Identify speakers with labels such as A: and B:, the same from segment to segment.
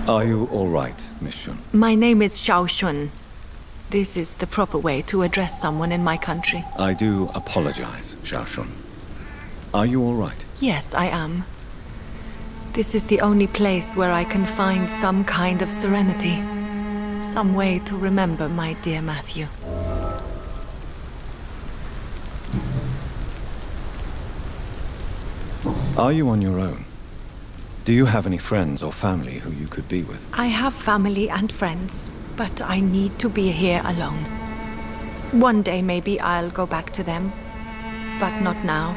A: Are you all right, Miss Shun?
B: My name is Xiao Shun. This is the proper way to address someone in my country.
A: I do apologize, Xiao Shun. Are you all right?
B: Yes, I am. This is the only place where I can find some kind of serenity. Some way to remember my dear Matthew.
A: Are you on your own? Do you have any friends or family who you could be with?
B: I have family and friends, but I need to be here alone. One day maybe I'll go back to them, but not now.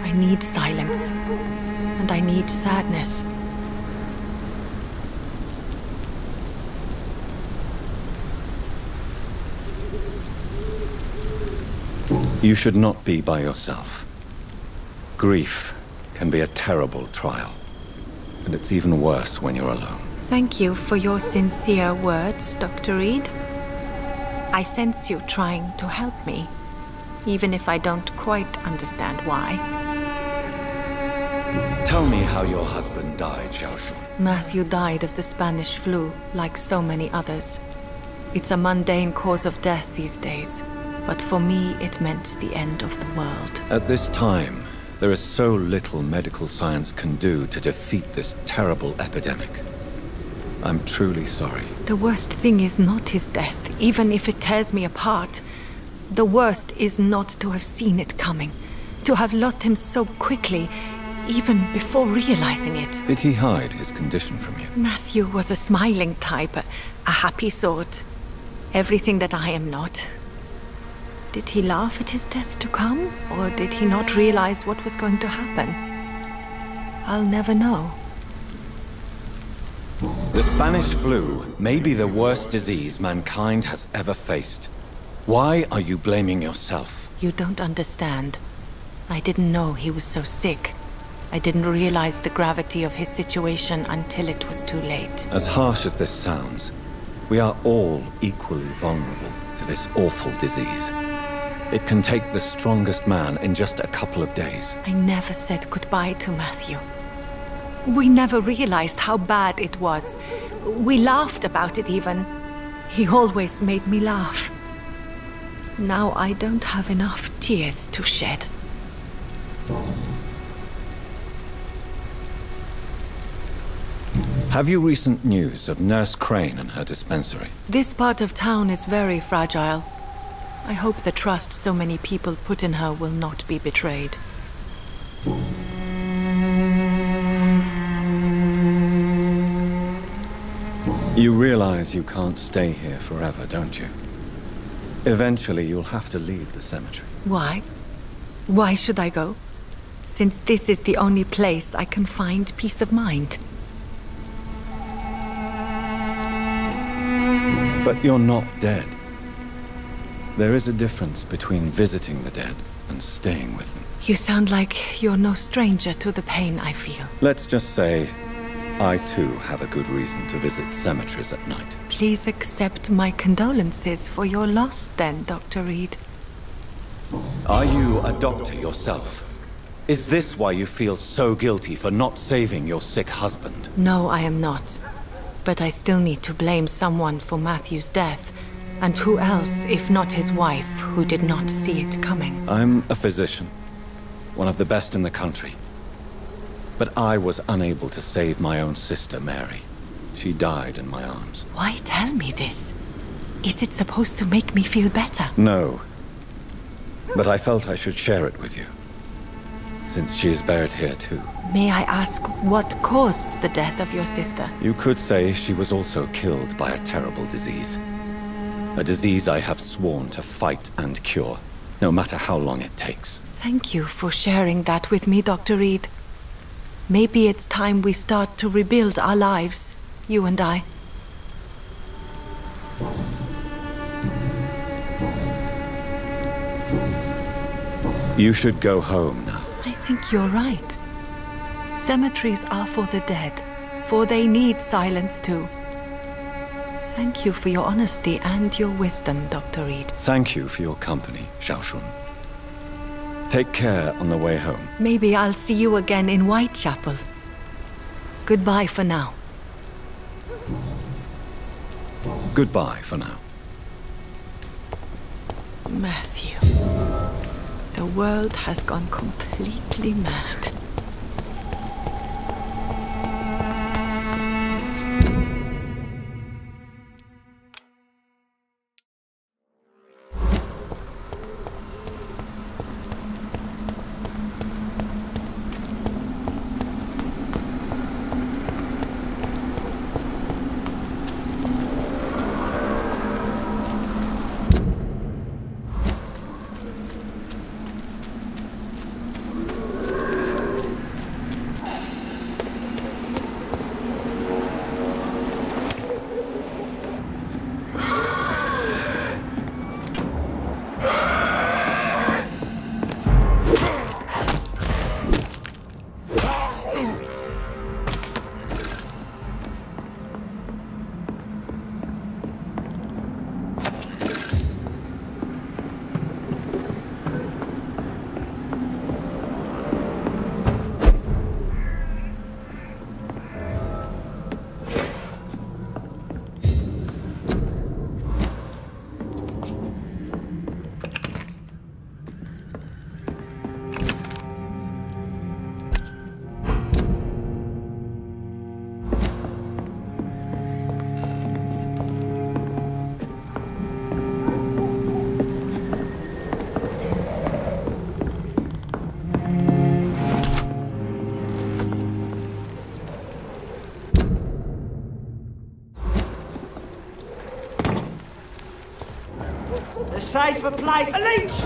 B: I need silence, and I need sadness.
A: You should not be by yourself. Grief can be a terrible trial. And it's even worse when you're alone.
B: Thank you for your sincere words, Dr. Reed. I sense you trying to help me, even if I don't quite understand why.
A: Tell me how your husband died, Xiao Shun.
B: Matthew died of the Spanish flu, like so many others. It's a mundane cause of death these days, but for me it meant the end of the world.
A: At this time, there is so little medical science can do to defeat this terrible epidemic. I'm truly sorry.
B: The worst thing is not his death, even if it tears me apart. The worst is not to have seen it coming, to have lost him so quickly, even before realizing it.
A: Did he hide his condition from you?
B: Matthew was a smiling type, a happy sort. Everything that I am not. Did he laugh at his death to come, or did he not realize what was going to happen? I'll never know.
A: The Spanish flu may be the worst disease mankind has ever faced. Why are you blaming yourself?
B: You don't understand. I didn't know he was so sick. I didn't realize the gravity of his situation until it was too late.
A: As harsh as this sounds, we are all equally vulnerable to this awful disease. It can take the strongest man in just a couple of days.
B: I never said goodbye to Matthew. We never realized how bad it was. We laughed about it even. He always made me laugh. Now I don't have enough tears to shed.
A: Have you recent news of Nurse Crane and her dispensary?
B: This part of town is very fragile. I hope the trust so many people put in her will not be betrayed.
A: You realize you can't stay here forever, don't you? Eventually, you'll have to leave the cemetery.
B: Why? Why should I go? Since this is the only place I can find peace of mind.
A: But you're not dead. There is a difference between visiting the dead and staying with them.
B: You sound like you're no stranger to the pain I feel.
A: Let's just say, I too have a good reason to visit cemeteries at night.
B: Please accept my condolences for your loss then, Dr. Reed.
A: Are you a doctor yourself? Is this why you feel so guilty for not saving your sick husband?
B: No, I am not. But I still need to blame someone for Matthew's death. And who else, if not his wife, who did not see it coming?
A: I'm a physician. One of the best in the country. But I was unable to save my own sister, Mary. She died in my arms.
B: Why tell me this? Is it supposed to make me feel better?
A: No. But I felt I should share it with you. Since she is buried here too.
B: May I ask what caused the death of your sister?
A: You could say she was also killed by a terrible disease. A disease I have sworn to fight and cure, no matter how long it takes.
B: Thank you for sharing that with me, Dr. Reed. Maybe it's time we start to rebuild our lives, you and I.
A: You should go home now.
B: I think you're right. Cemeteries are for the dead, for they need silence too. Thank you for your honesty and your wisdom, Dr. Reed.
A: Thank you for your company, Xiaoshun. Take care on the way home.
B: Maybe I'll see you again in Whitechapel. Goodbye for now.
A: Goodbye for now.
B: Matthew. The world has gone completely mad.
C: A safer place. A leech!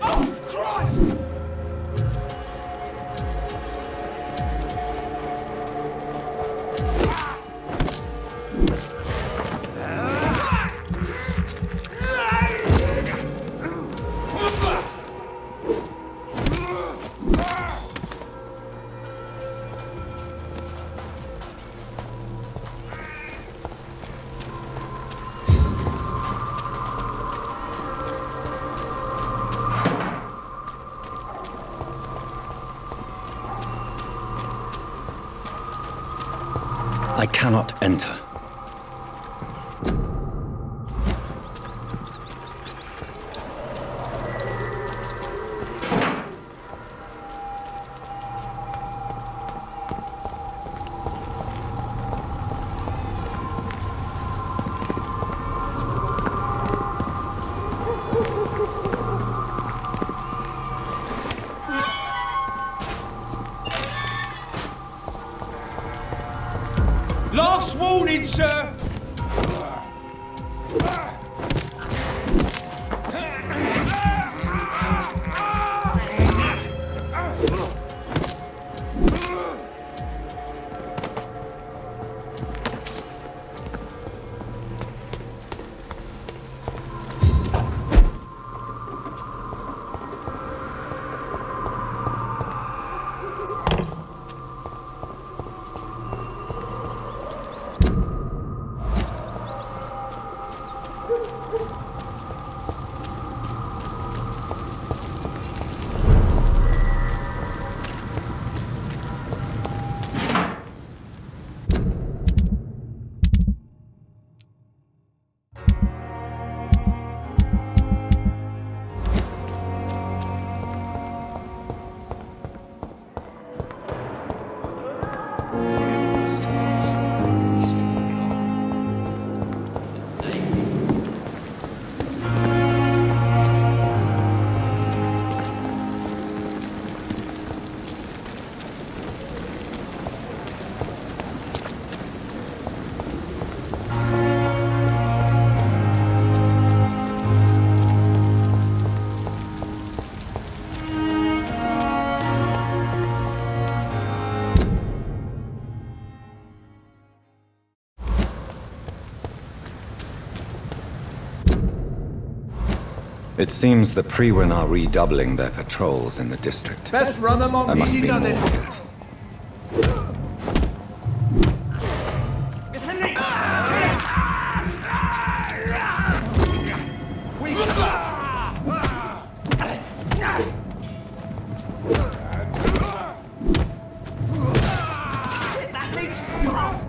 C: Oh, Christ!
A: I cannot enter.
C: in, sir!
A: It seems the Priwen are redoubling their patrols in the district.
C: Best run along
A: There must
C: easy
A: be
C: does
A: more
C: it.
A: here.
C: It's a leech! We that leech is lost!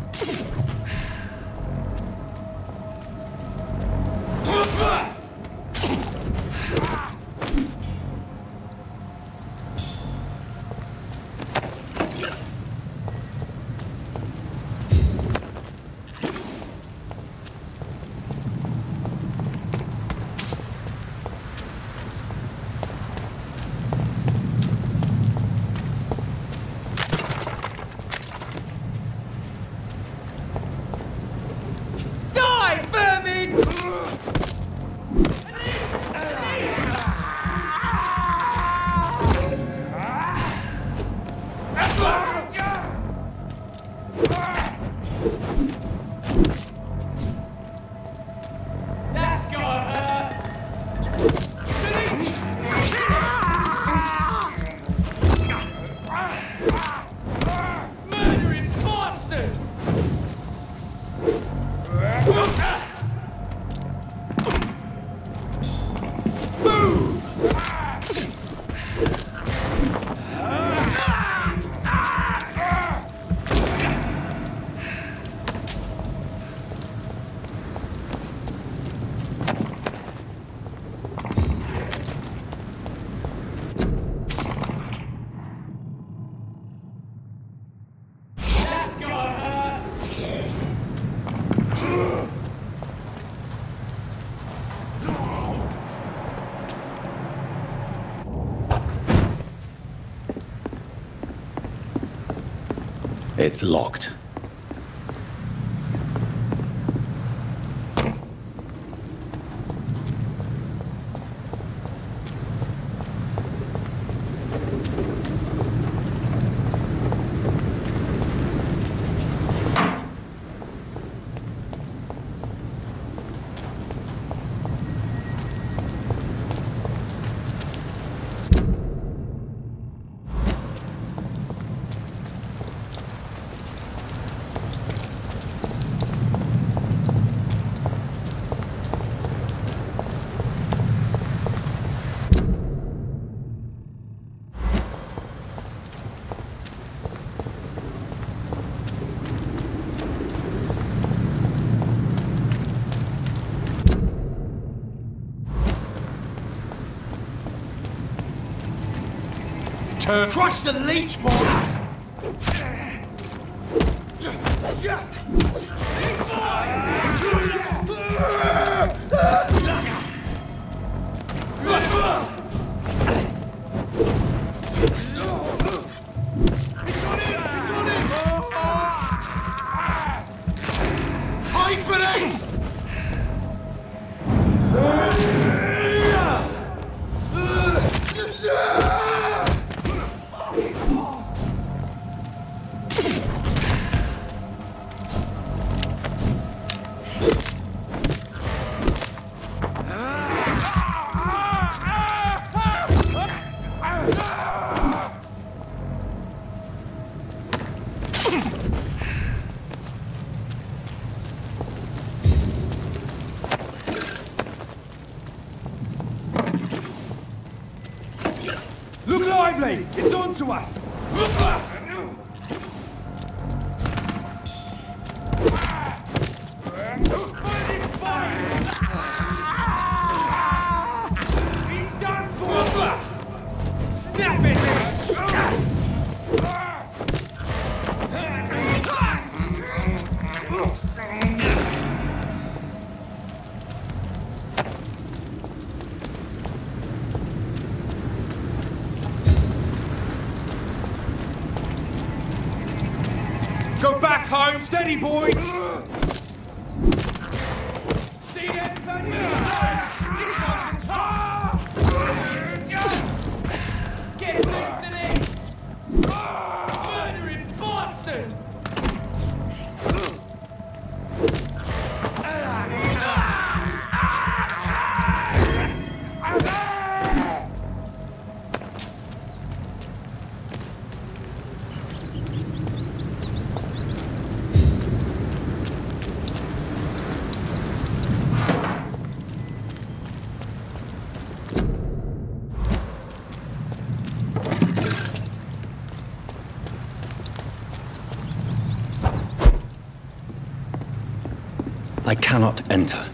A: It's locked.
C: Crush the leech, boys! lively! It's on to us! He's done for! Snap it! Go back home, steady boy! See them fancy lights! This one's top! Get this to this! Murdering bastard!
A: I cannot enter.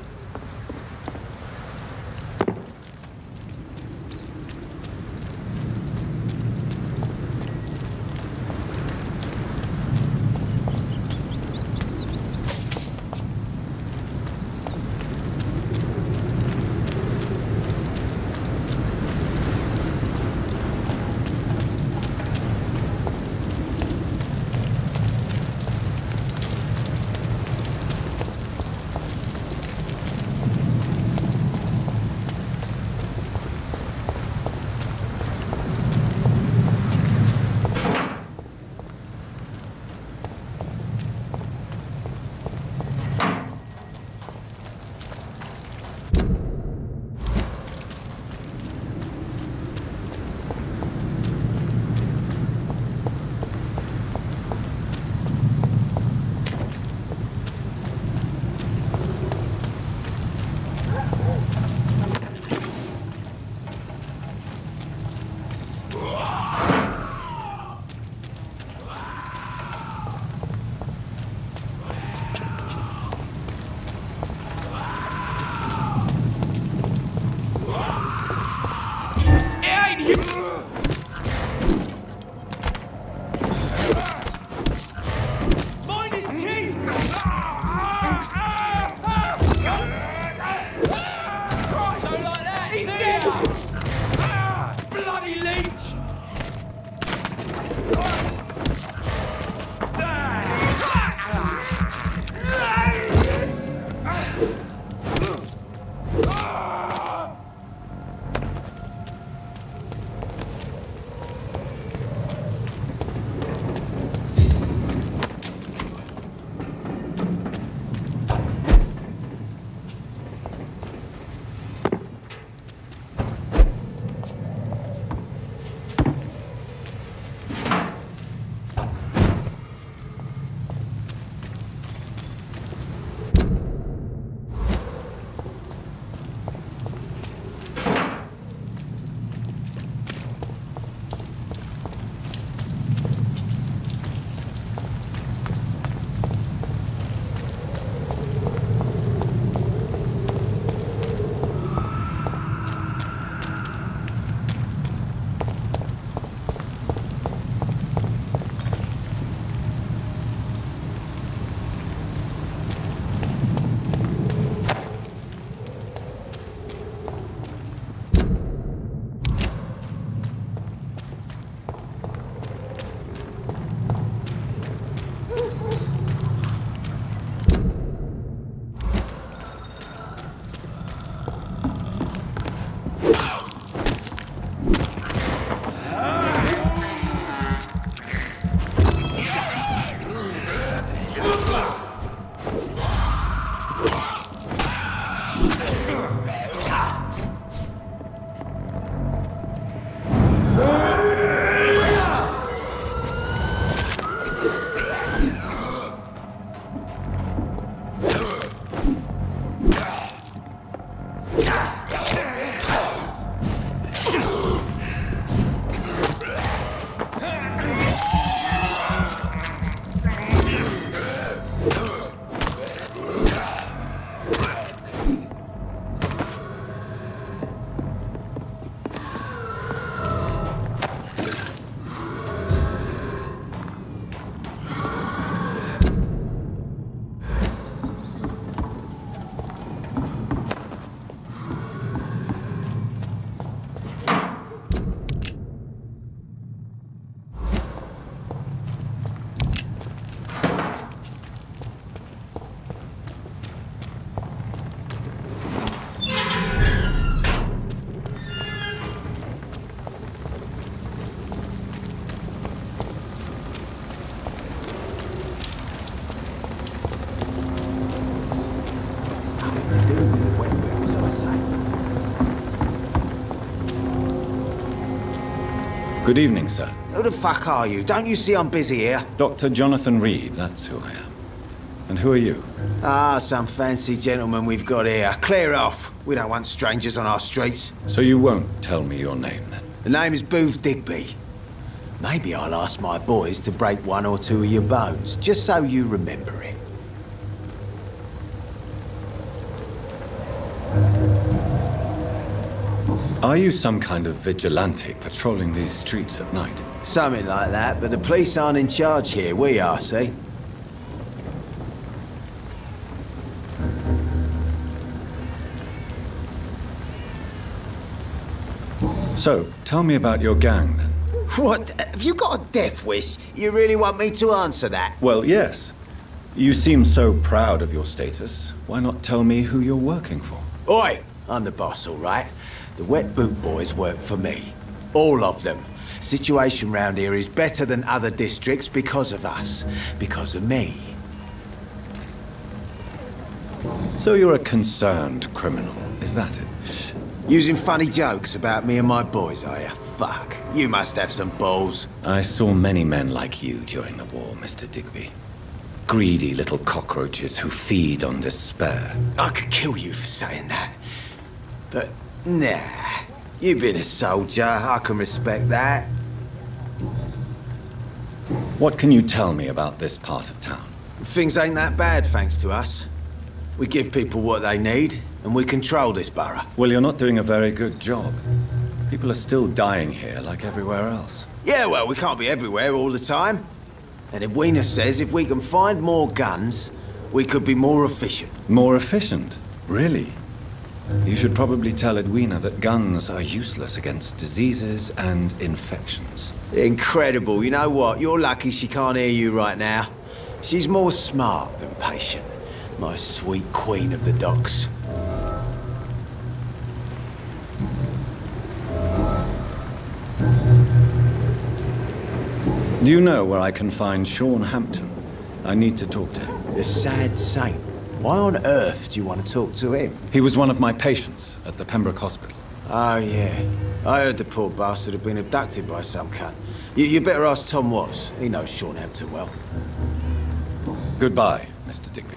A: Good evening, sir.
D: Who the fuck are you? Don't you see I'm busy here?
A: Dr. Jonathan Reed, that's who I am. And who are you?
D: Ah, some fancy gentleman we've got here. Clear off. We don't want strangers on our streets.
A: So you won't tell me your name, then?
D: The name is Booth Digby. Maybe I'll ask my boys to break one or two of your bones, just so you remember it.
A: Are you some kind of vigilante patrolling these streets at night?
D: Something like that, but the police aren't in charge here. We are, see?
A: So, tell me about your gang, then.
D: What? Have you got a death wish? You really want me to answer that?
A: Well, yes. You seem so proud of your status. Why not tell me who you're working for?
D: Oi! I'm the boss, all right? The Wet Boot Boys work for me. All of them. Situation round here is better than other districts because of us. Because of me.
A: So you're a concerned criminal, is that it?
D: Using funny jokes about me and my boys, are you? Fuck. You must have some balls.
A: I saw many men like you during the war, Mr. Digby. Greedy little cockroaches who feed on despair.
D: I could kill you for saying that. But, nah. You've been a soldier. I can respect that.
A: What can you tell me about this part of town?
D: Things ain't that bad, thanks to us. We give people what they need, and we control this borough.
A: Well, you're not doing a very good job. People are still dying here like everywhere else.
D: Yeah, well, we can't be everywhere all the time. And Edwina says if we can find more guns, we could be more efficient.
A: More efficient? Really? You should probably tell Edwina that guns are useless against diseases and infections.
D: Incredible. You know what? You're lucky she can't hear you right now. She's more smart than patient. My sweet queen of the docks.
A: Do you know where I can find Sean Hampton? I need to talk to him.
D: The sad saint. Why on earth do you want to talk to him?
A: He was one of my patients at the Pembroke Hospital.
D: Oh, yeah. I heard the poor bastard had been abducted by some cunt. You better ask Tom Watts. He knows Sean Hampton well.
A: Goodbye, Mr. Digby.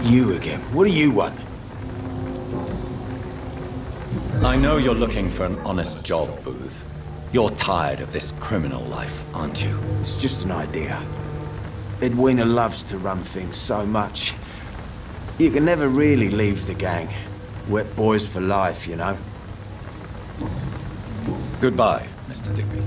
D: You again. What do you want?
A: I know you're looking for an honest job, Booth. You're tired of this criminal life, aren't you?
D: It's just an idea. Edwina loves to run things so much. You can never really leave the gang. Wet boys for life, you know.
A: Goodbye, Mr. Digby.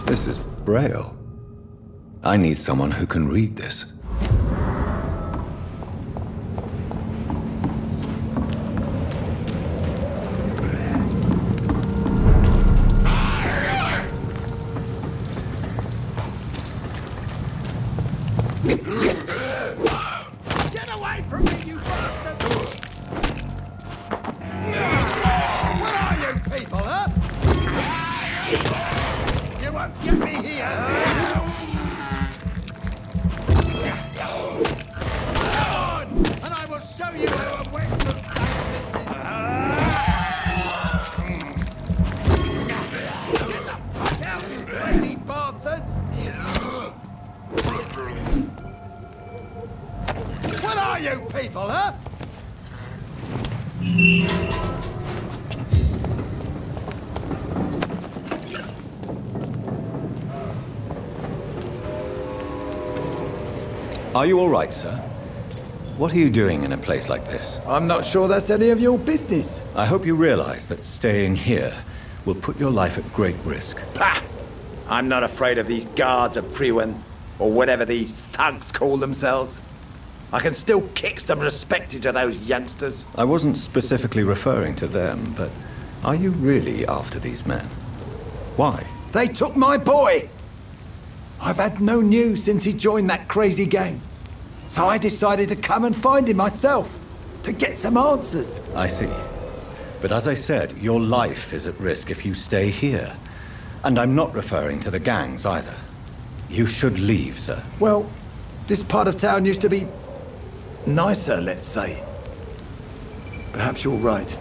A: This is Braille. I need someone who can read this.
C: Get away from me, you bastard! What are you people, huh? You won't get me here! And I will show you how a wet book does business! Get the fuck out, you crazy bastards! What are you people, huh?
A: Are you all right, sir? What are you doing in a place like this?
D: I'm not sure that's any of your business.
A: I hope you realize that staying here will put your life at great risk.
D: Pah! I'm not afraid of these guards of Priwen, or whatever these thugs call themselves. I can still kick some respect into those youngsters.
A: I wasn't specifically referring to them, but are you really after these men? Why?
D: They took my boy! I've had no news since he joined that crazy gang. So I decided to come and find him myself, to get some answers.
A: I see. But as I said, your life is at risk if you stay here. And I'm not referring to the gangs either. You should leave, sir.
D: Well, this part of town used to be nicer, let's say. Perhaps you're right.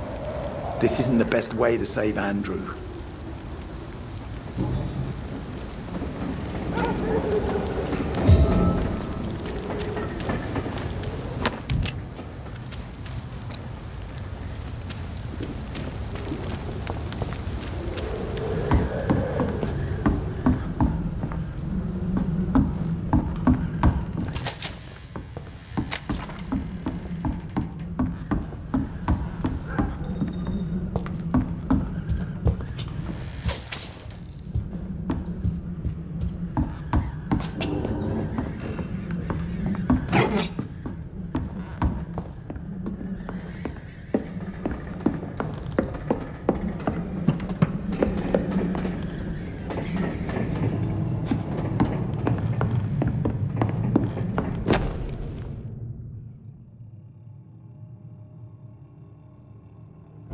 D: This isn't the best way to save Andrew.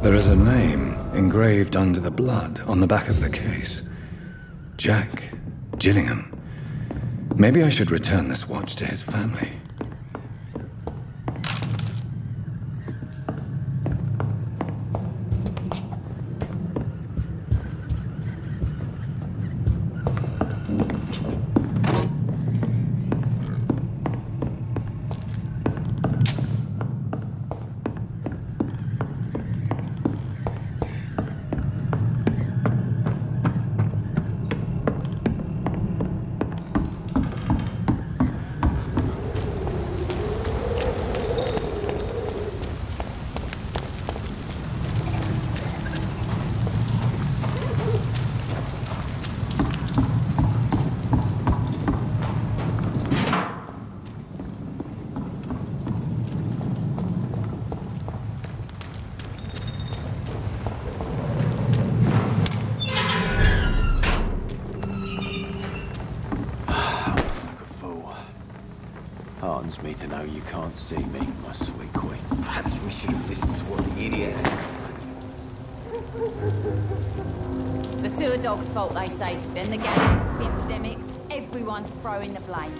A: There is a name engraved under the blood on the back of the case. Jack Gillingham. Maybe I should return this watch to his family.
D: Heartens me to know you can't see me, my sweet queen. Perhaps we should have listened to what the idiot had to say.
E: The sewer dog's fault, they say. Then the gangs, the epidemics, everyone's throwing the blame.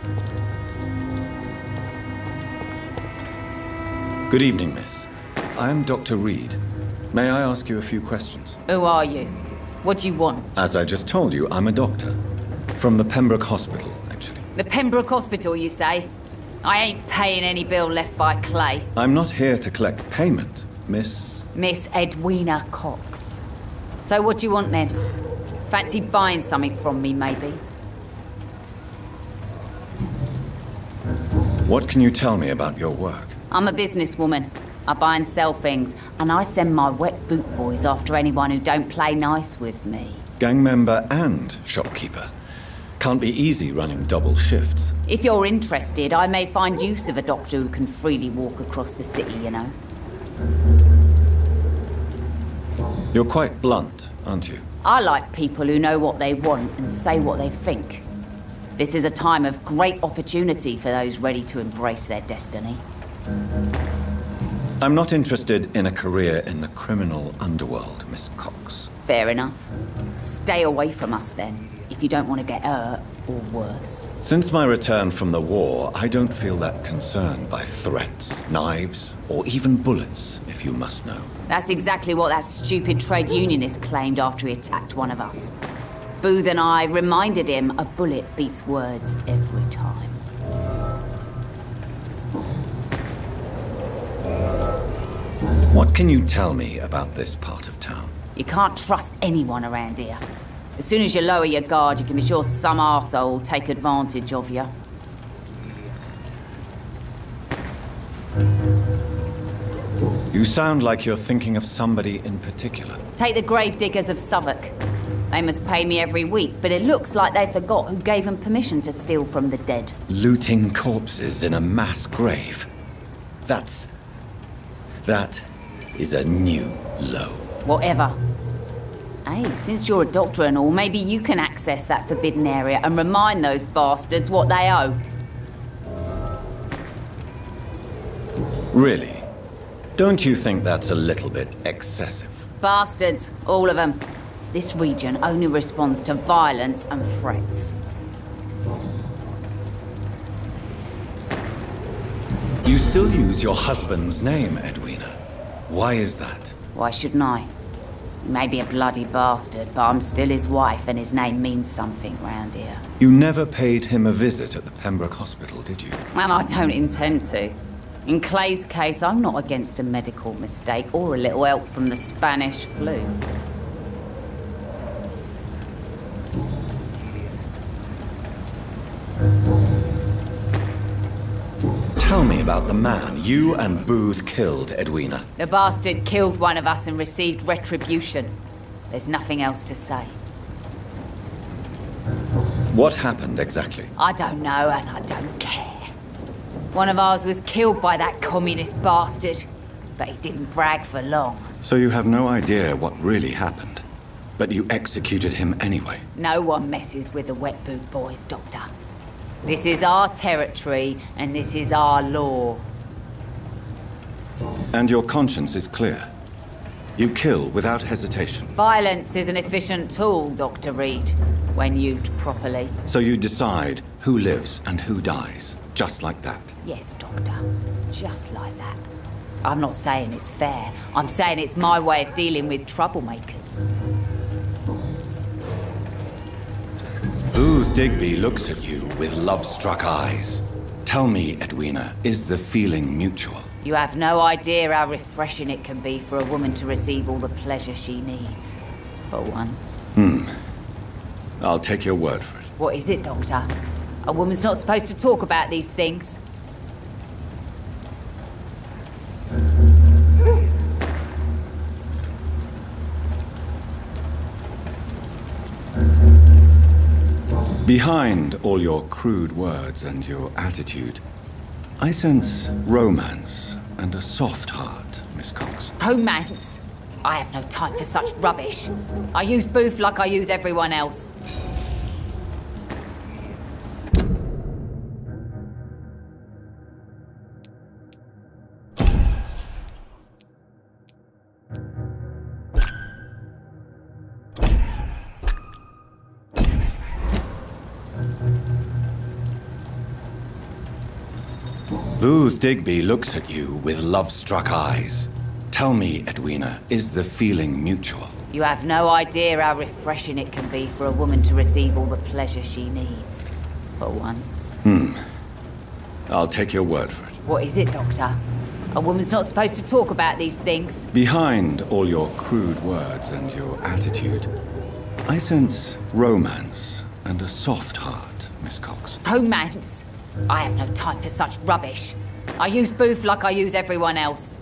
A: Good evening, miss. I am Dr. Reed. May I ask you a few questions?
E: Who are you? What do you want?
A: As I just told you, I'm a doctor. From the Pembroke Hospital, actually.
E: The Pembroke Hospital, you say? I ain't paying any bill left by Clay.
A: I'm not here to collect payment, Miss...
E: Miss Edwina Cox. So what do you want then? Fancy buying something from me, maybe?
A: What can you tell me about your work?
E: I'm a businesswoman. I buy and sell things, and I send my wet boot boys after anyone who don't play nice with me.
A: Gang member and shopkeeper. Can't be easy running double shifts.
E: If you're interested, I may find use of a doctor who can freely walk across the city, you know.
A: You're quite blunt, aren't you?
E: I like people who know what they want and say what they think. This is a time of great opportunity for those ready to embrace their destiny.
A: I'm not interested in a career in the criminal underworld, Miss Cox.
E: Fair enough. Stay away from us then, if you don't want to get hurt or worse.
A: Since my return from the war, I don't feel that concerned by threats, knives, or even bullets, if you must know.
E: That's exactly what that stupid trade unionist claimed after he attacked one of us. Booth and I reminded him a bullet beats words every time.
A: What can you tell me about this part of town?
E: You can't trust anyone around here. As soon as you lower your guard, you can be sure some arsehole will take advantage of you.
A: You sound like you're thinking of somebody in particular.
E: Take the gravediggers of Southwark. They must pay me every week, but it looks like they forgot who gave them permission to steal from the dead.
A: Looting corpses in a mass grave. That is a new low.
E: Whatever. Hey, since you're a doctor and all, maybe you can access that forbidden area and remind those bastards what they owe.
A: Really? Don't you think that's a little bit excessive?
E: Bastards, all of them. This region only responds to violence and threats.
A: You still use your husband's name, Edwina. Why is that?
E: Why shouldn't I? He may be a bloody bastard, but I'm still his wife and his name means something round here.
A: You never paid him a visit at the Pembroke Hospital, did you?
E: And I don't intend to. In Clay's case, I'm not against a medical mistake or a little help from the Spanish flu.
A: Tell me about the man you and Booth killed, Edwina.
E: The bastard killed one of us and received retribution. There's nothing else to say.
A: What happened exactly?
E: I don't know and I don't care. One of ours was killed by that communist bastard, but he didn't brag for long.
A: So you have no idea what really happened, but you executed him anyway.
E: No one messes with the Wet Boot Boys, Doctor. This is our territory, and this is our law.
A: And your conscience is clear. You kill without hesitation.
E: Violence is an efficient tool, Dr. Reed, when used properly.
A: So you decide who lives and who dies, just like that.
E: Yes, Doctor. Just like that. I'm not saying it's fair. I'm saying it's my way of dealing with troublemakers.
A: Booth Digby looks at you with love-struck eyes. Tell me, Edwina, is the feeling mutual?
E: You have no idea how refreshing it can be for a woman to receive all the pleasure she needs. For once.
A: I'll take your word for it.
E: What is it, Doctor? A woman's not supposed to talk about these things.
A: Behind all your crude words and your attitude, I sense romance and a soft heart, Miss Cox.
E: Romance? I have no time for such rubbish. I use Booth like I use everyone else.
A: Booth Digby looks at you with love-struck eyes. Tell me, Edwina, is the feeling mutual?
E: You have no idea how refreshing it can be for a woman to receive all the pleasure she needs. For once.
A: I'll take your word for it.
E: What is it, Doctor? A woman's not supposed to talk about these things.
A: Behind all your crude words and your attitude, I sense romance and a soft heart, Miss Cox.
E: Romance? I have no time for such rubbish. I use Booth like I use everyone else.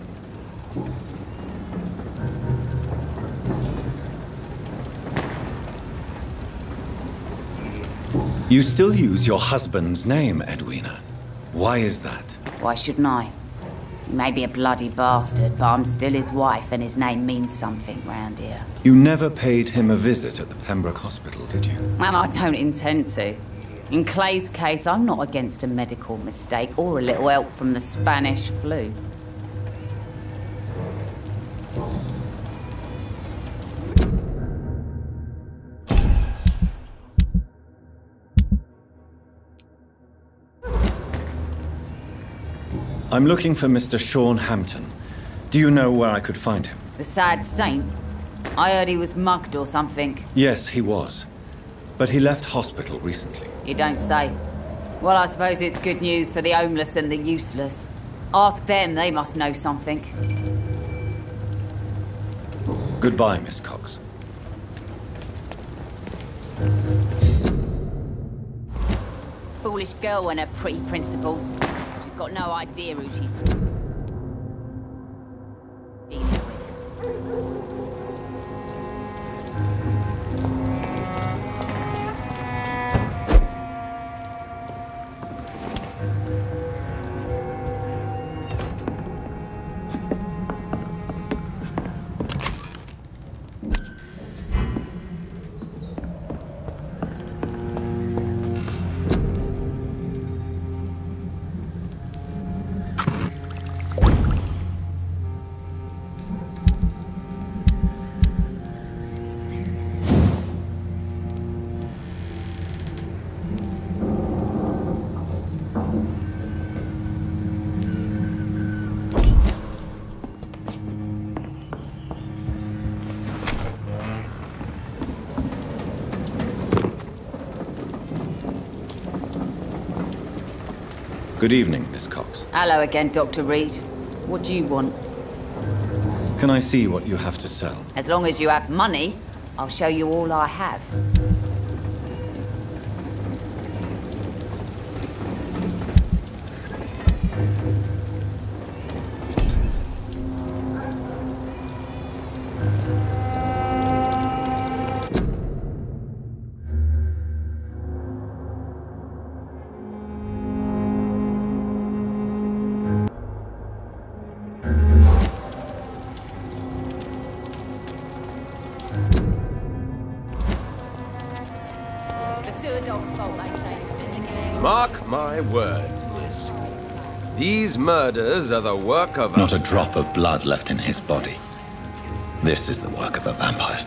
A: You still use your husband's name, Edwina. Why is that?
E: Why shouldn't I? He may be a bloody bastard, but I'm still his wife and his name means something round here.
A: You never paid him a visit at the Pembroke Hospital, did you?
E: And I don't intend to. In Clay's case, I'm not against a medical mistake or a little help from the Spanish flu.
A: I'm looking for Mr. Sean Hampton. Do you know where I could find him?
E: The sad saint? I heard he was mugged or something.
A: Yes, he was. But he left hospital recently.
E: You don't say. Well, I suppose it's good news for the homeless and the useless. Ask them, they must know something.
A: Goodbye, Miss Cox.
E: Foolish girl and her pretty principles. She's got no idea who she's dealing with.
A: Good evening, Miss Cox.
E: Hello again, Dr. Reed. What do you want?
A: Can I see what you have to sell?
E: As long as you have money, I'll show you all I have.
C: Mark my words, miss. These murders are the work of
A: Not a drop of blood left in his body. This is the work of a vampire.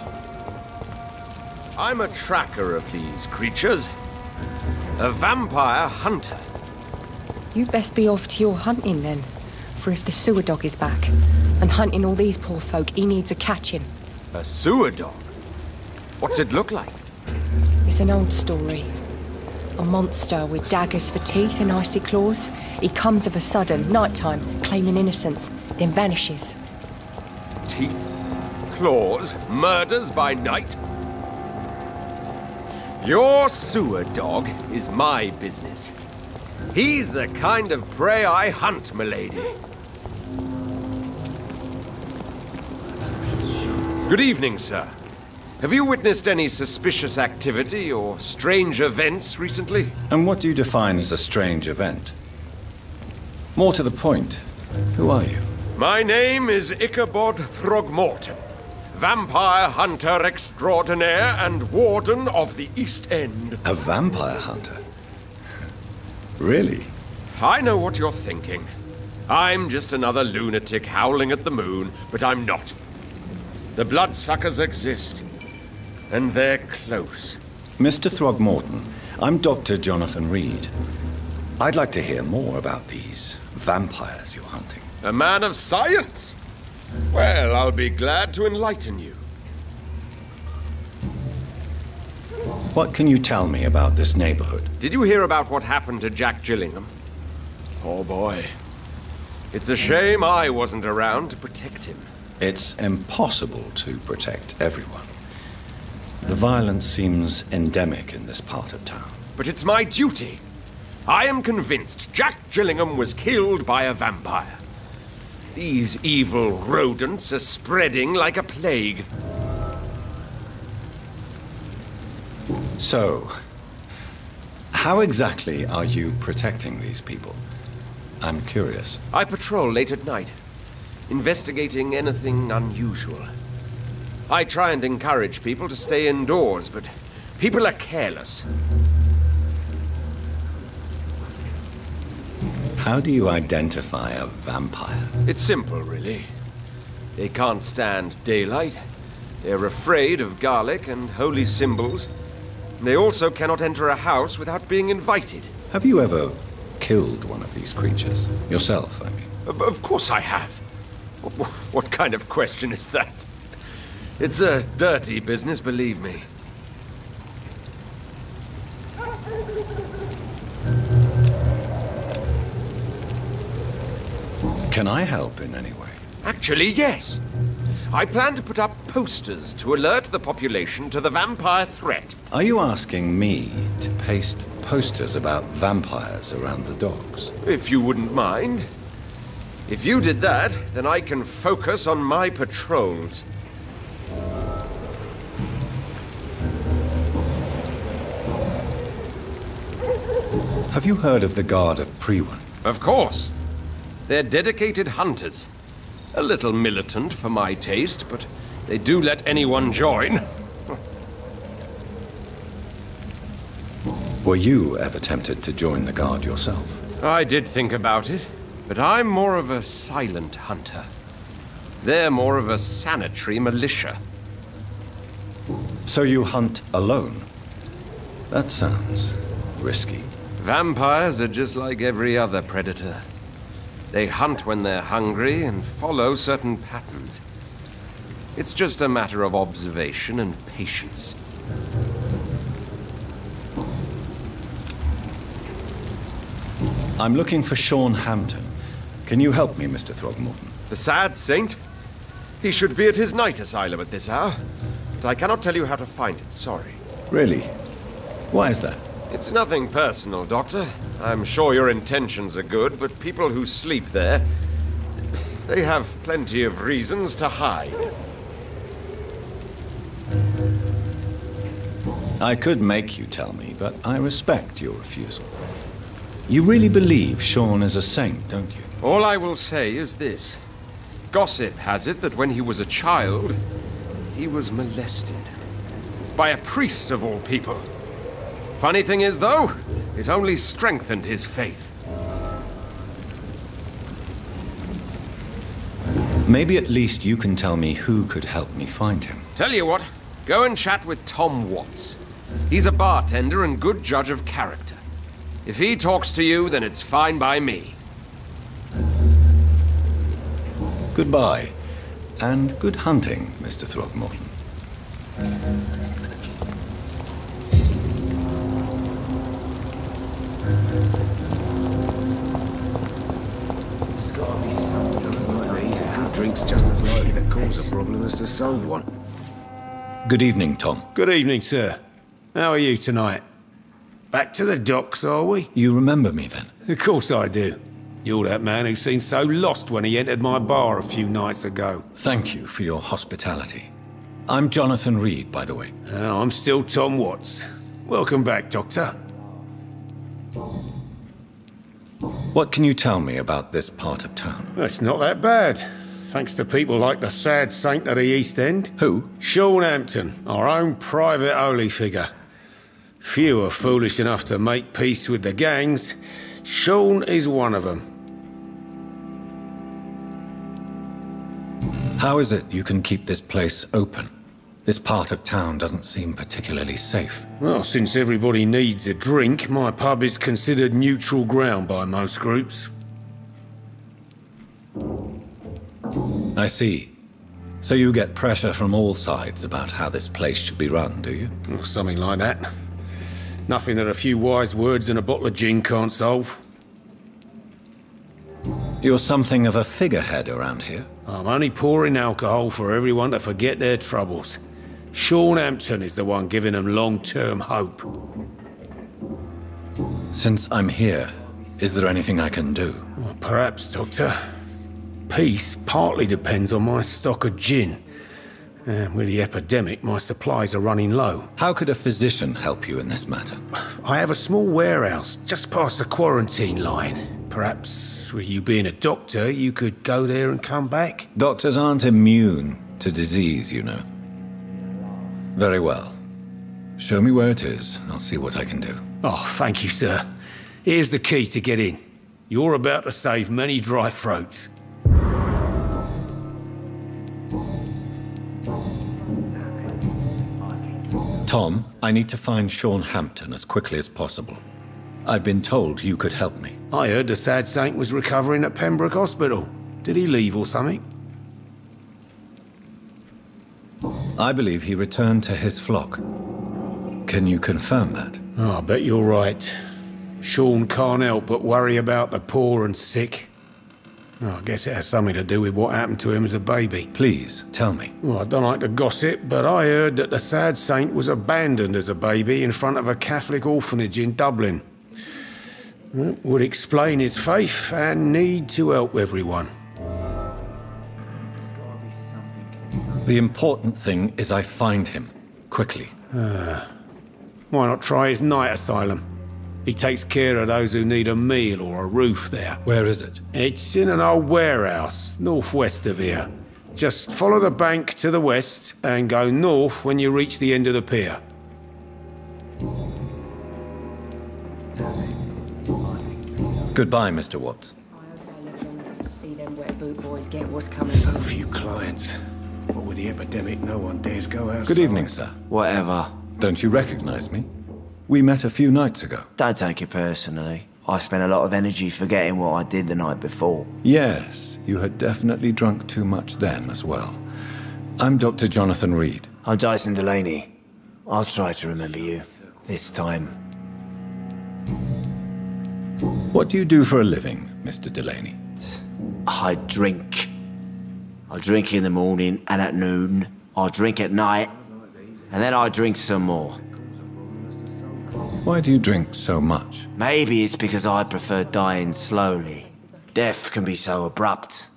C: I'm a tracker of these creatures. A vampire hunter.
F: You'd best be off to your hunting then. For if the sewer dog is back, and hunting all these poor folk, he needs a catching.
C: A sewer dog? What's it look like?
F: It's an old story. A monster with daggers for teeth and icy claws. He comes of a sudden, nighttime, claiming innocence, then vanishes.
C: Teeth, claws, murders by night? Your sewer dog is my business. He's the kind of prey I hunt, milady. Good evening, sir. Have you witnessed any suspicious activity or strange events recently?
A: And what do you define as a strange event? More to the point, who are you?
C: My name is Ichabod Throgmorton, vampire hunter extraordinaire and warden of the East End.
A: A vampire hunter? Really?
C: I know what you're thinking. I'm just another lunatic howling at the moon, but I'm not. The bloodsuckers exist. And they're close.
A: Mr. Throgmorton, I'm Dr. Jonathan Reed. I'd like to hear more about these vampires you're hunting.
C: A man of science? Well, I'll be glad to enlighten you.
A: What can you tell me about this neighborhood?
C: Did you hear about what happened to Jack Gillingham? Oh boy. It's a shame I wasn't around to protect him.
A: It's impossible to protect everyone. The violence seems endemic in this part of town.
C: But it's my duty. I am convinced Jack Gillingham was killed by a vampire. These evil rodents are spreading like a plague.
A: So, How exactly are you protecting these people? I'm curious.
C: I patrol late at night, investigating anything unusual. I try and encourage people to stay indoors, but people are careless.
A: How do you identify a vampire?
C: It's simple, really. They can't stand daylight. They're afraid of garlic and holy symbols. They also cannot enter a house without being invited.
A: Have you ever killed one of these creatures? Yourself, I mean.
C: Of course I have. What kind of question is that? It's a dirty business, believe me.
A: Can I help in any way?
C: Actually, yes. I plan to put up posters to alert the population to the vampire threat.
A: Are you asking me to paste posters about vampires around the docks?
C: If you wouldn't mind. If you did that, then I can focus on my patrols.
A: Have you heard of the Guard of Priwen?
C: Of course. They're dedicated hunters. A little militant for my taste, but they do let anyone join.
A: Were you ever tempted to join the Guard yourself?
C: I did think about it, but I'm more of a silent hunter. They're more of a sanitary militia.
A: So you hunt alone? That sounds risky.
C: Vampires are just like every other predator. They hunt when they're hungry and follow certain patterns. It's just a matter of observation and patience.
A: I'm looking for Sean Hampton. Can you help me, Mr. Throgmorton?
C: The sad saint? He should be at his night asylum at this hour. But I cannot tell you how to find it, sorry.
A: Really? Why is that?
C: It's nothing personal, Doctor. I'm sure your intentions are good, but people who sleep there, they have plenty of reasons to hide.
A: I could make you tell me, but I respect your refusal. You really believe Sean is a saint, don't you?
C: All I will say is this. Gossip has it that when he was a child, he was molested. By a priest of all people. Funny thing is, though, it only strengthened his faith.
A: Maybe at least you can tell me who could help me find him.
C: Tell you what, go and chat with Tom Watts. He's a bartender and good judge of character. If he talks to you, then it's fine by me.
A: Goodbye, and good hunting, Mr. Throgmorton.
G: There's gotta be something like these. A good drink's just as likely to cause a problem as to solve one.
A: Good evening, Tom.
G: Good evening, sir. How are you tonight? Back to the docks, are we?
A: You remember me then?
G: Of course I do. You're that man who seemed so lost when he entered my bar a few nights ago.
A: Thank you for your hospitality. I'm Jonathan Reed, by the way.
G: I'm still Tom Watts. Welcome back, Doctor.
A: What can you tell me about this part of town?
G: It's not that bad. Thanks to people like the sad saint of the East End.
A: Who?
G: Sean Hampton, our own private holy figure. Few are foolish enough to make peace with the gangs. Sean is one of them.
A: How is it you can keep this place open? This part of town doesn't seem particularly safe.
G: Well, since everybody needs a drink, my pub is considered neutral ground by most groups.
A: I see. So you get pressure from all sides about how this place should be run, do you?
G: Or something like that. Nothing that a few wise words and a bottle of gin can't solve.
A: You're something of a figurehead around here.
G: I'm only pouring alcohol for everyone to forget their troubles. Sean Hampton is the one giving them long-term hope.
A: Since I'm here, is there anything I can do?
G: Well, perhaps, Doctor. Peace partly depends on my stock of gin. And with the epidemic, my supplies are running low.
A: How could a physician help you in this matter?
G: I have a small warehouse just past the quarantine line. Perhaps, with you being a doctor, you could go there and come back?
A: Doctors aren't immune to disease, you know. Very well. Show me where it is. I'll see what I can do.
G: Oh, thank you, sir. Here's the key to get in. You're about to save many dry throats.
A: Tom, I need to find Sean Hampton as quickly as possible. I've been told you could help me.
G: I heard the sad saint was recovering at Pembroke Hospital. Did he leave or something?
A: I believe he returned to his flock. Can you confirm that?
G: Oh, I bet you're right. Sean can't help but worry about the poor and sick. Oh, I guess it has something to do with what happened to him as a baby.
A: Please, tell me.
G: Well, I don't like to gossip, but I heard that the sad saint was abandoned as a baby in front of a Catholic orphanage in Dublin. That would explain his faith and need to help everyone.
A: The important thing is I find him. Quickly.
G: Why not try his night asylum? He takes care of those who need a meal or a roof there.
A: Where is it?
G: It's in an old warehouse, northwest of here. Just follow the bank to the west and go north when you reach the end of the pier.
A: Goodbye, Mr. Watts.
F: To see them wet boot boys get what's coming.
G: So few clients. What with the epidemic, no one dares go outside.
A: Good evening, sir.
D: Whatever.
A: Don't you recognize me? We met a few nights ago.
D: Don't take it personally. I spent a lot of energy forgetting what I did the night before.
A: Yes, you had definitely drunk too much then as well. I'm Dr. Jonathan Reed.
D: I'm Dyson Delaney. I'll try to remember you. This time.
A: What do you do for a living, Mr. Delaney?
D: I drink. I drink in the morning and at noon. I drink at night. And then I drink some more.
A: Why do you drink so much?
D: Maybe it's because I prefer dying slowly. Death can be so abrupt.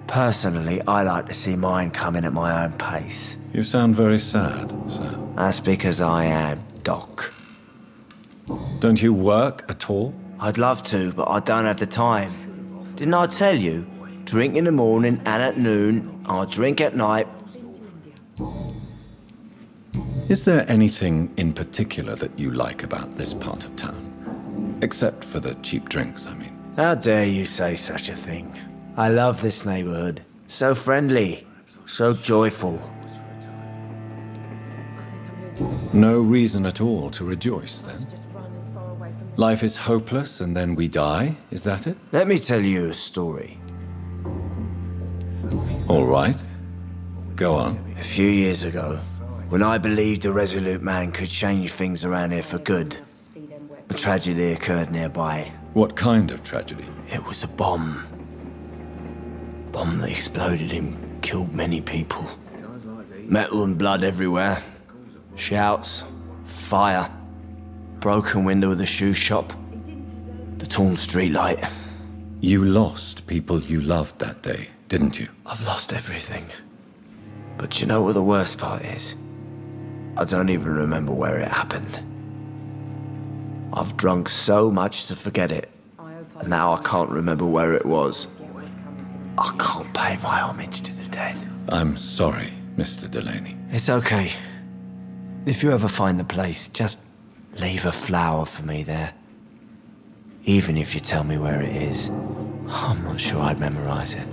D: Personally, I like to see mine coming at my own pace.
A: You sound very sad, sir.
D: That's because I am Doc.
A: Don't you work at all?
D: I'd love to, but I don't have the time. Didn't I tell you? Drink in the morning and at noon. I drink at night.
A: Is there anything in particular that you like about this part of town? Except for the cheap drinks, I mean.
D: How dare you say such a thing? I love this neighborhood. So friendly. So joyful.
A: No reason at all to rejoice, then? Life is hopeless and then we die, is that it?
D: Let me tell you a story.
A: All right. Go on.
D: A few years ago, when I believed a resolute man could change things around here for good, a tragedy occurred nearby.
A: What kind of tragedy?
D: It was a bomb. Bomb that exploded and killed many people. Metal and blood everywhere. Shouts, fire, broken window of the shoe shop, the torn streetlight.
A: You lost people you loved that day, didn't you?
D: I've lost everything. But you know what the worst part is? I don't even remember where it happened. I've drunk so much to forget it. And now I can't remember where it was. I can't pay my homage to the dead.
A: I'm sorry, Mr. Delaney.
D: It's okay. If you ever find the place, just leave a flower for me there. Even if you tell me where it is, I'm not sure I'd memorize it.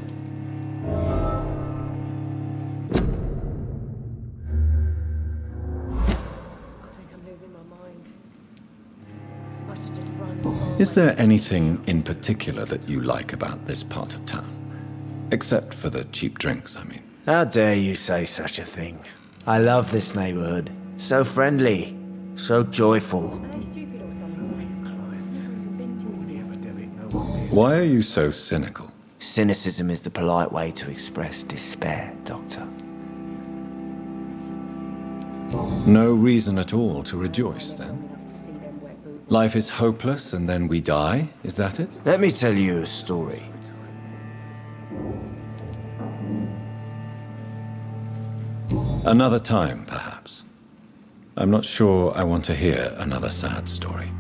A: Is there anything in particular that you like about this part of town? Except for the cheap drinks, I mean.
D: How dare you say such a thing? I love this neighborhood. So friendly. So joyful.
A: Why are you so cynical?
D: Cynicism is the polite way to express despair, Doctor.
A: No reason at all to rejoice, then? Life is hopeless and then we die, is that it?
D: Let me tell you a story.
A: Another time, perhaps. I'm not sure I want to hear another sad story.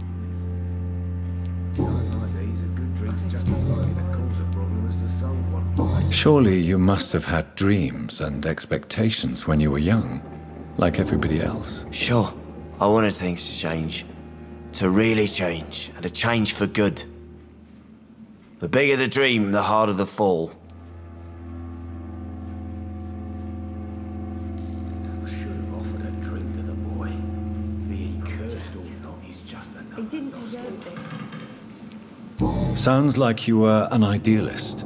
A: Surely you must have had dreams and expectations when you were young, like everybody else.
D: Sure. I wanted things to change. To really change, and to change for good. The bigger the dream, the harder the fall.
G: I should have offered a drink to the boy. Being cursed or not, he's just another. He didn't deserve it.
A: Sounds like you were an idealist,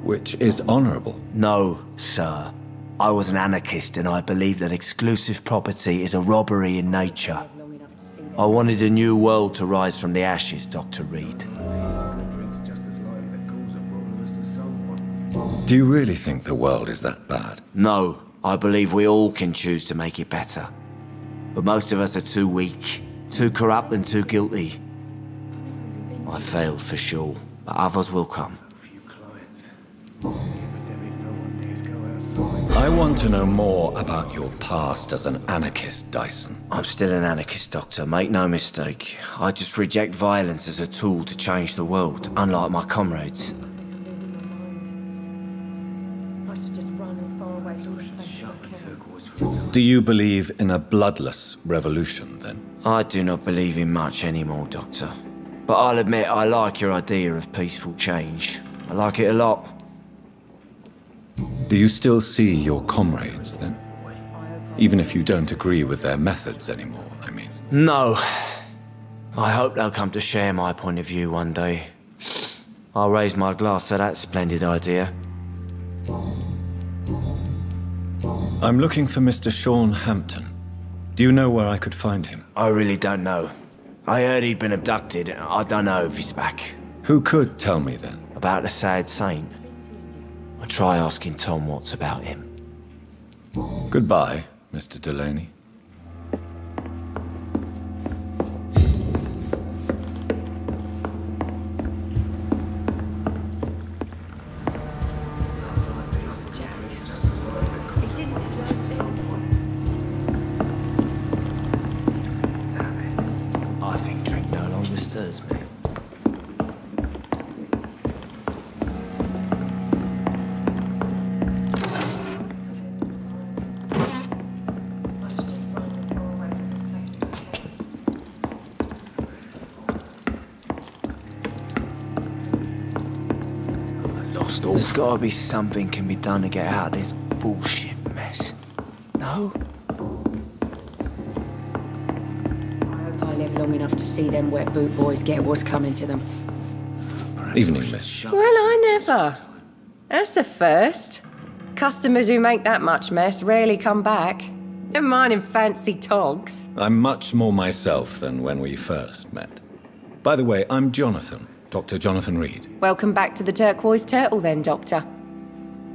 A: which is honorable.
D: No, sir. I was an anarchist and I believed that exclusive property is a robbery in nature. I wanted a new world to rise from the ashes, Dr. Reed.
A: Do you really think the world is that bad?
D: No, I believe we all can choose to make it better. But most of us are too weak, too corrupt and too guilty. I failed for sure, but others will come.
A: I want to know more about your past as an anarchist, Dyson.
D: I'm still an anarchist, Doctor, make no mistake. I just reject violence as a tool to change the world, unlike my comrades.
A: Do you believe in a bloodless revolution, then?
D: I do not believe in much anymore, Doctor. But I'll admit I like your idea of peaceful change. I like it a lot.
A: Do you still see your comrades, then? Even if you don't agree with their methods anymore, I mean.
D: No. I hope they'll come to share my point of view one day. I'll raise my glass to that splendid idea.
A: I'm looking for Mr. Sean Hampton. Do you know where I could find him?
D: I really don't know. I heard he'd been abducted. I don't know if he's back.
A: Who could tell me, then?
D: About the sad saint. I'll try asking Tom what's about him.
A: Goodbye, Mr. Delaney.
D: I think drink no longer stirs me. There's gotta be something can be done to get out of this bullshit mess. No?
F: I hope I live long enough to see them wet boot boys get what's coming to them.
A: Evening, miss.
F: Well, I never. That's a first. Customers who make that much mess rarely come back. Never mind in fancy togs.
A: I'm much more myself than when we first met. By the way, I'm Jonathan, Dr. Jonathan Reed.
F: Welcome back to the Turquoise Turtle then, Doctor.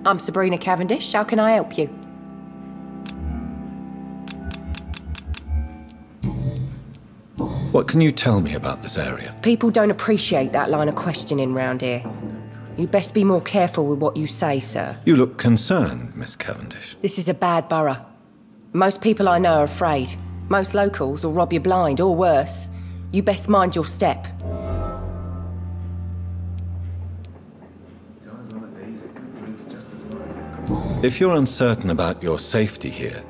F: I'm Sabrina Cavendish. How can I help you?
A: What can you tell me about this area?
F: People don't appreciate that line of questioning round here. You best be more careful with what you say, sir.
A: You look concerned, Miss Cavendish.
F: This is a bad borough. Most people I know are afraid. Most locals will rob you blind, or worse. You best mind your step.
A: If you're uncertain about your safety here,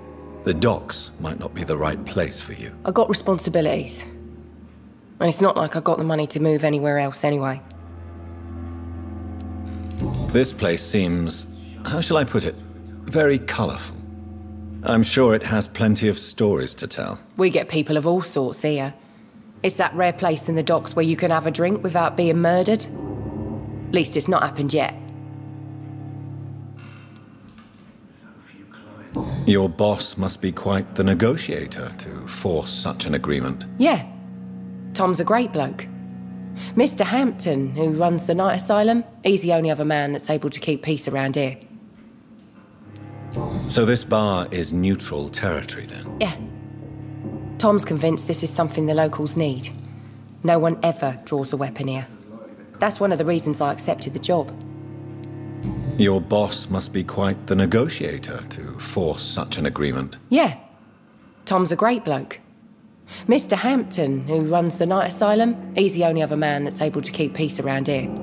A: the docks might not be the right place for you.
F: I got responsibilities. And it's not like I got the money to move anywhere else anyway.
A: This place seems, how shall I put it, very colourful. I'm sure it has plenty of stories to tell.
F: We get people of all sorts here. It's that rare place in the docks where you can have a drink without being murdered. At least it's not happened yet.
A: Your boss must be quite the negotiator to force such an agreement.
F: Yeah. Tom's a great bloke. Mr. Hampton, who runs the night asylum, he's the only other man that's able to keep peace around here.
A: So this bar is neutral territory, then?
F: Yeah. Tom's convinced this is something the locals need. No one ever draws a weapon here. That's one of the reasons I accepted the job.
A: Your boss must be quite the negotiator to force such an agreement.
F: Yeah. Tom's a great bloke. Mr. Hampton, who runs the night asylum, he's the only other man that's able to keep peace around here.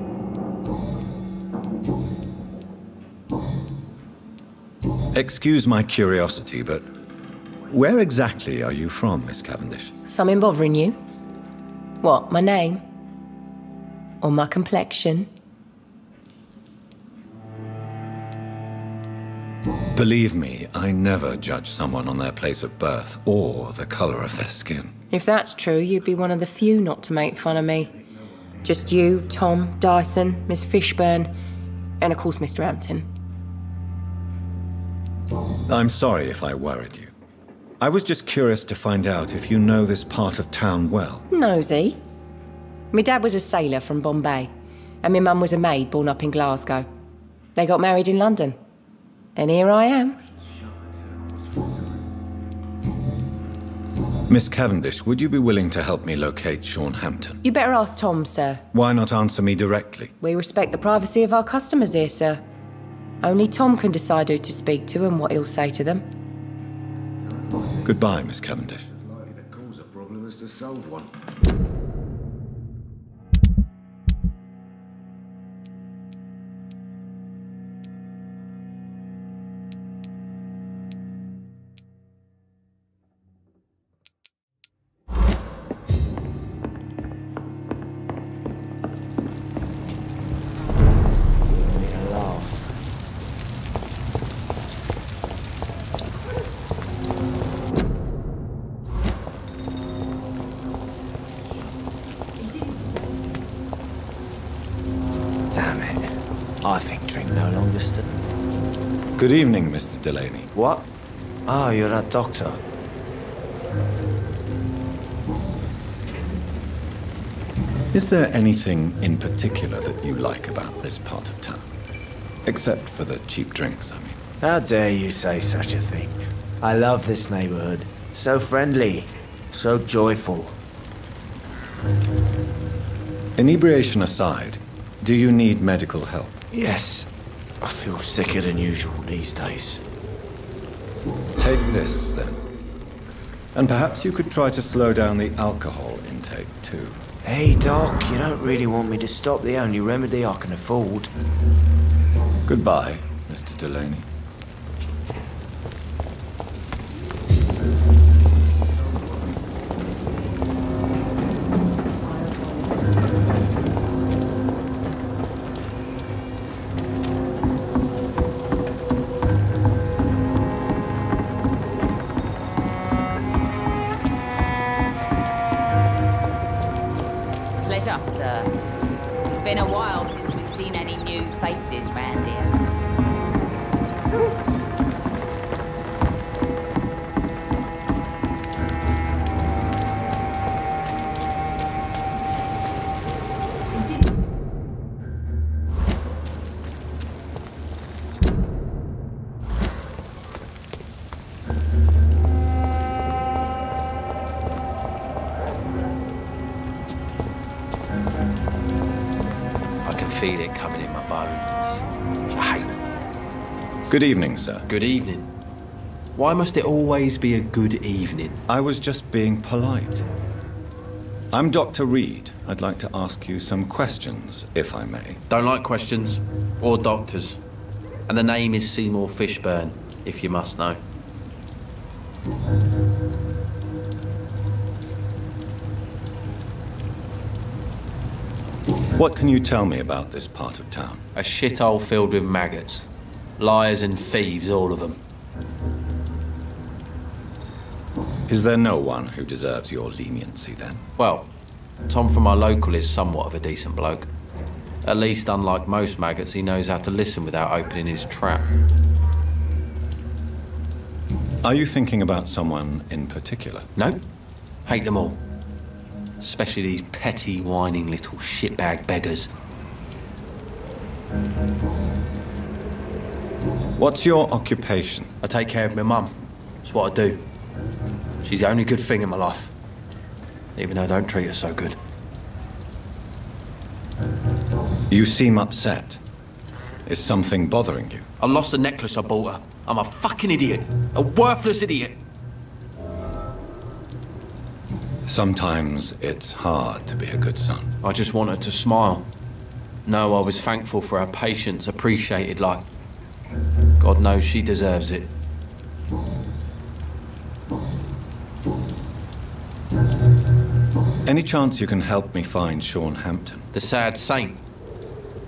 A: Excuse my curiosity, but where exactly are you from, Miss Cavendish?
F: Something bothering you? What, my name? Or my complexion?
A: Believe me, I never judge someone on their place of birth or the colour of their skin.
F: If that's true, you'd be one of the few not to make fun of me. Just you, Tom, Dyson, Miss Fishburne, and of course Mr. Hampton.
A: I'm sorry if I worried you. I was just curious to find out if you know this part of town well.
F: Nosy. My dad was a sailor from Bombay, and my mum was a maid born up in Glasgow. They got married in London. And here I am.
A: Miss Cavendish, would you be willing to help me locate Sean Hampton?
F: You better ask Tom, sir.
A: Why not answer me directly?
F: We respect the privacy of our customers here, sir. Only Tom can decide who to speak to and what he'll say to them.
A: Goodbye, Miss Cavendish.
G: As likely to cause a problem as to solve one.
D: Damn it. I think drink no longer stood.
A: Good evening, Mr. Delaney.
D: What? Oh, you're that doctor.
A: Is there anything in particular that you like about this part of town? Except for the cheap drinks, I mean.
D: How dare you say such a thing? I love this neighborhood. So friendly. So joyful.
A: Inebriation aside, do you need medical help?
D: Yes. I feel sicker than usual these days.
A: Take this, then. And perhaps you could try to slow down the alcohol intake, too.
D: Hey, Doc, you don't really want me to stop the only remedy I can afford.
A: Goodbye, Mr. Delaney.
E: Pleasure, sir. It's been a while since we've seen any new faces round here.
H: Feel it coming in my bones. I hate.
A: Good evening, sir.
H: Good evening. Why must it always be a good evening?
A: I was just being polite. I'm Dr. Reed. I'd like to ask you some questions, if I may.
H: Don't like questions. Or doctors. And the name is Seymour Fishburne, if you must know.
A: What can you tell me about this part of town?
H: A shithole filled with maggots. Liars and thieves, all of them.
A: Is there no one who deserves your leniency, then?
H: Well, Tom from our local is somewhat of a decent bloke. At least, unlike most maggots, he knows how to listen without opening his trap.
A: Are you thinking about someone in particular?
H: No. Hate them all. Especially these petty, whining little shitbag beggars.
A: What's your occupation?
H: I take care of my mum. It's what I do. She's the only good thing in my life. Even though I don't treat her so good.
A: You seem upset. Is something bothering you?
H: I lost the necklace I bought her. I'm a fucking idiot. A worthless idiot.
A: Sometimes it's hard to be a good son.
H: I just want her to smile. No, I was thankful for her patience, appreciated like... God knows she deserves it.
A: Any chance you can help me find Sean Hampton?
H: The sad saint.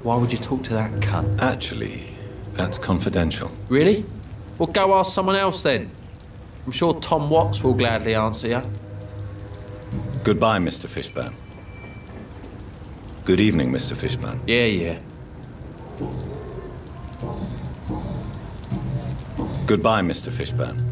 H: Why would you talk to that cunt?
A: Actually, that's confidential.
H: Really? Well, go ask someone else then. I'm sure Tom Watts will gladly answer you.
A: Goodbye, Mr. Fishburne. Good evening, Mr. Fishburne.
H: Yeah.
A: Goodbye, Mr. Fishburne.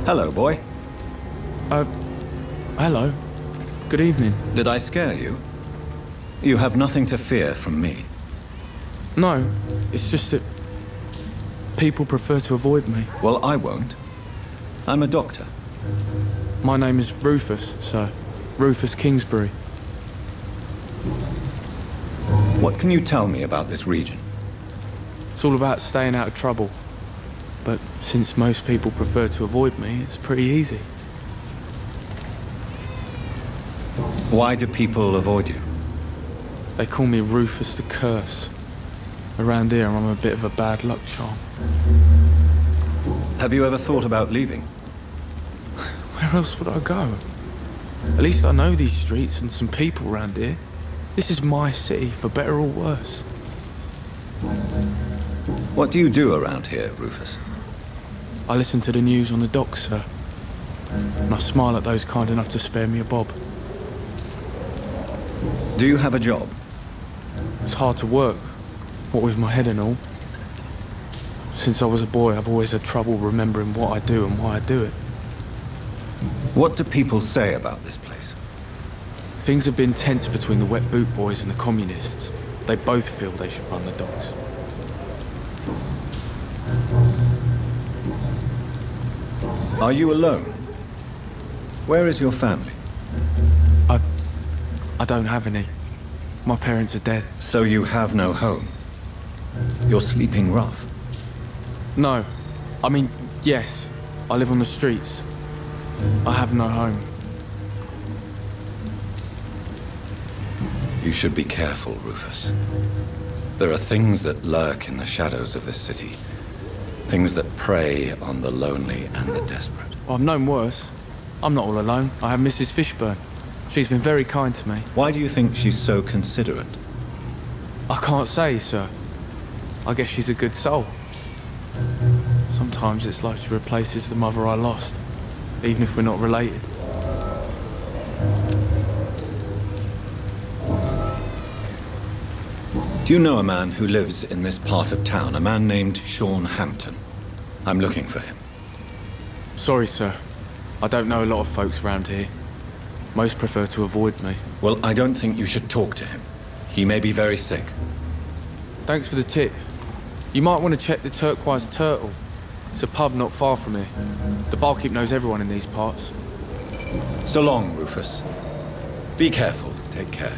A: Hello, boy.
I: Hello. Good evening.
A: Did I scare you? You have nothing to fear from me.
I: No, it's just that people prefer to avoid me.
A: Well, I won't. I'm a doctor.
I: My name is Rufus, sir. Rufus Kingsbury.
A: What can you tell me about this region?
I: It's all about staying out of trouble. But since most people prefer to avoid me, it's pretty easy.
A: Why do people avoid you?
I: They call me Rufus the Curse. Around here, I'm a bit of a bad luck charm.
A: Have you ever thought about leaving?
I: Where else would I go? At least I know these streets and some people around here. This is my city, for better or worse.
A: What do you do around here, Rufus?
I: I listen to the news on the docks, sir. And I smile at those kind enough to spare me a bob.
A: Do you have a job?
I: It's hard to work, what with my head and all. Since I was a boy, I've always had trouble remembering what I do and why I do it.
A: What do people say about this place?
I: Things have been tense between the wet boot boys and the communists. They both feel they should run the docks.
A: Are you alone? Where is your family?
I: I don't have any. My parents are dead.
A: So you have no home? You're sleeping rough?
I: No. I mean, yes. I live on the streets. I have no home.
A: You should be careful, Rufus. There are things that lurk in the shadows of this city. Things that prey on the lonely and the desperate.
I: I've known worse. I'm not all alone. I have Mrs. Fishburne. She's been very kind to me.
A: Why do you think she's so considerate?
I: I can't say, sir. I guess she's a good soul. Sometimes it's like she replaces the mother I lost, even if we're not related.
A: Do you know a man who lives in this part of town? A man named Sean Hampton. I'm looking for him.
I: Sorry, sir. I don't know a lot of folks around here. Most prefer to avoid me.
A: Well, I don't think you should talk to him. He may be very sick.
I: Thanks for the tip. You might want to check the Turquoise Turtle. It's a pub not far from here. The barkeep knows everyone in these parts.
A: So long, Rufus. Be careful. Take care.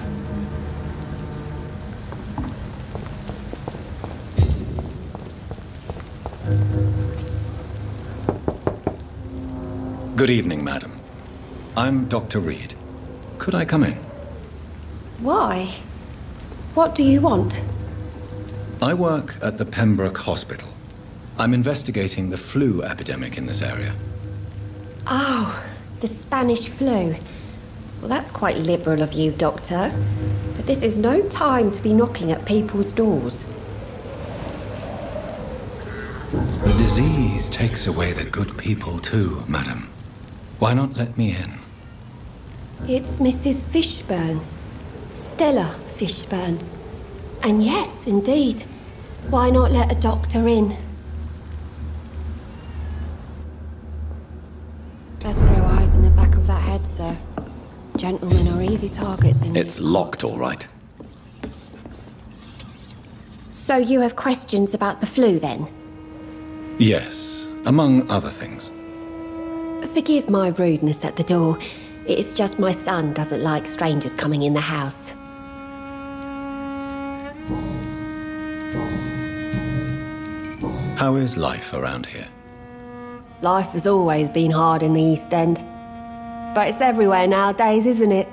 A: Good evening, madam. I'm Dr. Reed. Could I come in?
J: Why? What do you want?
A: I work at the Pembroke Hospital. I'm investigating the flu epidemic in this area.
J: Oh, the Spanish flu. Well, that's quite liberal of you, Doctor. But this is no time to be knocking at people's doors.
A: The disease takes away the good people too, madam. Why not let me in?
J: It's Mrs. Fishburne. Stella Fishburne. And yes, indeed. Why not let a doctor in? Best grow eyes in the back of that head, sir. Gentlemen are easy targets in
A: It's locked, all right.
J: So you have questions about the flu, then?
A: Yes, among other things.
J: Forgive my rudeness at the door. It's just my son doesn't like strangers coming in the house.
A: How is life around here?
J: Life has always been hard in the East End. But it's everywhere nowadays, isn't it?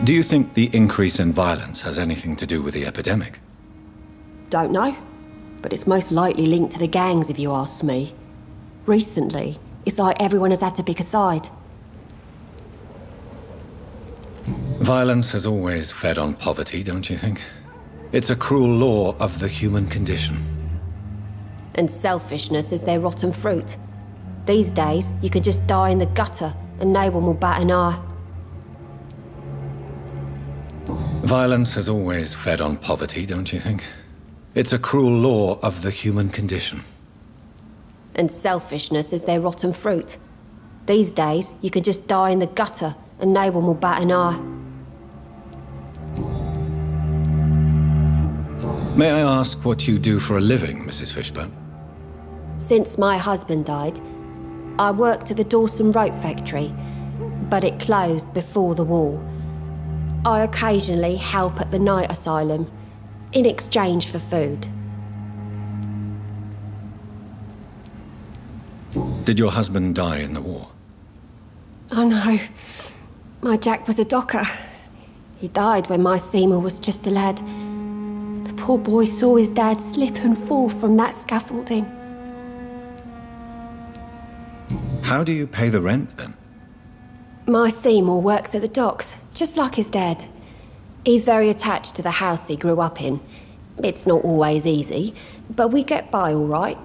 A: Do you think the increase in violence has anything to do with the epidemic?
J: Don't know. But it's most likely linked to the gangs, if you ask me. Recently, it's like everyone has had to pick a side.
A: Violence has always fed on poverty, don't you think? It's a cruel law of the human condition.
J: And selfishness is their rotten fruit. These days, you could just die in the gutter and no one will bat an eye.
A: Violence has always fed on poverty, don't you think? It's a cruel law of the human condition.
J: And selfishness is their rotten fruit. These days, you could just die in the gutter and no one will bat an eye.
A: May I ask what you do for a living, Mrs. Fishburne?
J: Since my husband died, I worked at the Dawson Rope factory, but it closed before the war. I occasionally help at the night asylum, in exchange for food.
A: Did your husband die in the war?
J: Oh no, my Jack was a docker. He died when my Seymour was just a lad. The poor boy saw his dad slip and fall from that scaffolding.
A: How do you pay the rent, then?
J: My Seymour works at the docks, just like his dad. He's very attached to the house he grew up in. It's not always easy, but we get by all right.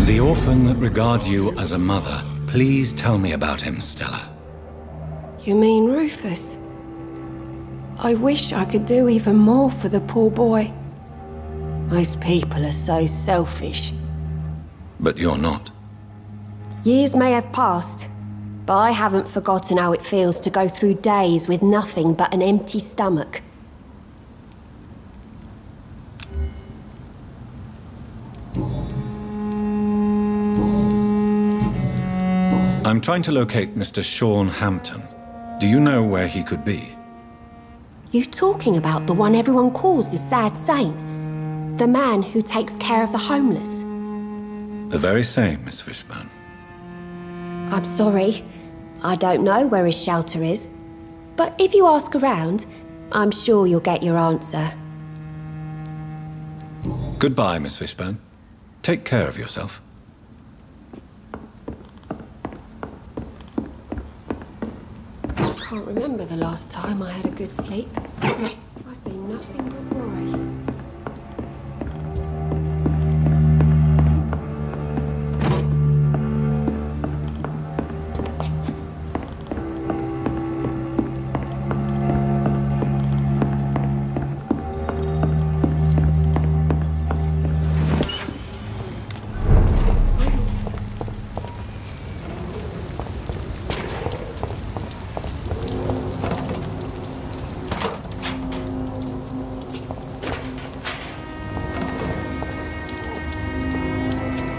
A: The orphan that regards you as a mother. Please tell me about him, Stella.
J: You mean Rufus? I wish I could do even more for the poor boy. Most people are so selfish.
A: But you're not.
J: Years may have passed, but I haven't forgotten how it feels to go through days with nothing but an empty stomach.
A: I'm trying to locate Mr. Sean Hampton. Do you know where he could be?
J: You talking about the one everyone calls the sad saint? The man who takes care of the homeless?
A: The very same, Miss Fishburne.
J: I'm sorry. I don't know where his shelter is. But if you ask around, I'm sure you'll get your answer.
A: Goodbye, Miss Fishburne. Take care of yourself.
J: I can't remember the last time I had a good sleep. I've been nothing but worry.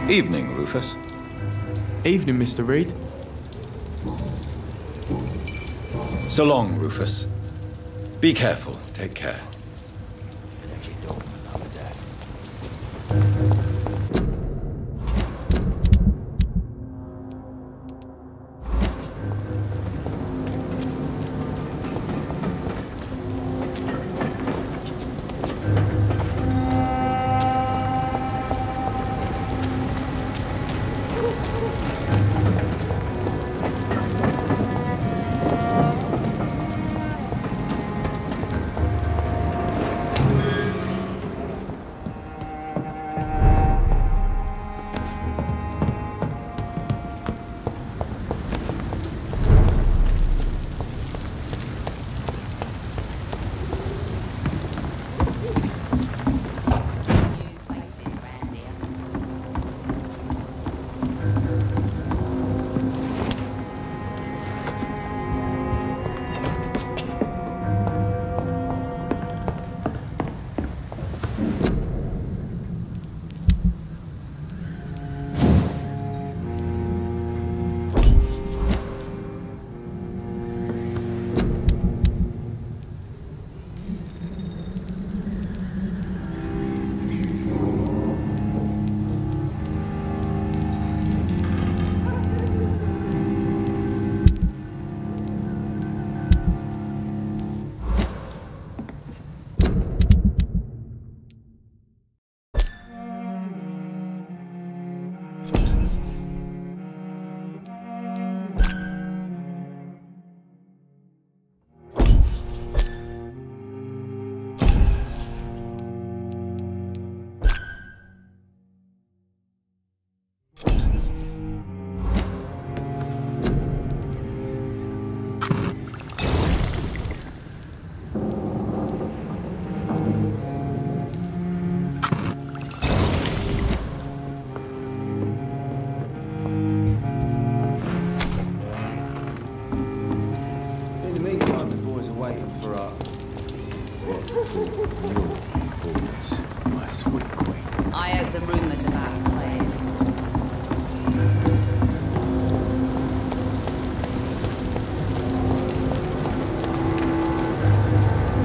A: Evening, Rufus.
I: Evening, Mr. Reed.
A: So long, Rufus. Be careful. Take care.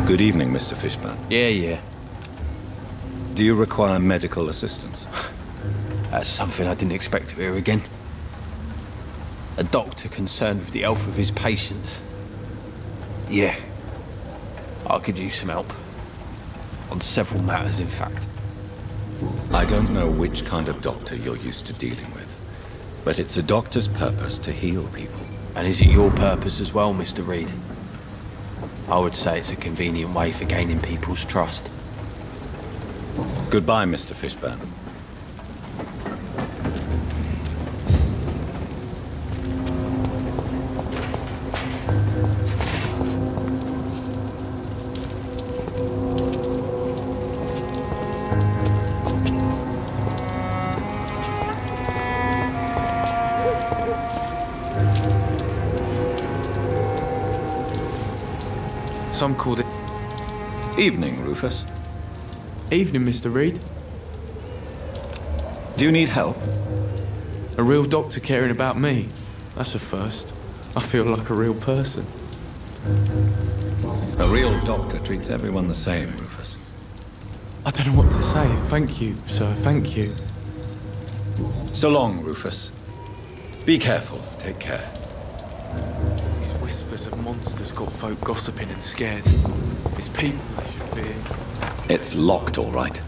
A: Good evening, Mr. Fishburne.
H: Yeah.
A: Do you require medical assistance?
H: That's something I didn't expect to hear again. A doctor concerned with the health of his patients. Yeah. I could use some help. On several matters, in fact.
A: I don't know which kind of doctor you're used to dealing with, but it's a doctor's purpose to heal people.
H: And is it your purpose as well, Mr. Reed? I would say it's a convenient way for gaining people's trust.
A: Goodbye, Mr. Fishburne.
I: Some called it...
A: Evening, Rufus.
I: Evening, Mr. Reed.
A: Do you need help?
I: A real doctor caring about me. That's a first. I feel like a real person.
A: A real doctor treats everyone the same, Rufus.
I: I don't know what to say. Thank you, sir. Thank you.
A: So long, Rufus. Be careful. Take care.
I: These whispers of monsters got folk gossiping and scared. It's people they should fear.
A: It's locked, all right.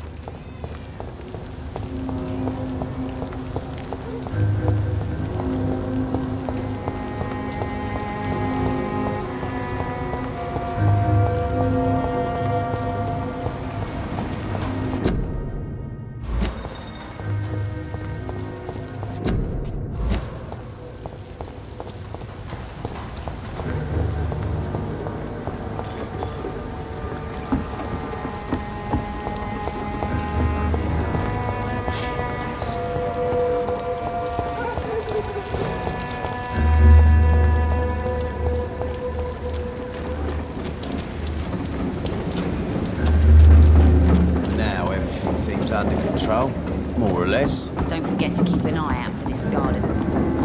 D: Under control, more or less.
E: Don't forget to keep an eye out for this garden.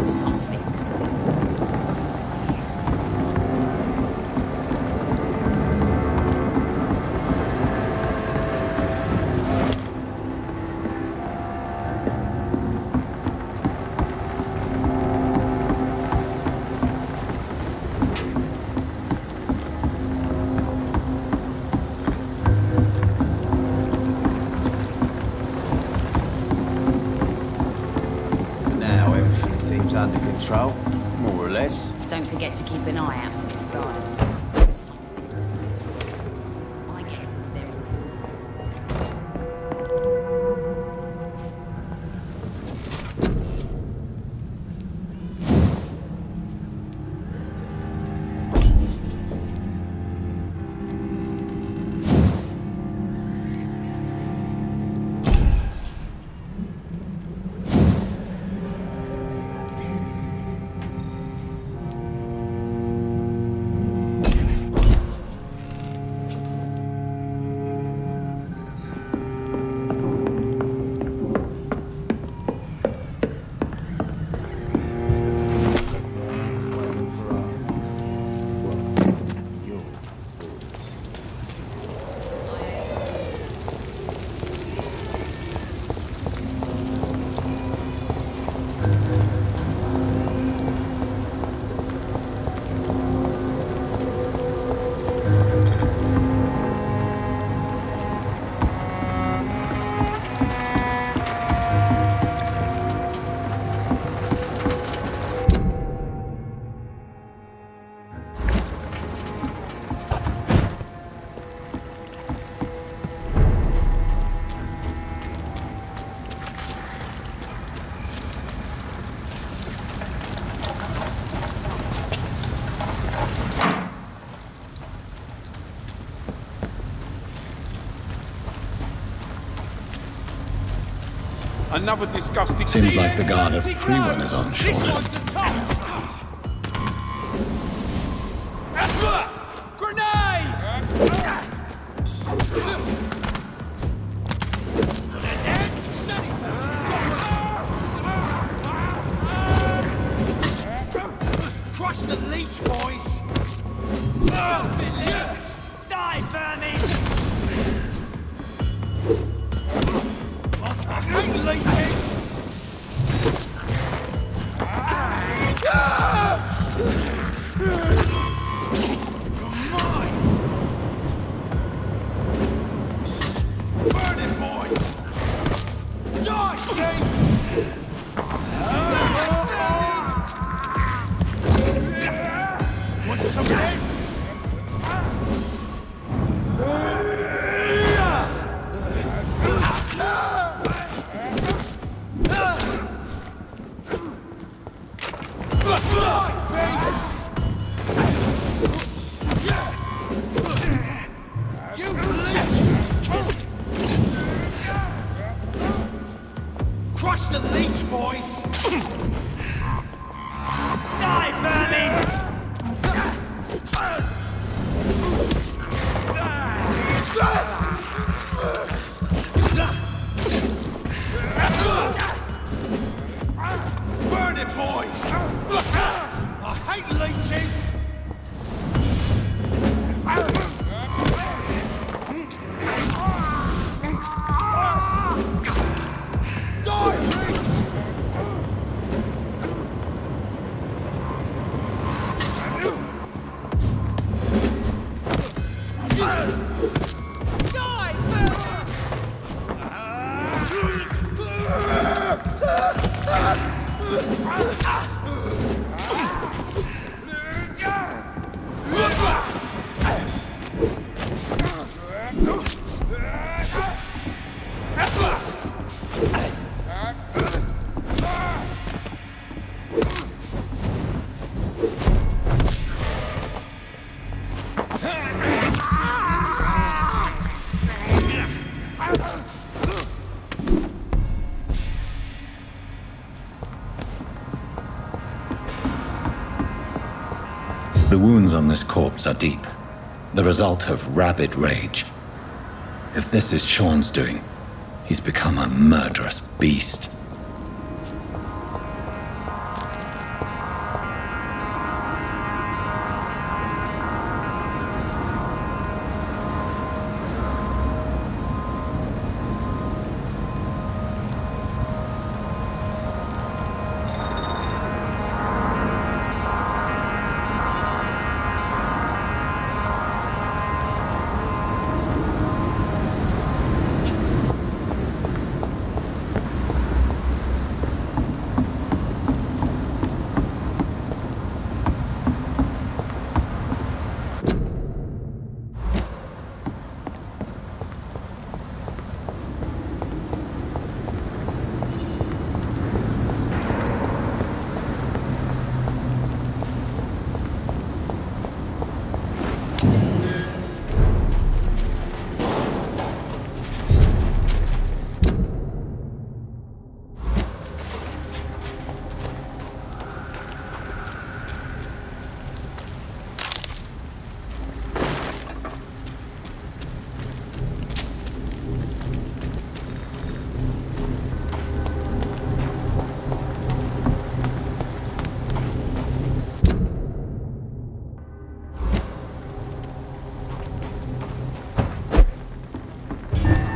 E: Something's.
D: Under control, more or less.
E: Don't forget to keep an eye out for this garden. I guess it's there.
K: Another disgusting...
A: Seems like the guard of Pre-One is on shore.
K: This one's a top! Grenade! Crush the leech, boys! Die, vermin! I hate leeches! Burn it, boys! Die, James! Want some of this? Crush the leech, boys! Die, vermin! Burn it, boys! I hate leeches! Die, leech!
A: The wounds on this corpse are deep, the result of rabid rage. If this is Sean's doing, he's become a murderous beast.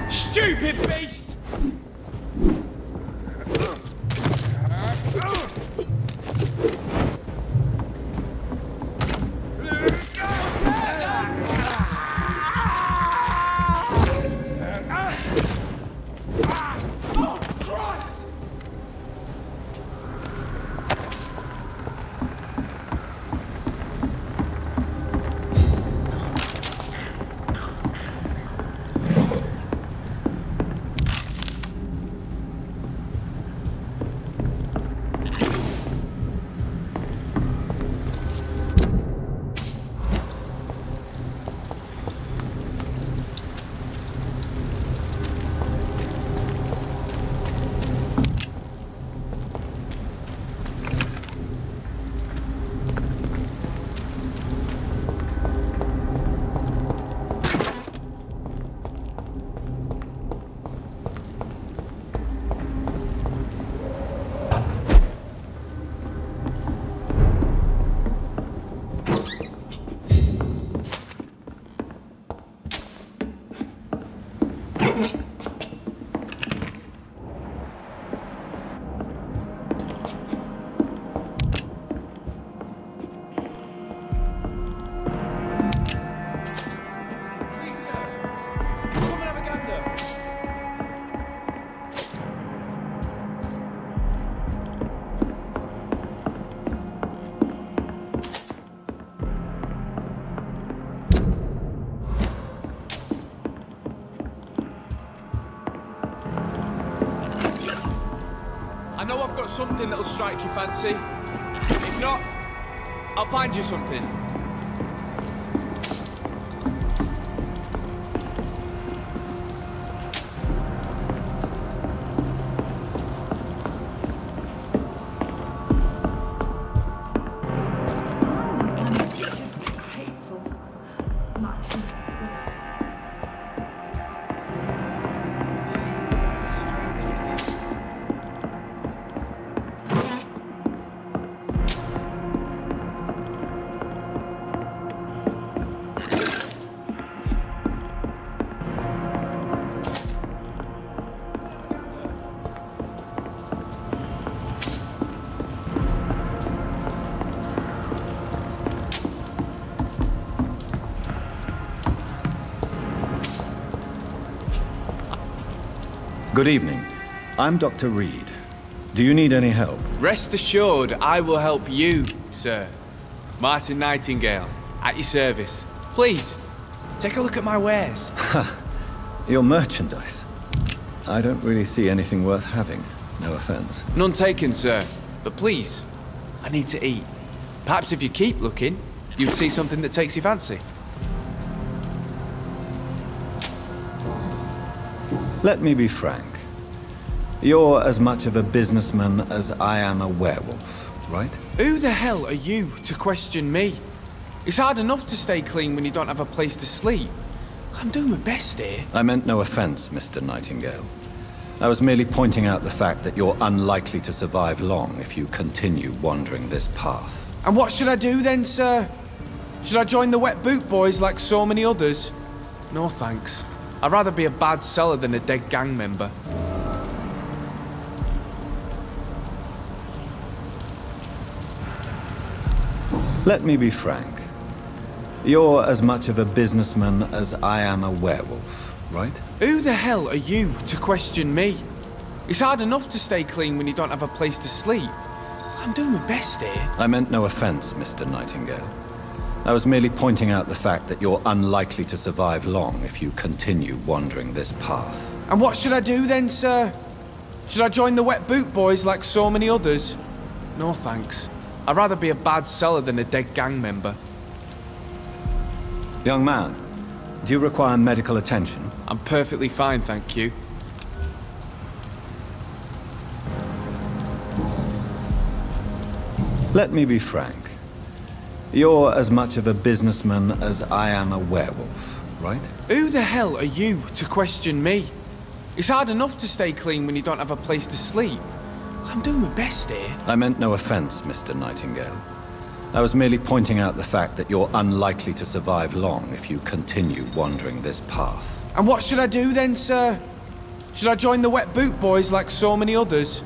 K: Stupid beast!
I: know I've got something that'll strike your fancy. If not, I'll find you something.
A: Good evening. I'm Dr. Reed. Do you need any help?
I: Rest assured, I will help you, sir. Martin Nightingale, at your service. Please, take a look at my wares.
A: Your merchandise. I don't really see anything worth having. No offense.
I: None taken, sir. But please, I need to eat. Perhaps if you keep looking, you'd see something that takes your fancy.
A: Let me be frank. You're as much of a businessman as I am a werewolf, right?
I: Who the hell are you to question me? It's hard enough to stay clean when you don't have a place to sleep. I'm doing my best here.
A: I meant no offense, Mr. Nightingale. I was merely pointing out the fact that you're unlikely to survive long if you continue wandering this path.
I: And what should I do then, sir? Should I join the Wet Boot Boys like so many others? No thanks. I'd rather be a bad seller than a dead gang member.
A: Let me be frank. You're as much of a businessman as I am a werewolf, right?
I: Who the hell are you to question me? It's hard enough to stay clean when you don't have a place to sleep. I'm doing my best here.
A: I meant no offense, Mr. Nightingale. I was merely pointing out the fact that you're unlikely to survive long if you continue wandering this path.
I: And what should I do then, sir? Should I join the Wet Boot Boys like so many others? No thanks. I'd rather be a bad seller than a dead gang member.
A: Young man, do you require medical attention?
I: I'm perfectly fine, thank you.
A: Let me be frank. You're as much of a businessman as I am a werewolf, right?
I: Who the hell are you to question me? It's hard enough to stay clean when you don't have a place to sleep. I'm doing my best here.
A: I meant no offense, Mr. Nightingale. I was merely pointing out the fact that you're unlikely to survive long if you continue wandering this path.
I: And what should I do then, sir? Should I join the Wet Boot Boys like so many others?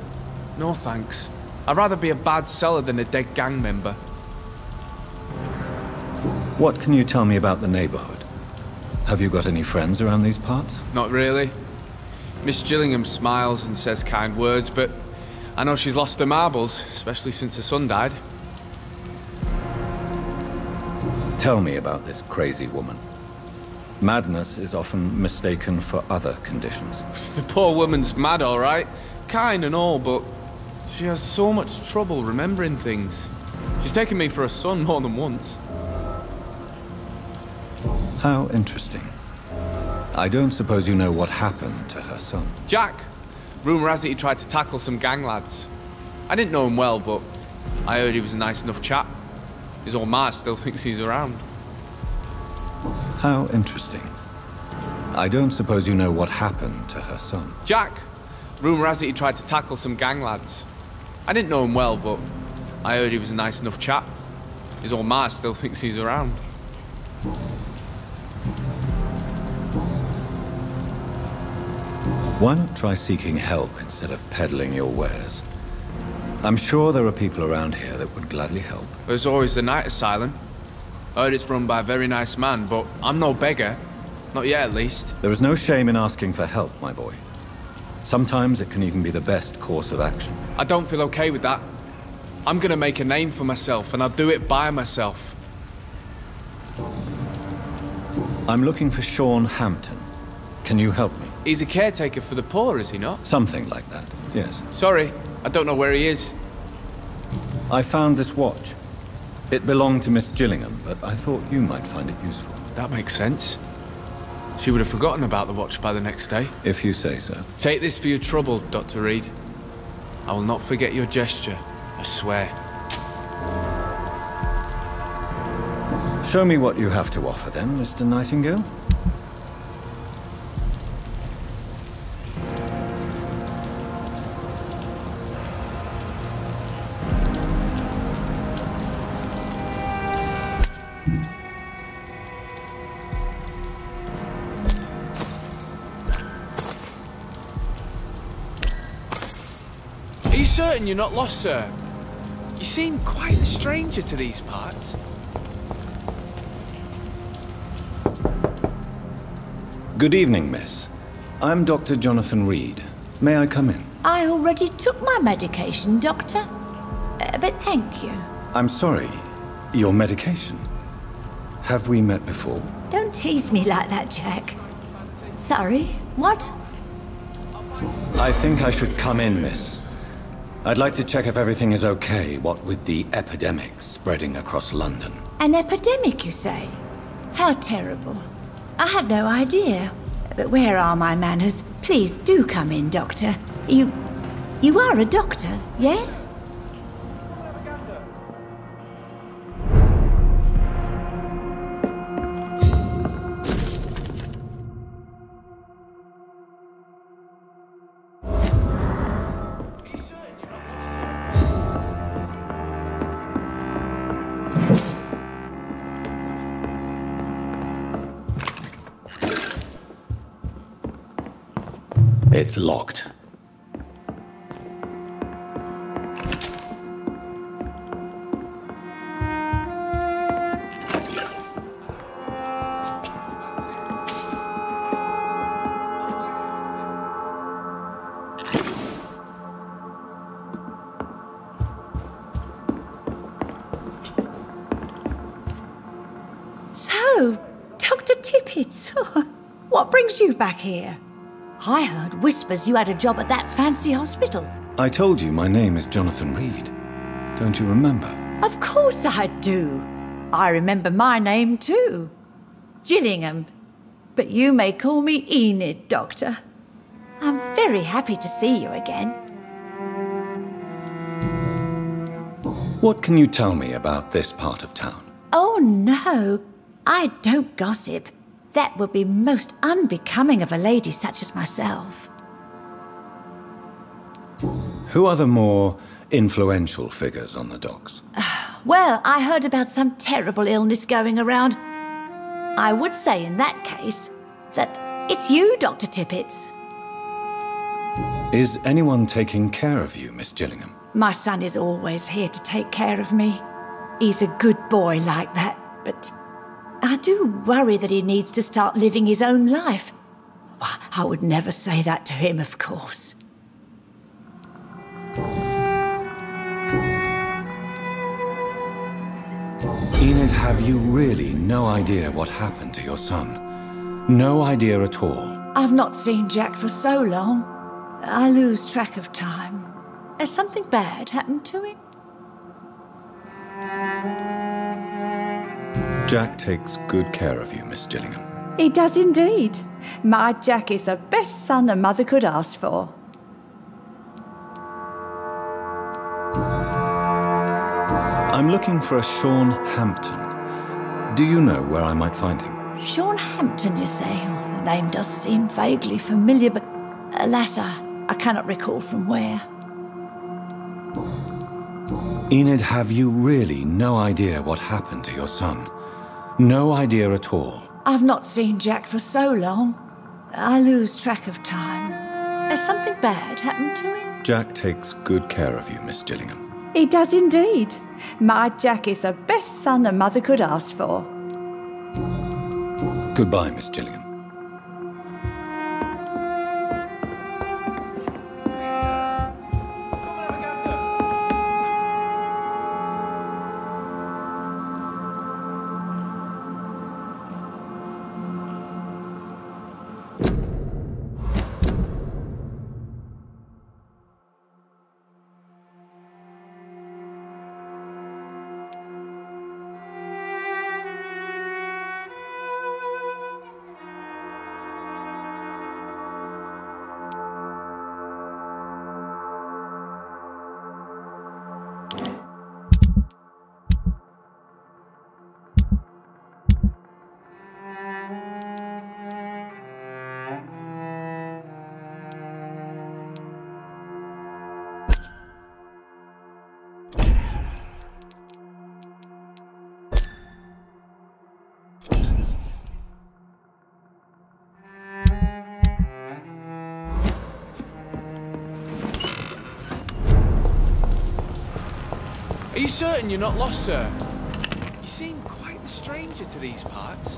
I: No thanks. I'd rather be a bad seller than a dead gang member.
A: What can you tell me about the neighborhood? Have you got any friends around these parts?
I: Not really. Miss Gillingham smiles and says kind words, but I know she's lost her marbles, especially since her son died.
A: Tell me about this crazy woman. Madness is often mistaken for other conditions.
I: The poor woman's mad, all right. Kind and all, but she has so much trouble remembering things. She's taken me for a son more than once.
A: How interesting. I don't suppose you know what happened to her son.
I: Jack. Rumour has it he tried to tackle some gang lads. I didn't know him well, but I heard he was a nice enough chap. His old ma still thinks he's around.
A: How interesting. I don't suppose you know what happened to her son.
I: Jack. Rumour has it he tried to tackle some gang lads. I didn't know him well, but I heard he was a nice enough chap. His old ma still thinks he's around.
A: Why not try seeking help instead of peddling your wares? I'm sure there are people around here that would gladly help.
I: There's always the night asylum. I heard it's run by a very nice man, but I'm no beggar. Not yet, at least.
A: There is no shame in asking for help, my boy. Sometimes it can even be the best course of action.
I: I don't feel okay with that. I'm gonna make a name for myself, and I'll do it by myself.
A: I'm looking for Sean Hampton. Can you help me?
I: He's a caretaker for the poor, is he not?
A: Something like that, yes.
I: Sorry,
H: I don't know where he is.
A: I found this watch. It belonged to Miss Gillingham, but I thought you might find it useful.
I: That makes sense. She would have forgotten about the watch by the next day.
A: If you say so.
I: Take this for your trouble, Dr. Reed. I will not forget your gesture, I swear.
A: Show me what you have to offer then, Mr. Nightingale.
I: Are you certain you're not lost, sir? You seem quite a stranger to these parts.
A: Good evening, miss. I'm Dr. Jonathan Reed. May I come in?
L: I already took my medication, Doctor. But thank you.
A: I'm sorry. Your medication? Have we met before?
L: Don't tease me like that, Jack. Sorry, what?
A: I think I should come in, miss. I'd like to check if everything is okay, what with the epidemic spreading across London.
L: An epidemic, you say? How terrible. I had no idea. But where are my manners? Please do come in, Doctor. You are a doctor, yes?
A: It's locked.
L: So, Dr. Tippett, what brings you back here? I heard whispers you had a job at that fancy hospital.
A: I told you my name is Jonathan Reed. Don't you remember?
L: Of course I do. I remember my name too. Gillingham. But you may call me Enid, Doctor. I'm very happy to see you again.
A: What can you tell me about this part of town?
L: Oh no, I don't gossip. That would be most unbecoming of a lady such as myself.
A: Who are the more influential figures on the docks?
L: Well, I heard about some terrible illness going around. I would say in that case that it's you, Dr. Tippett.
A: Is anyone taking care of you, Miss Gillingham?
L: My son is always here to take care of me. He's a good boy like that, but I do worry that he needs to start living his own life. Well, I would never say that to him, of course.
A: Enid, have you really no idea what happened to your son? No idea at all?
L: I've not seen Jack for so long. I lose track of time. Has something bad happened to him?
A: Jack takes good care of you, Miss Gillingham.
L: He does indeed. My Jack is the best son a mother could ask for.
A: I'm looking for a Sean Hampton. Do you know where I might find him?
L: Sean Hampton, you say? Oh, the name does seem vaguely familiar, but alas, I cannot recall from where.
A: Enid, have you really no idea what happened to your son? No idea at all?
L: I've not seen Jack for so long. I lose track of time. Has something bad happened to him?
A: Jack takes good care of you, Miss Gillingham.
L: He does indeed. My Jack is the best son a mother could ask for.
A: Goodbye, Miss Gillingham.
I: Are you certain you're not lost, sir? You seem quite the stranger to these parts.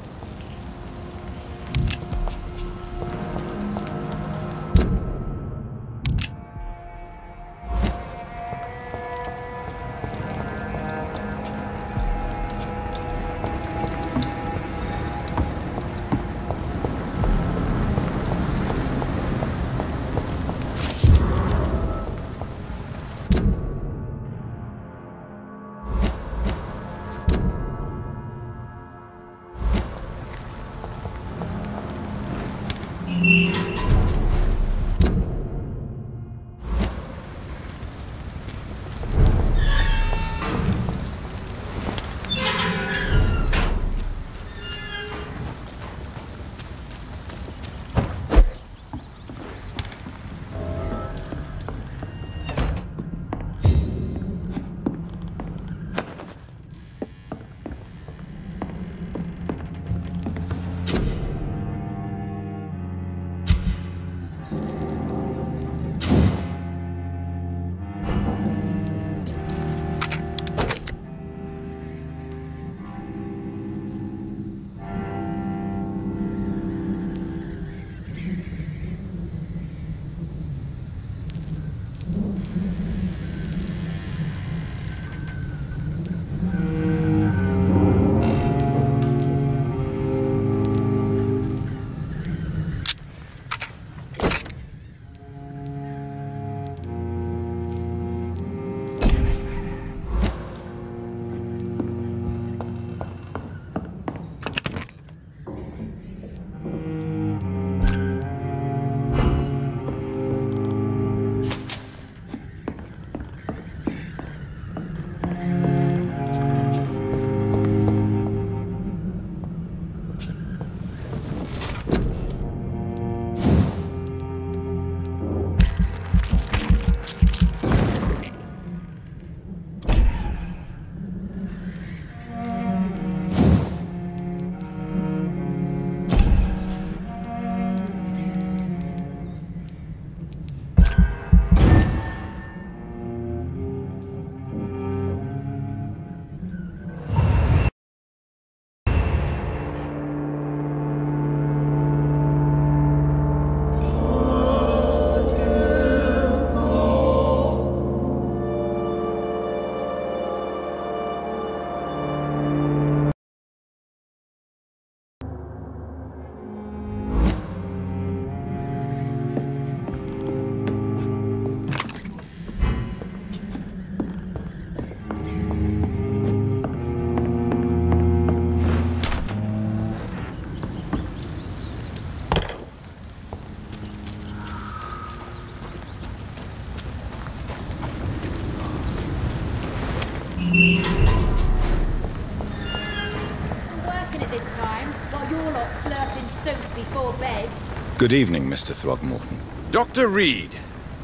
A: Good evening, Mr. Throgmorton.
C: Dr. Reed,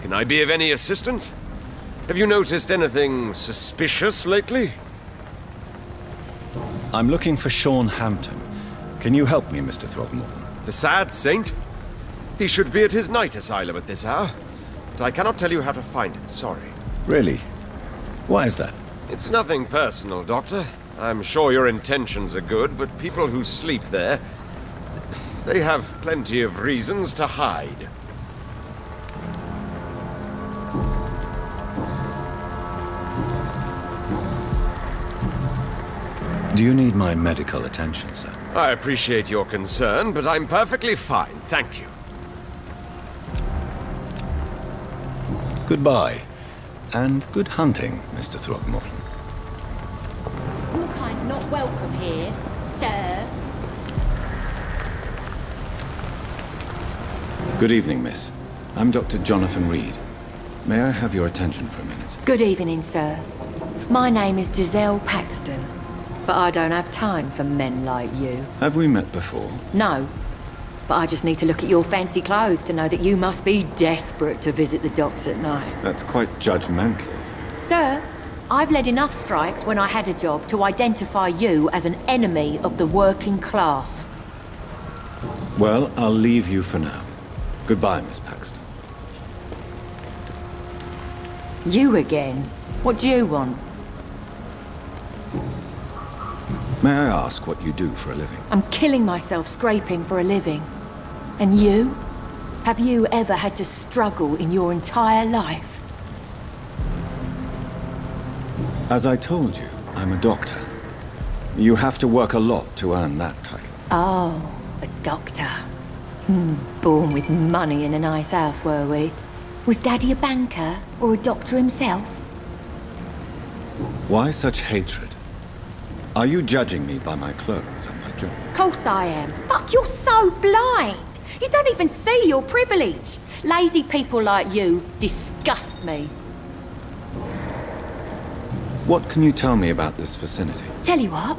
C: can I be of any assistance? Have you noticed anything suspicious lately?
A: I'm looking for Sean Hampton. Can you help me, Mr. Throgmorton?
C: The sad saint? He should be at his night asylum at this hour, but I cannot tell you how to find it, sorry.
A: Really? Why is that?
C: It's nothing personal, Doctor. I'm sure your intentions are good, but people who sleep there, they have plenty of reasons to hide.
A: Do you need my medical attention, sir?
C: I appreciate your concern, but I'm perfectly fine, thank you.
A: Goodbye, and good hunting, Mr. Throgmorton.
M: Your kind's not welcome here, sir.
A: Good evening, miss. I'm Dr. Jonathan Reed. May I have your attention for a minute?
F: Good evening, sir. My name is Giselle Paxton, but I don't have time for men like you.
A: Have we met before?
F: No, but I just need to look at your fancy clothes to know that you must be desperate to visit the docks at night.
A: That's quite judgmental.
F: Sir, I've led enough strikes when I had a job to identify you as an enemy of the working class.
A: Well, I'll leave you for now. Goodbye, Miss Paxton.
F: You again? What do you want?
A: May I ask what you do for a living?
F: I'm killing myself scraping for a living. And you? Have you ever had to struggle in your entire life?
A: As I told you, I'm a doctor. You have to work a lot to earn that title.
F: Oh, a doctor. Born with money in a nice house, were we? Was Daddy a banker or a doctor himself?
A: Why such hatred? Are you judging me by my clothes and my job?
F: Course I am. Fuck, you're so blind. You don't even see your privilege. Lazy people like you disgust me.
A: What can you tell me about this vicinity?
F: Tell you what,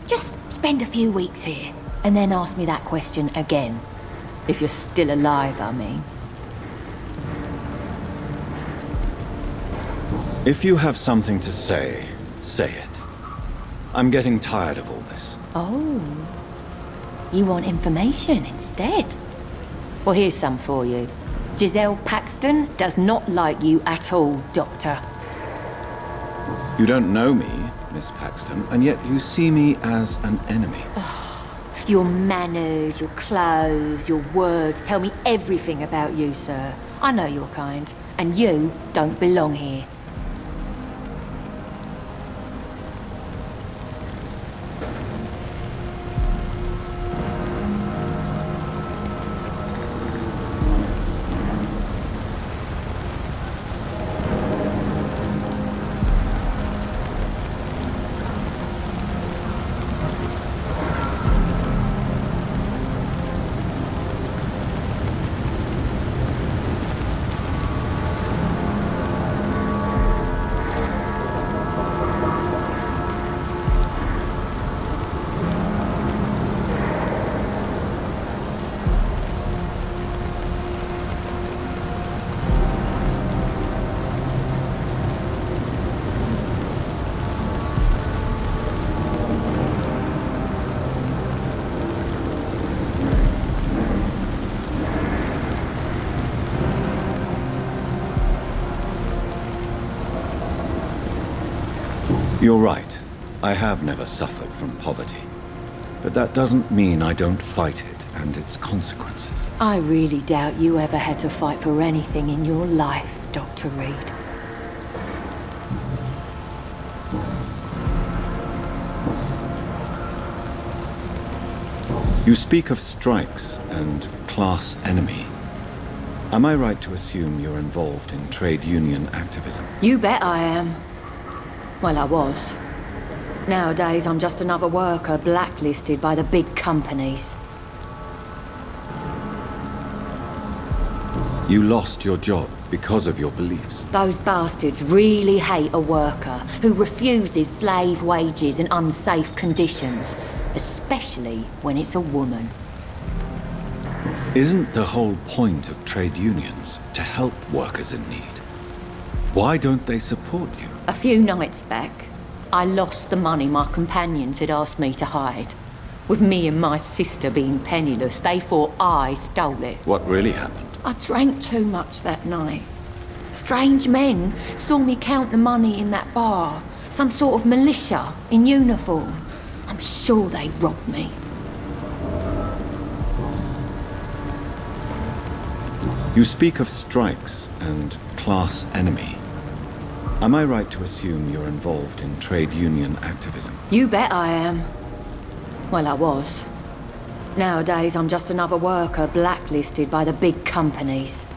F: just spend a few weeks here, and then ask me that question again. If you're still alive, I mean.
A: If you have something to say, say it. I'm getting tired of all this.
F: Oh. You want information instead? Well, here's some for you. Giselle Paxton does not like you at all, Doctor.
A: You don't know me, Miss Paxton, and yet you see me as an enemy.
F: Your manners, your clothes, your words tell me everything about you, sir. I know your kind, and you don't belong here.
A: You're right. I have never suffered from poverty. But that doesn't mean I don't fight it and its consequences.
F: I really doubt you ever had to fight for anything in your life, Dr. Reed.
A: You speak of strikes and class enemy. Am I right to assume you're involved in trade union activism?
F: You bet I am. Well, I was. Nowadays, I'm just another worker blacklisted by the big companies.
A: You lost your job because of your beliefs.
F: Those bastards really hate a worker who refuses slave wages and unsafe conditions, especially when it's a woman.
A: Isn't the whole point of trade unions to help workers in need? Why don't they support you?
F: A few nights back, I lost the money my companions had asked me to hide. With me and my sister being penniless, they thought I stole it.
A: What really happened?
F: I drank too much that night. Strange men saw me count the money in that bar. Some sort of militia in uniform. I'm sure they robbed me.
A: You speak of strikes and class enemy. Am I right to assume you're involved in trade union activism?
F: You bet I am. Well, I was. Nowadays, I'm just another worker blacklisted by the big companies.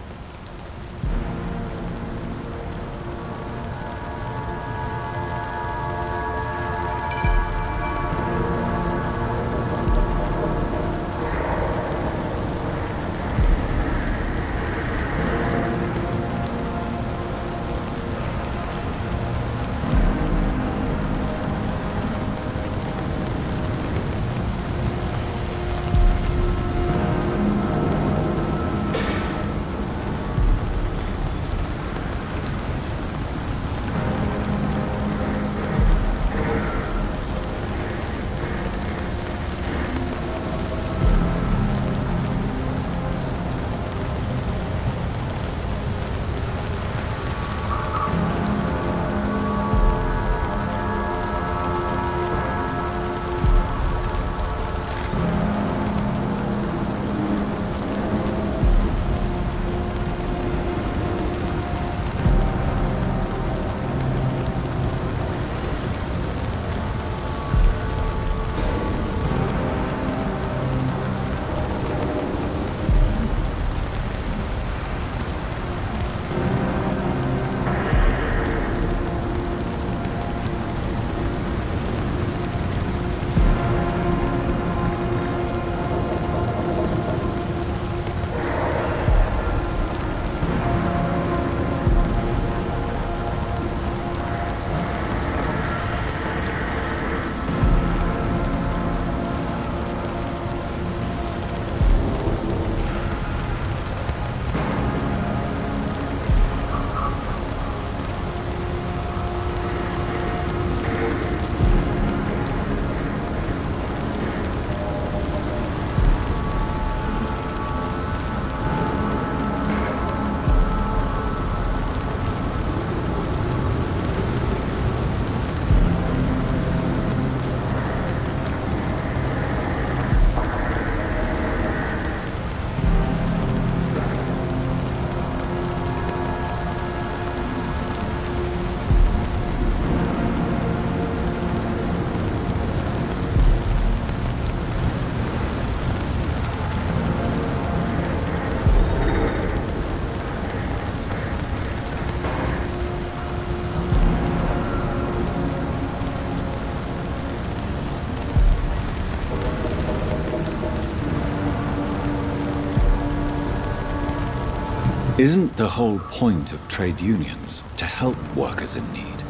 A: Isn't the whole point of trade unions to help workers in need?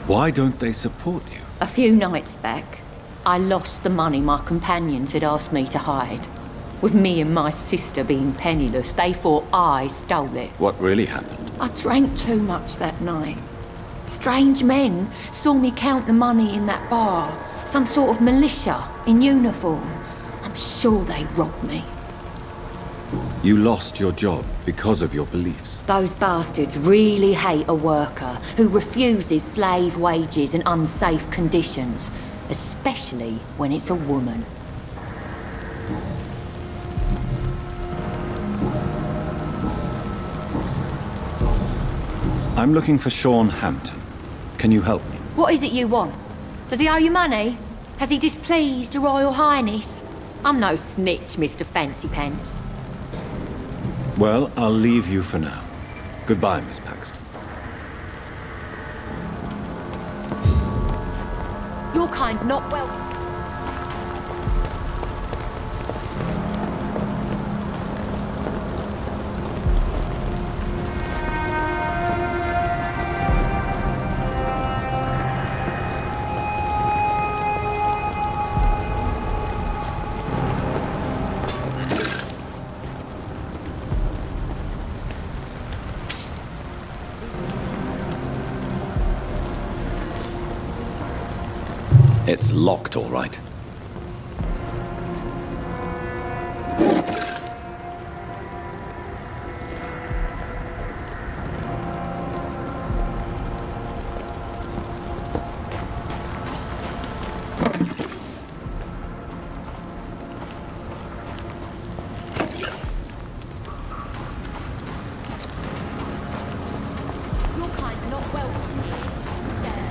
A: Why don't they support you?
F: A few nights back, I lost the money my companions had asked me to hide. With me and my sister being penniless, they thought I stole it.
A: What really happened?
F: I drank too much that night. Strange men saw me count the money in that bar. Some sort of militia in uniform. I'm sure they robbed me.
A: You lost your job because of your beliefs.
F: Those bastards really hate a worker who refuses slave wages and unsafe conditions, especially when it's a woman.
A: I'm looking for Sean Hampton. Can you help me?
F: What is it you want? Does he owe you money? Has he displeased your Royal Highness? I'm no snitch, Mr. Fancy Pants.
A: Well, I'll leave you for now. Goodbye, Miss Paxton.
F: Your kind's not welcome.
A: It's locked, all right.
F: Your kind's not welcome here, sir.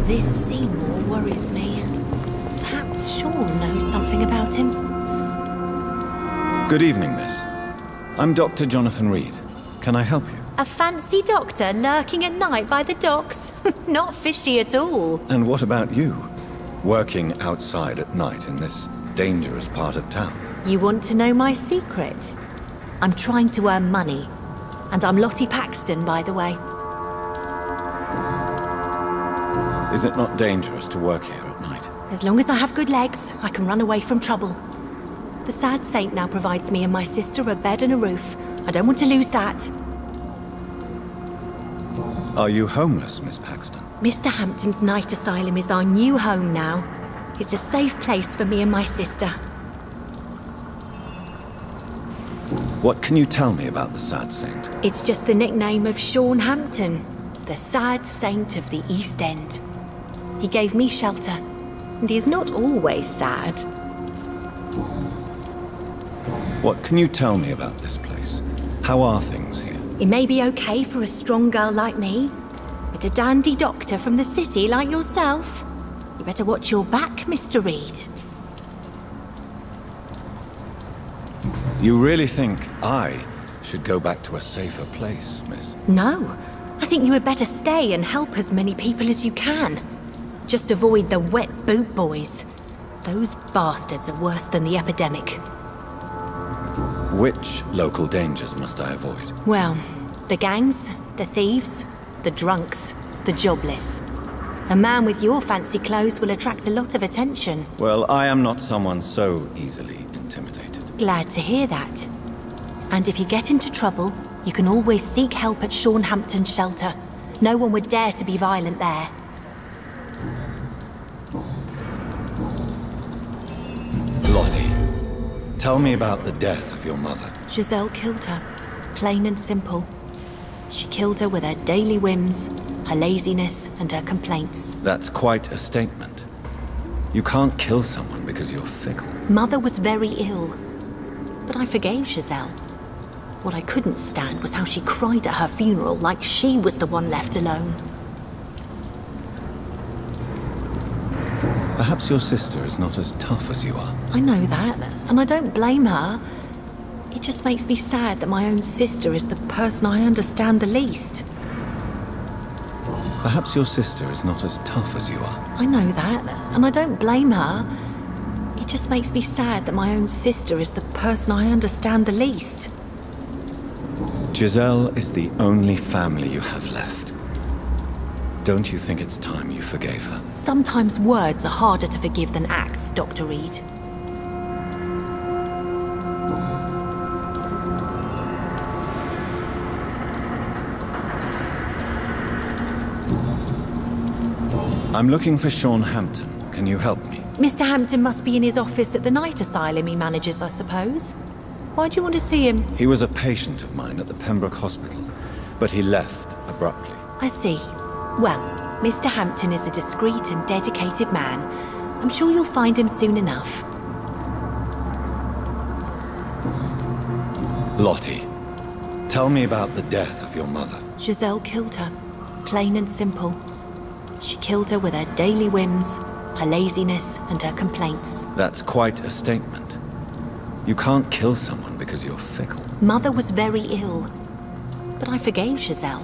B: This Seymour worries me. Perhaps Sean knows something about him.
A: Good evening, miss. I'm Dr. Jonathan Reed. Can I help you?
B: A fancy doctor lurking at night by the docks? Not fishy at all.
A: And what about you? Working outside at night in this dangerous part of town?
B: You want to know my secret? I'm trying to earn money. And I'm Lottie Paxton, by the way.
A: Is it not dangerous to work here at night?
B: As long as I have good legs, I can run away from trouble. The sad saint now provides me and my sister a bed and a roof. I don't want to lose that.
A: Are you homeless, Miss Paxton?
B: Mr. Hampton's night asylum is our new home now. It's a safe place for me and my sister.
A: What can you tell me about the Sad Saint?
B: It's just the nickname of Sean Hampton, the sad saint of the East End. He gave me shelter, and he's not always sad.
A: What can you tell me about this place? How are things here?
B: It may be okay for a strong girl like me, but a dandy doctor from the city like yourself, you better watch your back, Mr. Reed.
A: You really think I should go back to a safer place, miss?
B: No, I think you had better stay and help as many people as you can. Just avoid the wet boot boys. Those bastards are worse than the epidemic.
A: Which local dangers must I avoid?
B: Well, the gangs, the thieves, the drunks, the jobless. A man with your fancy clothes will attract a lot of attention.
A: Well, I am not someone so easily intimidated.
B: Glad to hear that. And if you get into trouble, you can always seek help at Sean Hampton's shelter. No one would dare to be violent there.
A: Lottie, tell me about the death of your mother.
B: Giselle killed her, plain and simple. She killed her with her daily whims, her laziness, and her complaints.
A: That's quite a statement. You can't kill someone because you're fickle.
B: Mother was very ill. But I forgave Giselle. What I couldn't stand was how she cried at her funeral like she was the one left alone.
A: Perhaps your sister is not as tough as you are.
B: I know that, and I don't blame her. It just makes me sad that my own sister is the person I understand the least.
A: Perhaps your sister is not as tough as you are.
B: I know that, and I don't blame her. It just makes me sad that my own sister is the person I understand the least.
A: Giselle is the only family you have left. Don't you think it's time you forgave her?
B: Sometimes words are harder to forgive than acts, Dr. Reed.
A: I'm looking for Sean Hampton. Can you help me?
B: Mr. Hampton must be in his office at the night asylum he manages, I suppose. Why do you want to see him?
A: He was a patient of mine at the Pembroke Hospital, but he left abruptly.
B: I see. Well, Mr. Hampton is a discreet and dedicated man. I'm sure you'll find him soon enough.
A: Lottie, tell me about the death of your mother.
B: Giselle killed her. Plain and simple. She killed her with her daily whims, her laziness, and her complaints.
A: That's quite a statement. You can't kill someone because you're fickle.
B: Mother was very ill, but I forgave Giselle.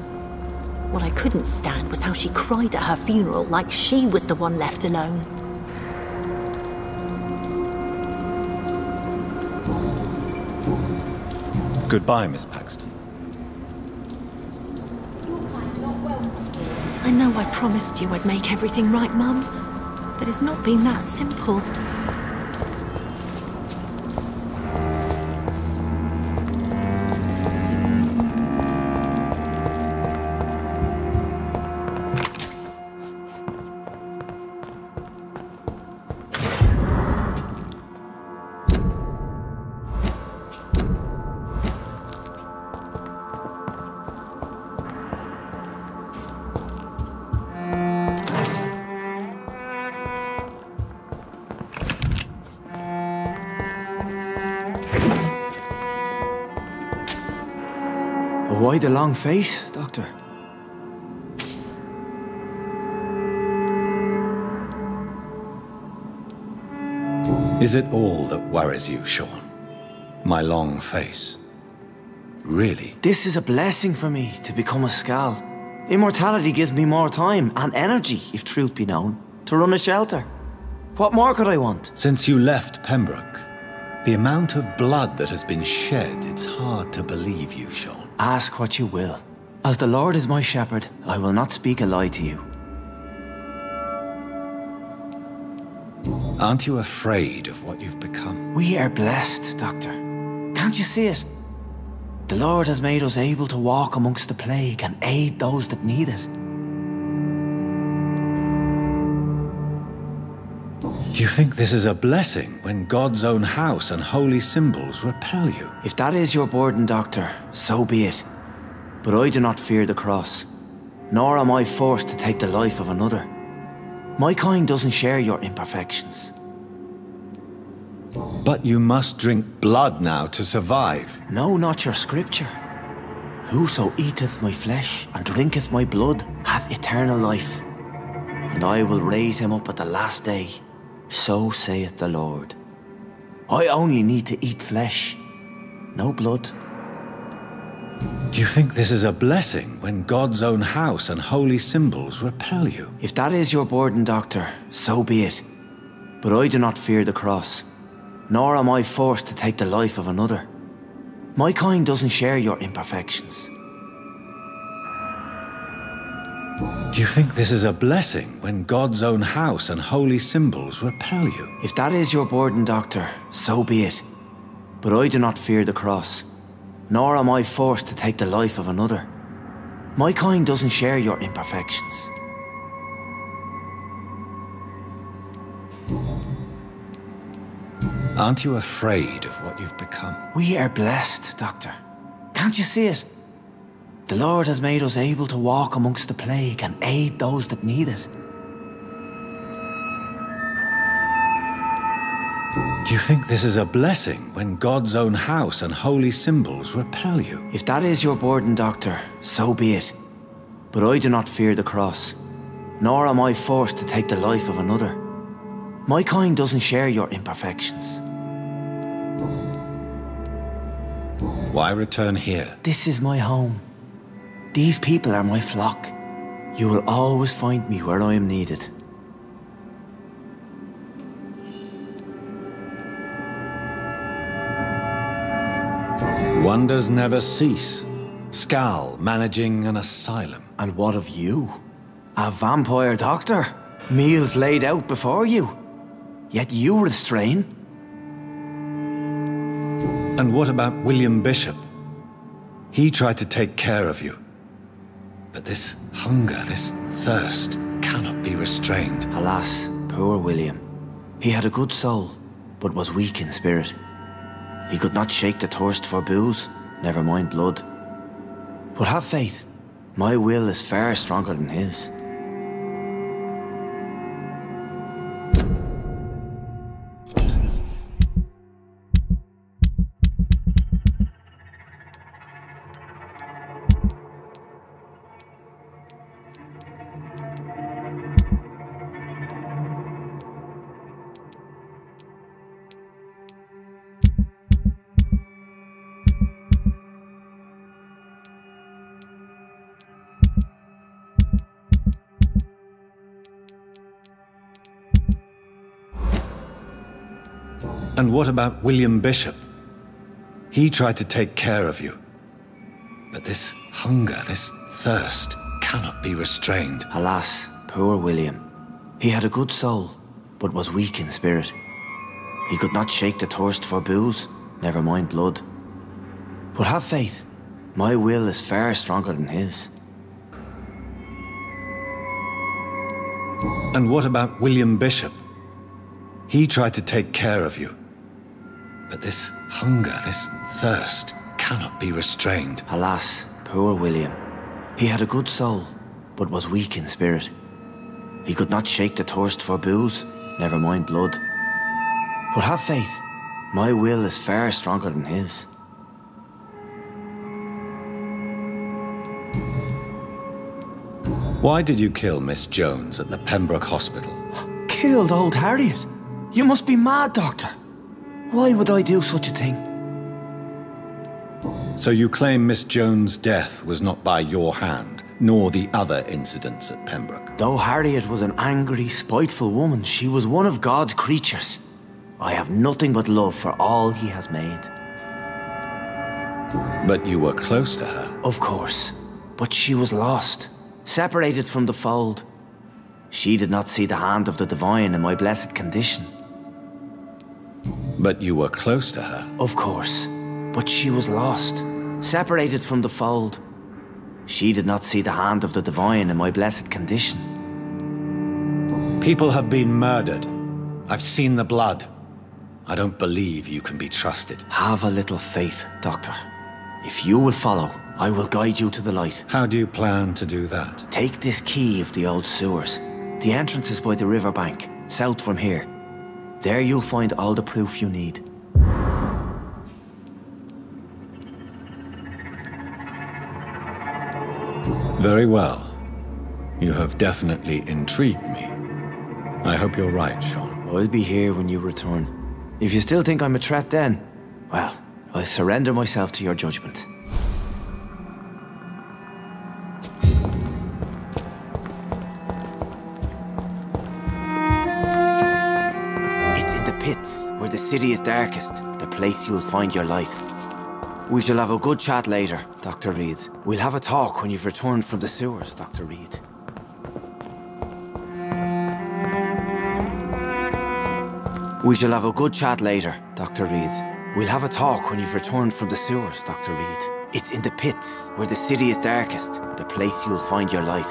B: What I couldn't stand was how she cried at her funeral like she was the one left alone.
A: Goodbye, Miss Paxton.
B: I know I promised you I'd make everything right, Mum, but it's not been that simple.
D: Why the long face, Doctor?
A: Is it all that worries you, Sean? My long face? Really?
D: This is a blessing for me, to become a Skal. Immortality gives me more time and energy, if truth be known, to run a shelter. What more could I want?
A: Since you left Pembroke, the amount of blood that has been shed, it's hard to believe you, Sean.
D: Ask what you will. As the Lord is my shepherd, I will not speak a lie to you.
A: Aren't you afraid of what you've become?
D: We are blessed, Doctor. Can't you see it? The Lord has made us able to walk amongst the plague and aid those that need it.
A: Do you think this is a blessing when God's own house and holy symbols repel you?
D: If that is your burden, Doctor, so be it. But I do not fear the cross, nor am I forced to take the life of another. My kind doesn't share your imperfections.
A: But you must drink blood now to survive.
D: No, not your scripture. Whoso eateth my flesh and drinketh my blood hath eternal life, and I will raise him up at the last day. So saith the Lord. I only need to eat flesh, no blood.
A: Do you think this is a blessing when God's own house and holy symbols repel you?
D: If that is your burden, Doctor, so be it. But I do not fear the cross, nor am I forced to take the life of another. My kind doesn't share your imperfections.
A: Do you think this is a blessing when God's own house and holy symbols repel you?
D: If that is your burden, Doctor, so be it. But I do not fear the cross, nor am I forced to take the life of another. My kind doesn't share your imperfections.
A: Aren't you afraid of what you've become?
D: We are blessed, Doctor. Can't you see it? The Lord has made us able to walk amongst the plague and aid those that need it.
A: Do you think this is a blessing when God's own house and holy symbols repel you?
D: If that is your burden, Doctor, so be it. But I do not fear the cross, nor am I forced to take the life of another. My kind doesn't share your imperfections.
A: Why return here?
D: This is my home. These people are my flock. You will always find me where I am needed.
A: Wonders never cease. Skal managing an asylum.
D: And what of you? A vampire doctor? Meals laid out before you. Yet you restrain.
A: And what about William Bishop? He tried to take care of you. But this hunger, this thirst, cannot be restrained.
D: Alas, poor William. He had a good soul, but was weak in spirit. He could not shake the thirst for booze, never mind blood. But have faith, my will is far stronger than his.
A: And what about William Bishop? He tried to take care of you. But this hunger, this thirst, cannot be restrained.
D: Alas, poor William. He had a good soul, but was weak in spirit. He could not shake the thirst for booze, never mind blood. But have faith, my will is far stronger than his.
A: And what about William Bishop? He tried to take care of you. But this hunger, this thirst, cannot be restrained.
D: Alas, poor William. He had a good soul, but was weak in spirit. He could not shake the thirst for booze, never mind blood. But have faith, my will is far stronger than his.
A: Why did you kill Miss Jones at the Pembroke Hospital?
D: Killed old Harriet? You must be mad, Doctor. Why would I do such a thing?
A: So you claim Miss Jones' death was not by your hand, nor the other incidents at Pembroke?
D: Though Harriet was an angry, spiteful woman, she was one of God's creatures. I have nothing but love for all he has made.
A: But you were close to her?
D: Of course. But she was lost, separated from the fold. She did not see the hand of the divine in my blessed condition.
A: But you were close to her?
D: Of course. But she was lost, separated from the fold. She did not see the hand of the divine in my blessed condition.
A: People have been murdered. I've seen the blood. I don't believe you can be trusted.
D: Have a little faith, Doctor. If you will follow, I will guide you to the light.
A: How do you plan to do that?
D: Take this key of the old sewers. The entrance is by the riverbank, south from here. There you'll find all the proof you need.
A: Very well. You have definitely intrigued me. I hope you're right, Sean.
D: I'll be here when you return. If you still think I'm a threat then, well, I'll surrender myself to your judgment. It's in the pits, where the city is darkest, the place you'll find your light. We shall have a good chat later, Dr. Reed. We'll have a talk when you've returned from the sewers, Dr. Reed. We shall have a good chat later, Dr. Reed. We'll have a talk when you've returned from the sewers, Dr. Reed. It's in the pits, where the city is darkest, the place you'll find your light.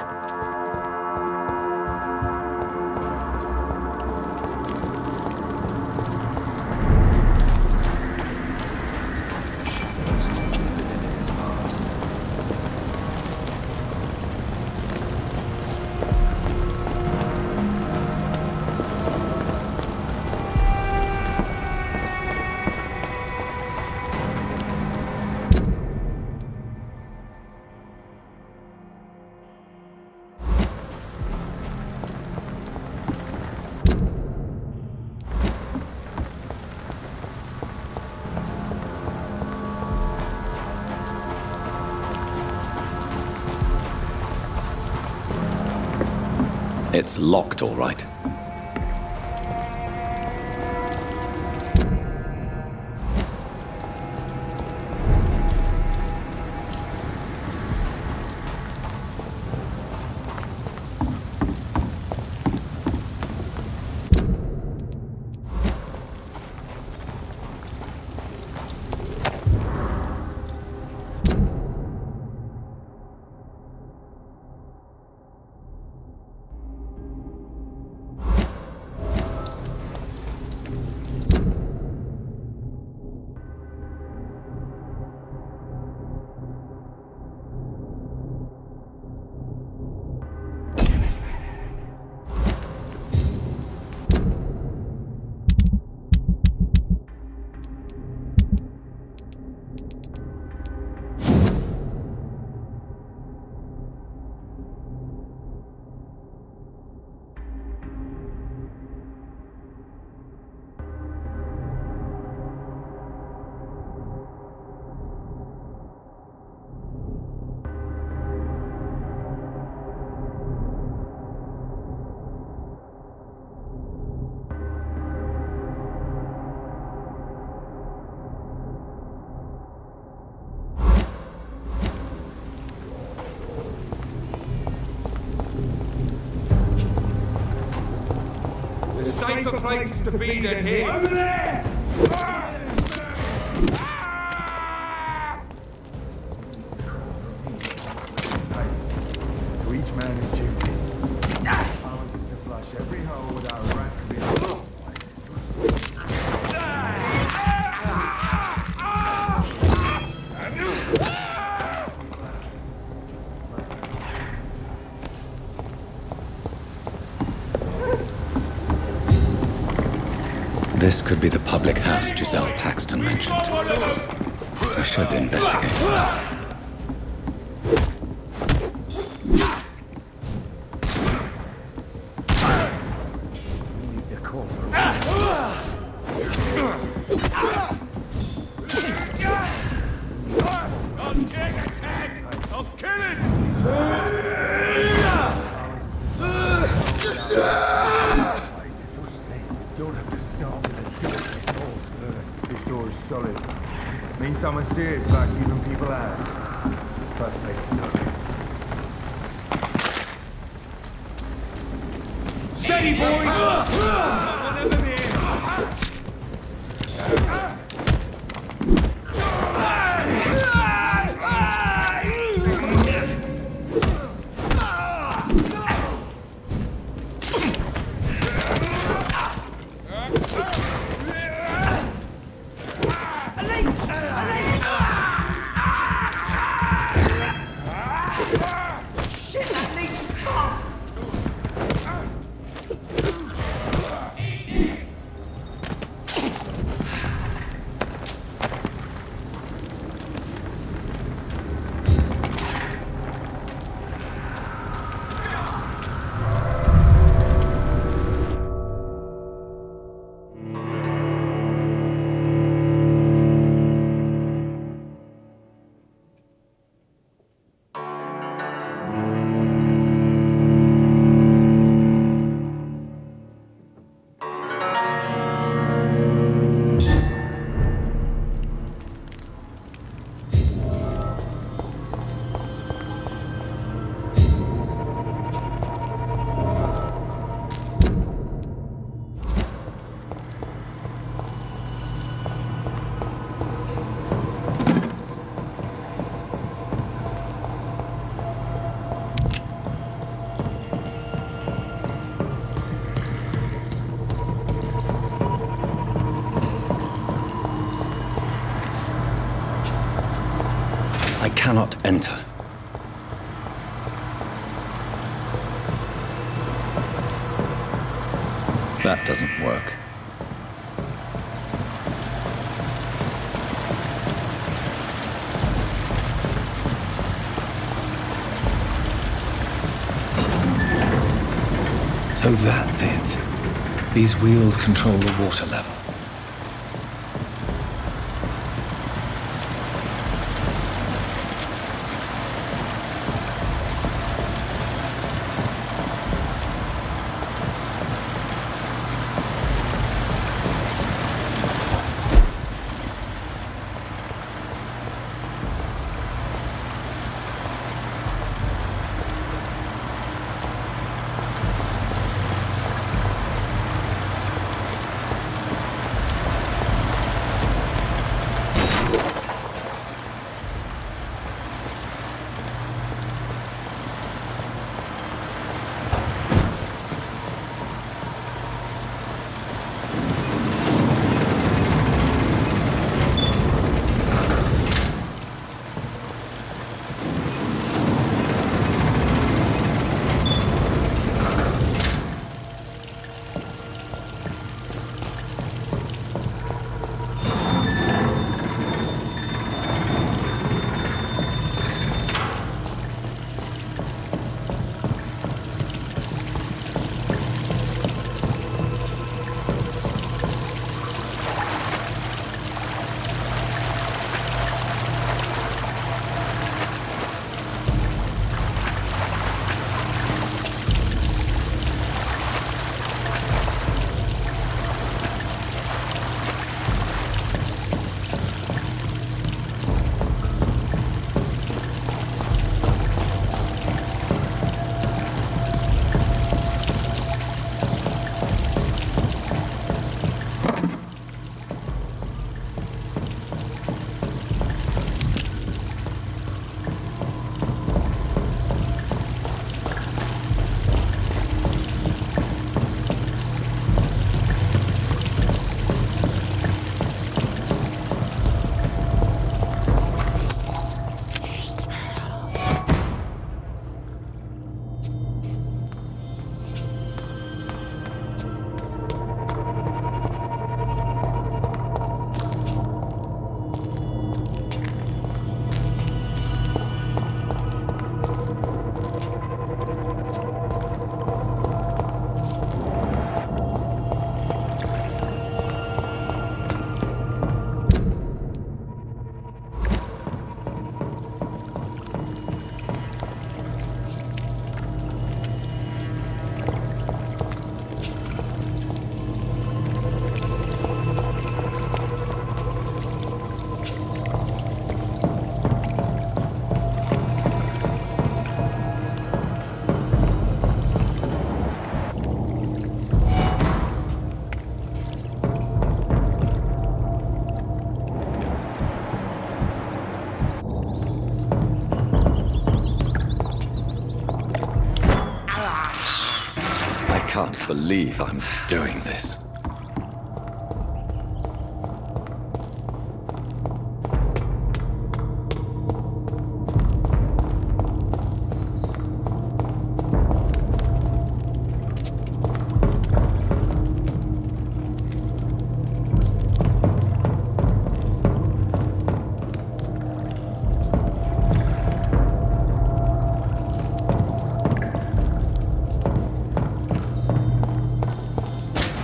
A: It's locked, all right.
K: There's safer places to be than here. Over there!
N: To each man his duty. Ours is to flush every hole without a rat being wrong.
A: This could be the public house Giselle Paxton mentioned. I should investigate.
N: Means someone serious about keeping people out. First place to look.
K: Steady, boys!
A: I cannot enter. That doesn't work. So that's it. These wheels control the water level. can't believe I'm doing this.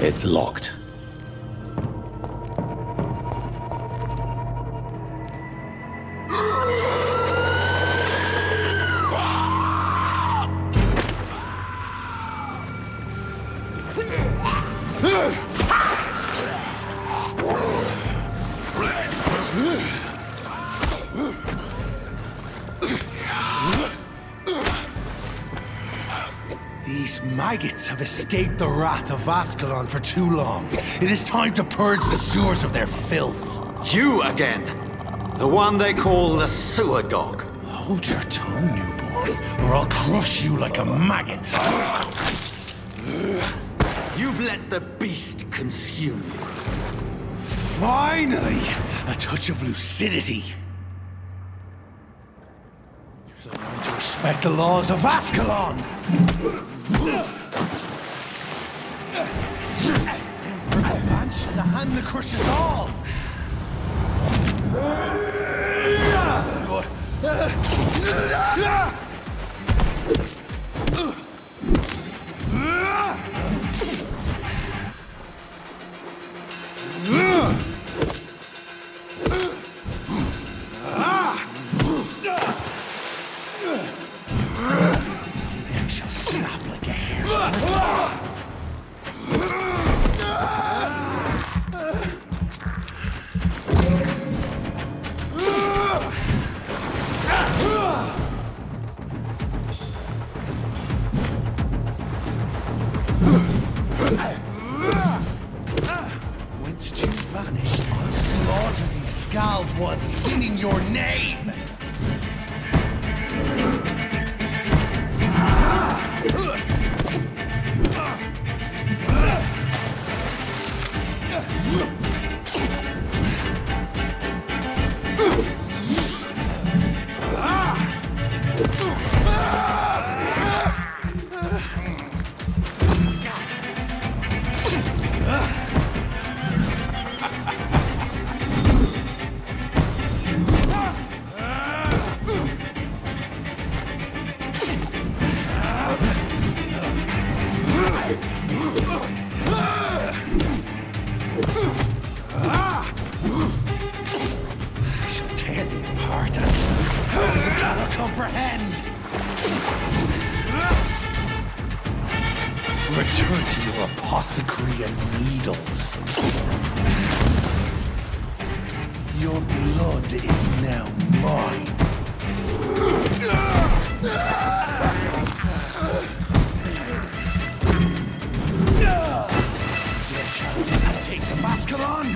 A: It's locked.
K: These maggots have escaped the wrath of Ascalon for too long. It is time to purge the sewers of their filth.
O: You again! The one they call the sewer dog.
K: Hold your tongue, new boy, or I'll crush you like a maggot.
O: You've let the beast consume you.
K: Finally! A touch of lucidity. So learn to respect the laws of Ascalon! For the bunch and the hand that crushes all! Neck shall snap like a hairspray. Whence you vanished, I'll slaughter these scalds while singing your name! I shall tear thee apart and slaughter you cannot comprehend. Return to your apothecary and needles. Your blood is now mine. Dare challenge the dictates of Ascalon?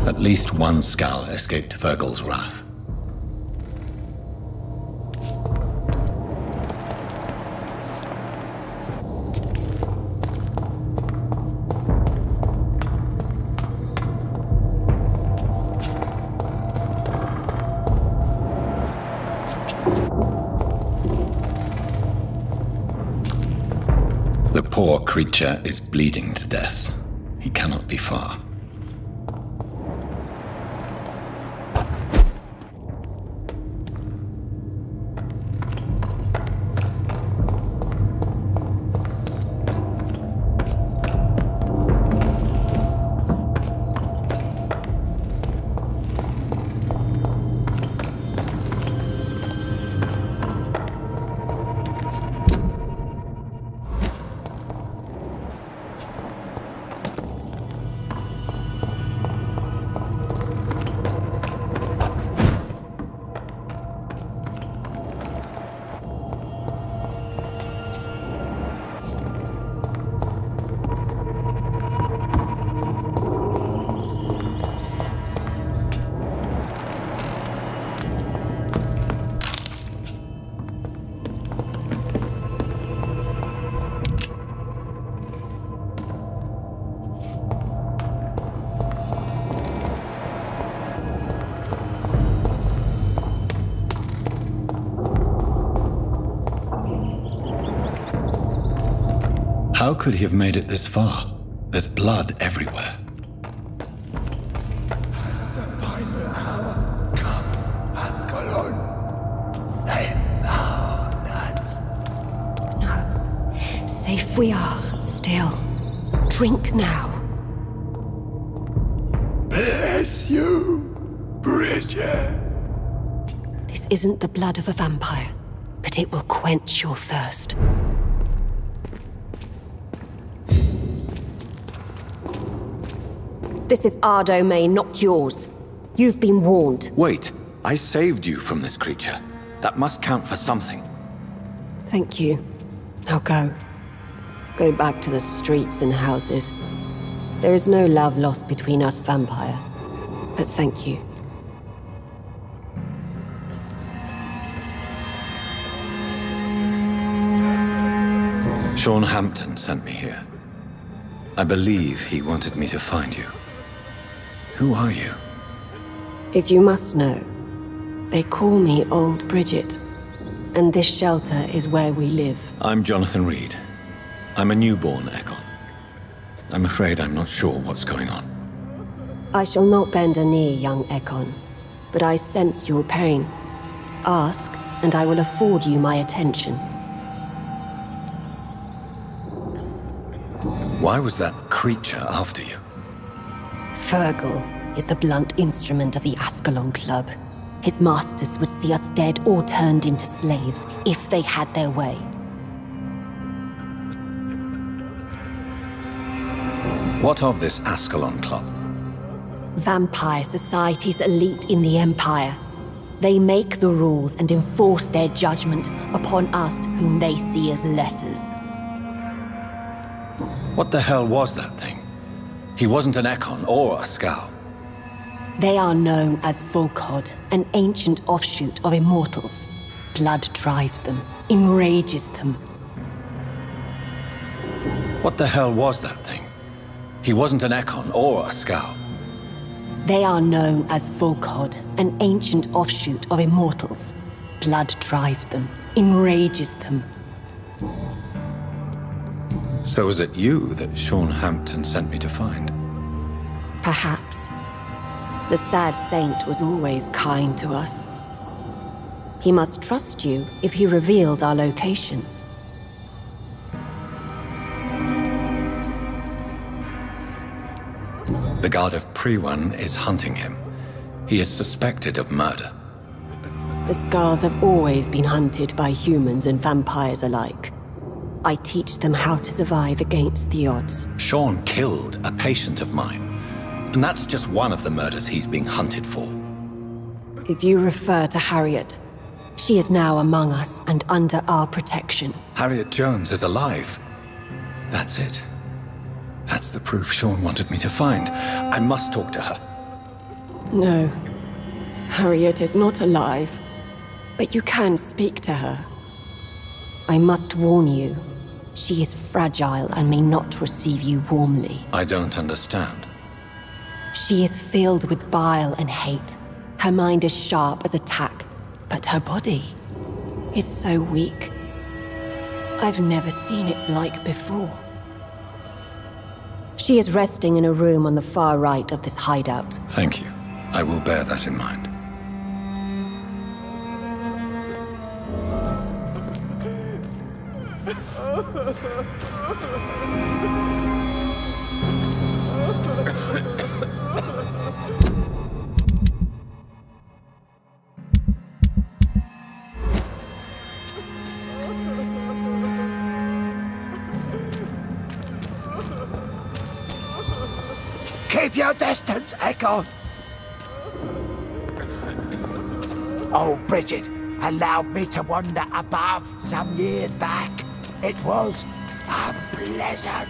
A: At least one skull escaped Virgil's wrath. creature is bleeding to death. He cannot be far. How could he have made it this far? There's blood everywhere.
J: No. Safe we are, still. Drink now.
K: Bless you, Bridget.
J: This isn't the blood of a vampire, but it will quench your thirst. This is our domain, not yours. You've been warned.
P: Wait, I saved you from this creature. That must count for something.
J: Thank you. Now go. Go back to the streets and houses. There is no love lost between us, Vampire. But thank you.
A: Sean Hampton sent me here. I believe he wanted me to find you. Who are you?
J: If you must know, they call me Old Bridget. And this shelter is where we live.
A: I'm Jonathan Reed. I'm a newborn Ekon. I'm afraid I'm not sure what's going on.
J: I shall not bend a knee, young Ekon. But I sense your pain. Ask, and I will afford you my attention.
A: Why was that creature after you?
J: Fergal is the blunt instrument of the Ascalon Club. His masters would see us dead or turned into slaves if they had their way.
A: What of this Ascalon Club?
J: Vampire Society's elite in the Empire. They make the rules and enforce their judgment upon us whom they see as lessers.
A: What the hell was that thing? He wasn't an Ekon or a Scow.
J: They are known as Volkod, an ancient offshoot of immortals. Blood drives them, enrages them.
A: What the hell was that thing? He wasn't an Ekon or a Scow.
J: They are known as Volkod, an ancient offshoot of immortals. Blood drives them, enrages them.
A: So was it you that Sean Hampton sent me to find?
J: Perhaps. The sad saint was always kind to us. He must trust you if he revealed our location.
A: The Guard of Prewan is hunting him. He is suspected of murder.
J: The Scars have always been hunted by humans and vampires alike. I teach them how to survive against the odds.
A: Sean killed a patient of mine. And that's just one of the murders he's being hunted for.
J: If you refer to Harriet, she is now among us and under our protection.
A: Harriet Jones is alive. That's it. That's the proof Sean wanted me to find. I must talk to her.
J: No. Harriet is not alive. But you can speak to her. I must warn you. She is fragile and may not receive you warmly.
A: I don't understand.
J: She is filled with bile and hate. Her mind is sharp as a tack, but her body is so weak. I've never seen its like before. She is resting in a room on the far right of this hideout.
A: Thank you. I will bear that in mind.
D: Keep your distance, Echo! Oh, Bridget allowed me to wander above some years back. It was unpleasant.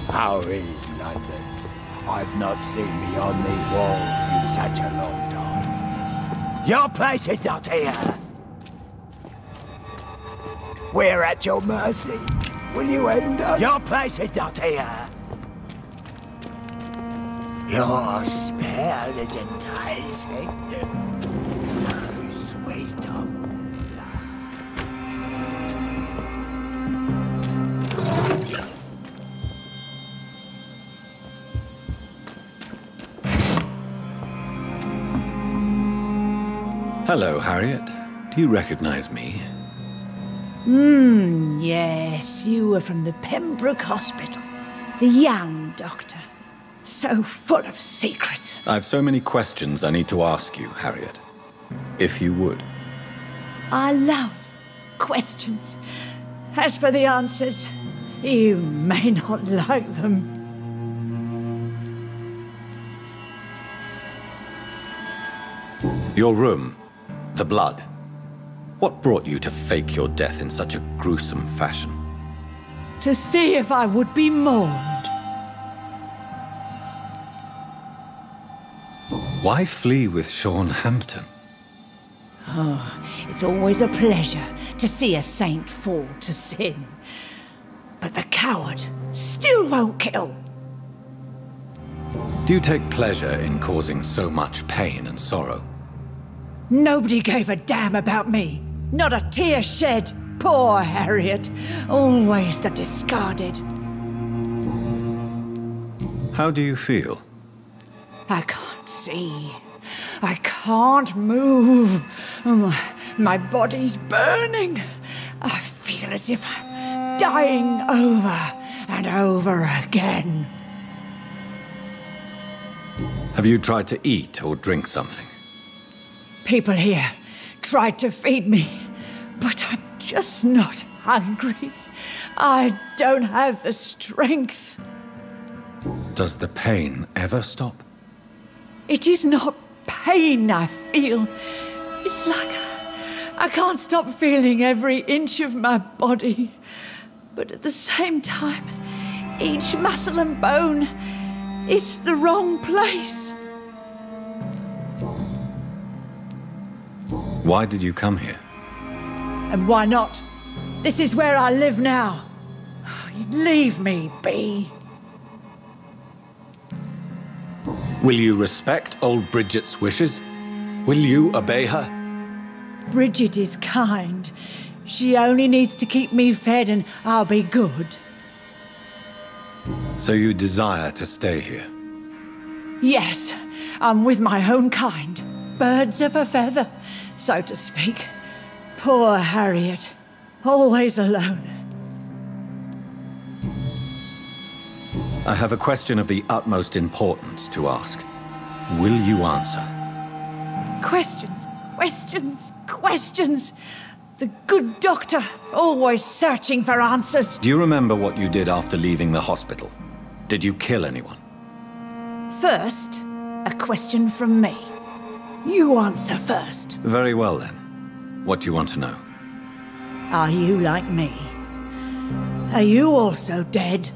D: How is London? I've not seen beyond these walls in such a long time. Your place is not here. We're at your mercy. Will you end us? Your place is not here. Your smell is enticing. So sweet of
A: Hello, Harriet. Do you recognize me?
L: Yes, you were from the Pembroke Hospital. The young doctor. So full of secrets.
A: I have so many questions I need to ask you, Harriet. If you would.
L: I love questions. As for the answers, you may not like them.
A: Your room. The blood. What brought you to fake your death in such a gruesome fashion?
L: To see if I would be mourned.
A: Why flee with Sean Hampton?
L: Oh, it's always a pleasure to see a saint fall to sin. But the coward still won't kill.
A: Do you take pleasure in causing so much pain and sorrow?
L: Nobody gave a damn about me. Not a tear shed. Poor Harriet. Always the discarded.
A: How do you feel?
L: I can't see. I can't move. My body's burning. I feel as if I'm dying over and over again.
A: Have you tried to eat or drink something?
L: People here tried to feed me, but I'm just not hungry. I don't have the strength.
A: Does the pain ever stop?
L: It is not pain I feel. It's like I can't stop feeling every inch of my body. But at the same time, each muscle and bone is the wrong place.
A: Why did you come here?
L: And why not? This is where I live now. Leave me be.
A: Will you respect old Bridget's wishes? Will you obey her?
L: Bridget is kind. She only needs to keep me fed and I'll be good.
A: So you desire to stay here?
L: Yes, I'm with my own kind. Birds of a feather, so to speak. Poor Harriet, always alone.
A: I have a question of the utmost importance to ask. Will you answer?
L: Questions, questions, questions. The good doctor, always searching for answers.
A: Do you remember what you did after leaving the hospital? Did you kill anyone?
L: First, a question from me. You answer first.
A: Very well then. What do you want to know?
L: Are you like me? Are you also dead?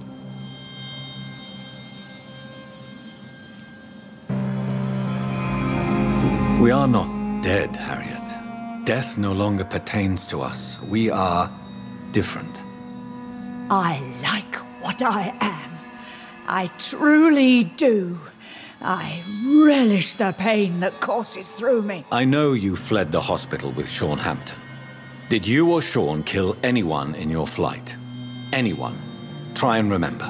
A: We are not dead, Harriet. Death no longer pertains to us. We are different.
L: I like what I am. I truly do. I relish the pain that courses through me.
A: I know you fled the hospital with Sean Hampton.
P: Did you or Sean kill anyone in your flight? Anyone? Try and remember.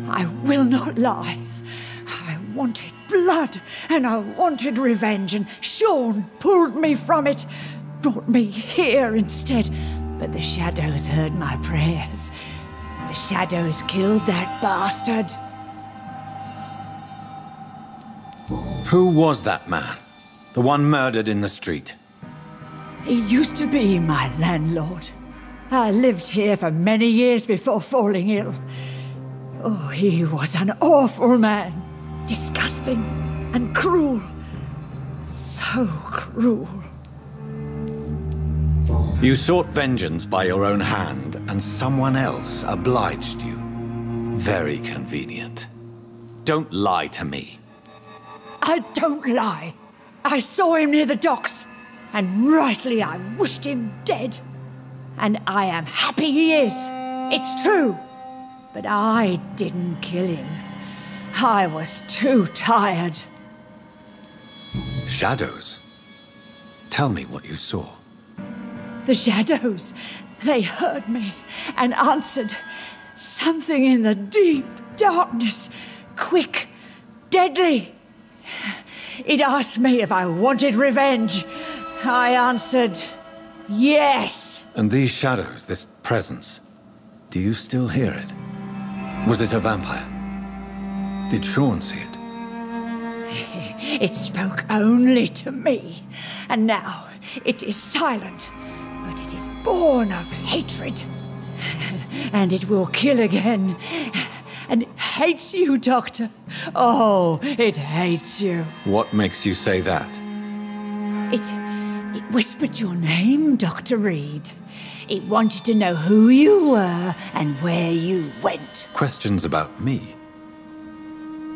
L: I will not lie. I wanted blood, and I wanted revenge, and Sean pulled me from it, brought me here instead. But the shadows heard my prayers. The shadows killed that bastard.
P: Who was that man? The one murdered in the street?
L: He used to be my landlord. I lived here for many years before falling ill. Oh, he was an awful man. Disgusting and cruel. So cruel.
P: You sought vengeance by your own hand, and someone else obliged you. Very convenient. Don't lie to me.
L: I don't lie. I saw him near the docks, and rightly I wished him dead. And I am happy he is. It's true. But I didn't kill him. I was too tired.
P: Shadows? Tell me what you saw.
L: The shadows, they heard me and answered. Something in the deep darkness, quick, deadly. It asked me if I wanted revenge. I answered, yes.
P: And these shadows, this presence, do you still hear it? Was it a vampire? Did Sean see it?
L: It spoke only to me, and now it is silent, but it is born of hatred. And it will kill again. And it hates you, Doctor. Oh, it hates you.
P: What makes you say that?
L: It whispered your name, Dr. Reed. It wanted to know who you were and where you went.
P: Questions about me?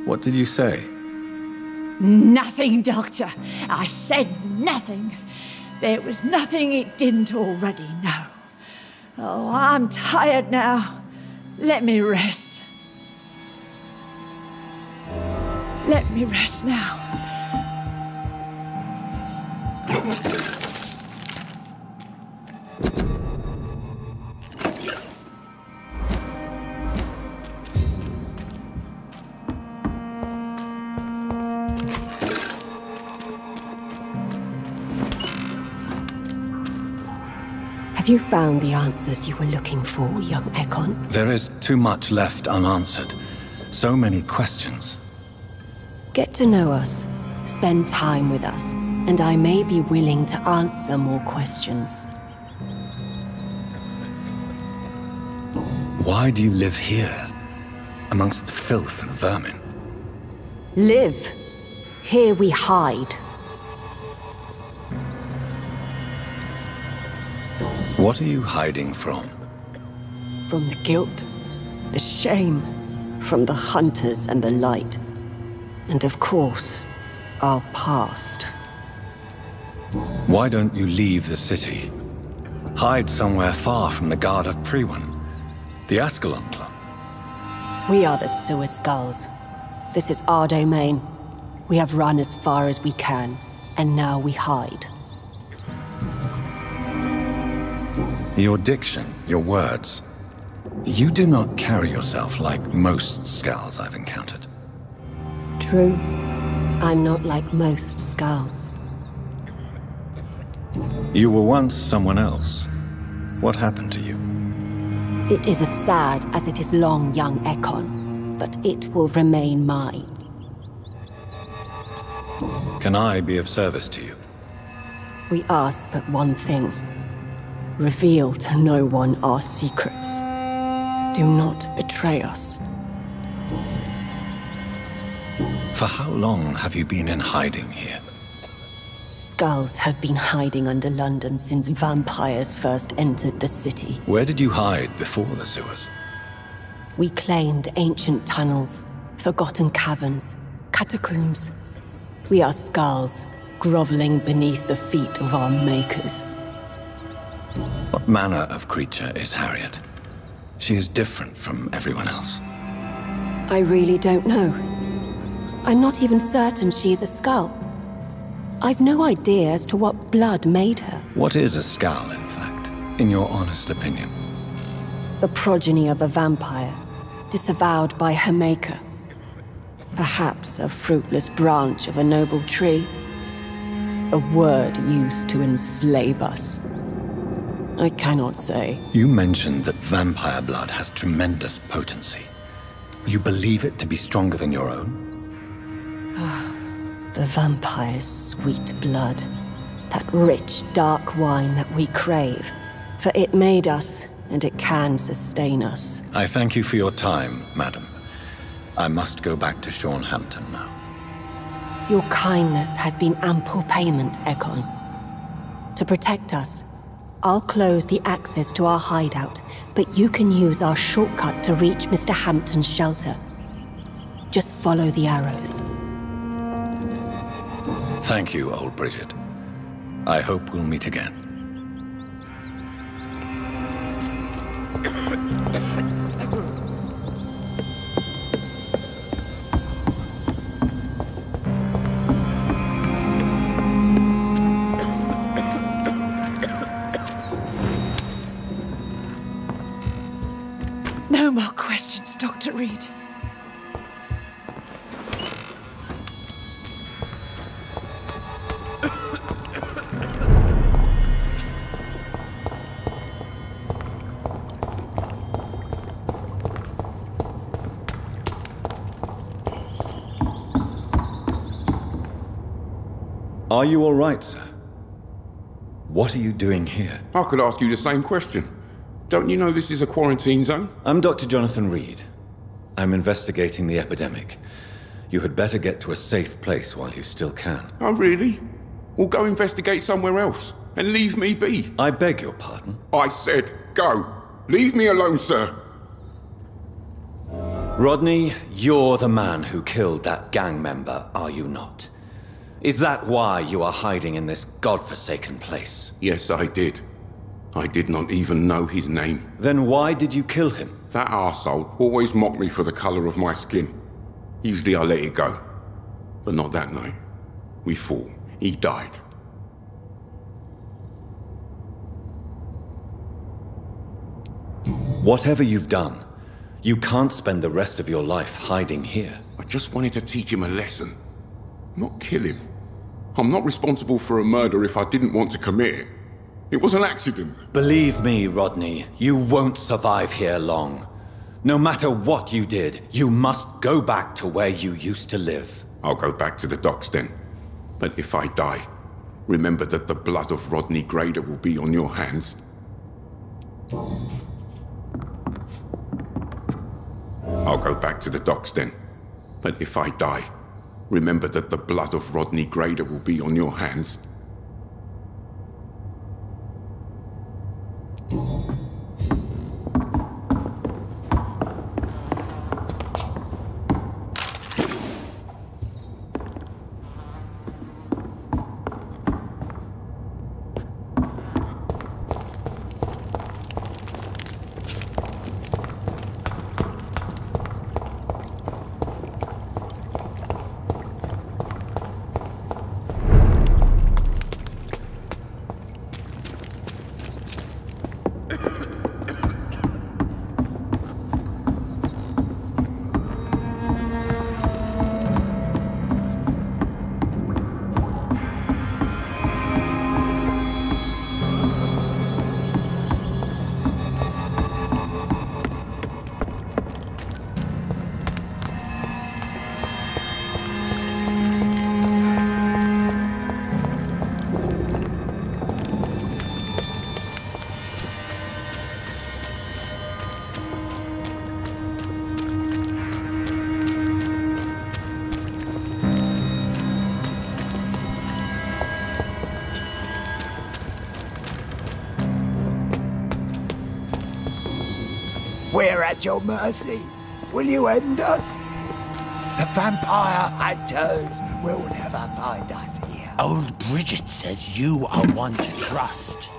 P: What did you say?
L: Nothing, Doctor. I said nothing. There was nothing it didn't already know. Oh, I'm tired now. Let me rest. Let me rest now.
J: Have you found the answers you were looking for, young Ekon?
A: There is too much left unanswered. So many questions.
J: Get to know us, spend time with us, and I may be willing to answer more questions.
A: Why do you live here, amongst filth and vermin?
J: Live. Here we hide.
A: What are you hiding from?
J: From the guilt, the shame, from the hunters and the light. And of course, our past.
A: Why don't you leave the city? Hide somewhere far from the Guard of Priwen, the Ascalon Club.
J: We are the Sewer Skulls. This is our domain. We have run as far as we can, and now we hide.
A: Your diction, your words. You do not carry yourself like most Skulls I've encountered.
J: True. I'm not like most Skulls.
A: You were once someone else. What happened to you?
J: It is as sad as it is long, young Ekon, but it will remain mine.
A: Can I be of service to you?
J: We ask but one thing. Reveal to no one our secrets. Do not betray us.
A: For how long have you been in hiding here?
J: Skulls have been hiding under London since vampires first entered the city.
A: Where did you hide before the sewers?
J: We claimed ancient tunnels, forgotten caverns, catacombs. We are Skulls, groveling beneath the feet of our makers.
A: What manner of creature is Harriet? She is different from everyone else.
J: I really don't know. I'm not even certain she is a Skull. I've no idea as to what blood made her.
A: What is a Skull, in fact? in your honest opinion?
J: The progeny of a vampire, disavowed by her maker. Perhaps a fruitless branch of a noble tree. A word used to enslave us. I cannot say.
A: You mentioned that vampire blood has tremendous potency. You believe it to be stronger than your own?
J: The vampire's sweet blood. That rich, dark wine that we crave. For it made us, and it can sustain us.
A: I thank you for your time, madam. I must go back to Hampton now.
J: Your kindness has been ample payment, Egon. To protect us, I'll close the access to our hideout, but you can use our shortcut to reach Mr. Hampton's shelter. Just follow the arrows.
A: Thank you, old Bridget. I hope we'll meet again.
L: No more questions, Dr. Reed.
A: Are you all right, sir? What are you doing here?
Q: I could ask you the same question. Don't you know this is a quarantine zone?
A: I'm Dr. Jonathan Reed. I'm investigating the epidemic. You had better get to a safe place while you still can.
Q: Oh, really? Well, go investigate somewhere else and leave me be.
A: I beg your pardon?
Q: I said go. Leave me alone, sir.
P: Rodney, you're the man who killed that gang member, are you not? Is that why you are hiding in this godforsaken place?
Q: Yes, I did. I did not even know his name.
P: Then why did you kill him?
Q: That arsehole always mocked me for the colour of my skin. Usually I let it go. But not that night. We fought. He died.
P: Whatever you've done, you can't spend the rest of your life hiding here.
Q: I just wanted to teach him a lesson. Not kill him. I'm not responsible for a murder if I didn't want to commit it. It was an accident.
P: Believe me, Rodney, you won't survive here long. No matter what you did, you must go back to where you used to live.
Q: I'll go back to the docks then. But if I die, remember that the blood of Rodney Grader will be on your hands. I'll go back to the docks then. But if I die, remember that the blood of Rodney Grader will be on your hands.
R: We're at your mercy. Will you end us? The vampire hunters will never find us here. Old Bridget says you are one to trust.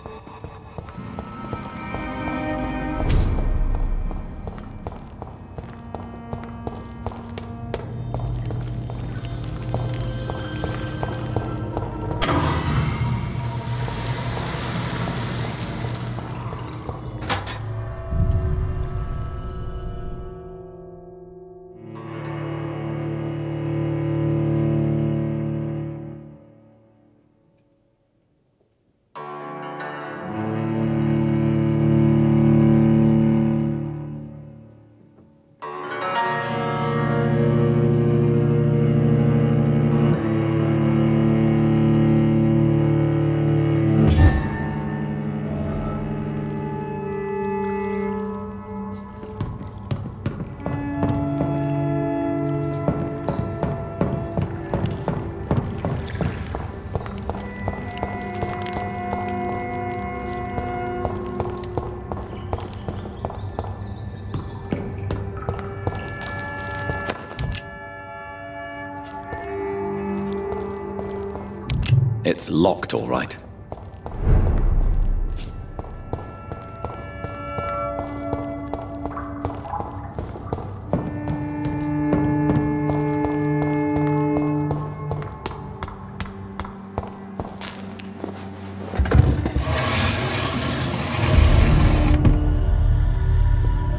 A: It's locked, all right.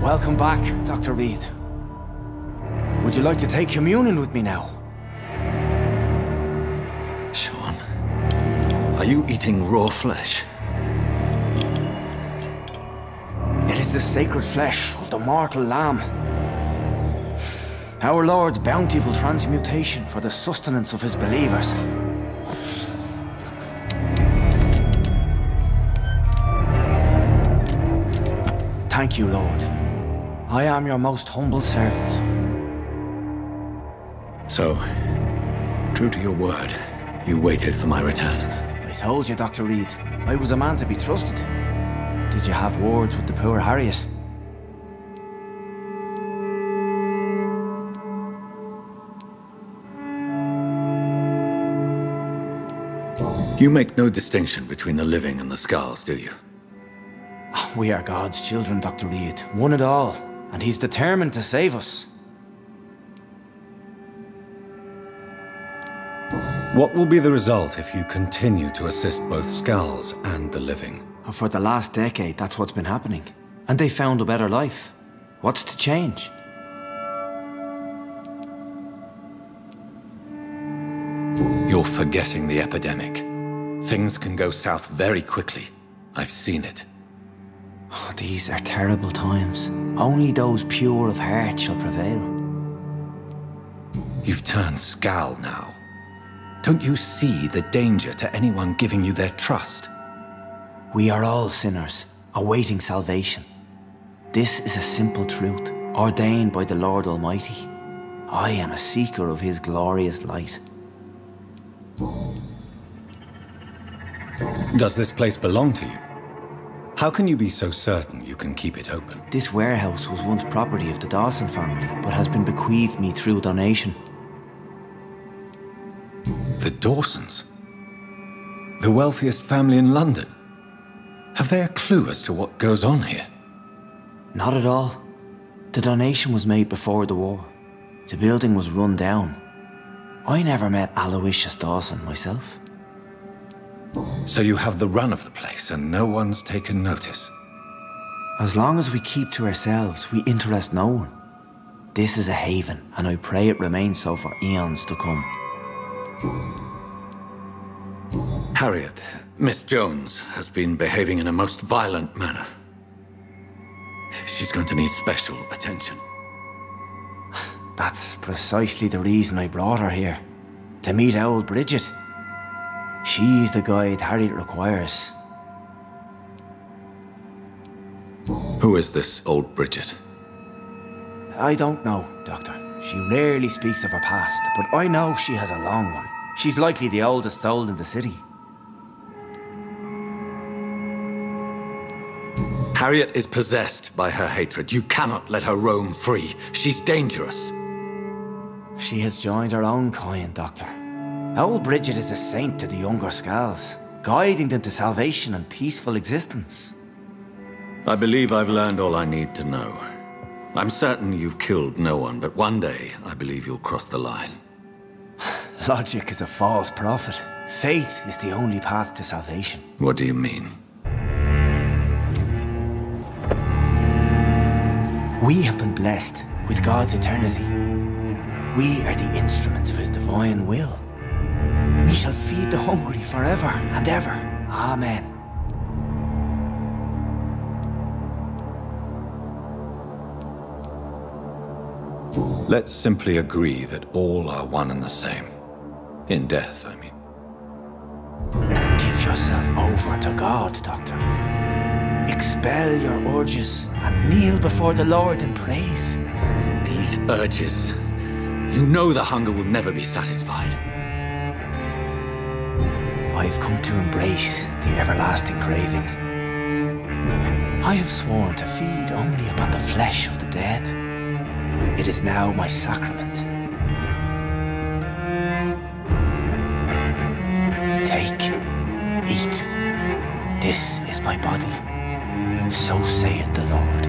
D: Welcome back, Dr. Reed. Would you like to take communion with me now?
P: Sean, are you eating raw flesh?
D: It is the sacred flesh of the mortal lamb. Our Lord's bountiful transmutation for the sustenance of his believers. Thank you, Lord. I am your most humble servant.
P: So, true to your word, you waited for my return.
D: I told you, Dr. Reed, I was a man to be trusted. Did you have words with the poor Harriet?
P: You make no distinction between the living and the skulls, do you?
D: We are God's children, Dr. Reed. One and all. And he's determined to save us.
A: What will be the result if you continue to assist both skulls and the living?
D: For the last decade, that's what's been happening. And they found a better life. What's to change?
P: You're forgetting the epidemic. Things can go south very quickly. I've seen it.
D: Oh, these are terrible times. Only those pure of heart shall prevail.
P: You've turned Skal now. Don't you see the danger to anyone giving you their trust?
D: We are all sinners, awaiting salvation. This is a simple truth, ordained by the Lord Almighty. I am a seeker of his glorious light.
A: Does this place belong to you? How can you be so certain you can keep it open?
D: This warehouse was once property of the Dawson family, but has been bequeathed me through donation.
A: The Dawsons? The wealthiest family in London? Have they a clue as to what goes on here?
D: Not at all. The donation was made before the war. The building was run down. I never met Aloysius Dawson myself.
A: So you have the run of the place and no one's taken notice?
D: As long as we keep to ourselves, we interest no one. This is a haven, and I pray it remains so for eons to come.
P: Harriet, Miss Jones, has been behaving in a most violent manner. She's going to need special attention.
D: That's precisely the reason I brought her here. To meet old Bridget. She's the guide Harriet requires.
P: Who is this old Bridget?
D: I don't know, Doctor. She rarely speaks of her past, but I know she has a long one. She's likely the oldest soul in the city.
P: Harriet is possessed by her hatred. You cannot let her roam free. She's dangerous.
D: She has joined her own kind, Doctor. Old Bridget is a saint to the younger Skals, guiding them to salvation and peaceful existence.
P: I believe I've learned all I need to know. I'm certain you've killed no one, but one day I believe you'll cross the line.
D: Logic is a false prophet. Faith is the only path to salvation.
P: What do you mean?
D: We have been blessed with God's eternity. We are the instruments of his divine will. We shall feed the hungry forever and ever. Amen.
A: Let's simply agree that all are one and the same. In death, I mean.
D: Give yourself over to God, Doctor. Expel your urges and kneel before the Lord in praise.
P: These urges. You know the hunger will never be satisfied.
D: I've come to embrace the everlasting craving. I have sworn to feed only upon the flesh of the dead. It is now my sacrament. Take
R: This is my body. So saith the Lord.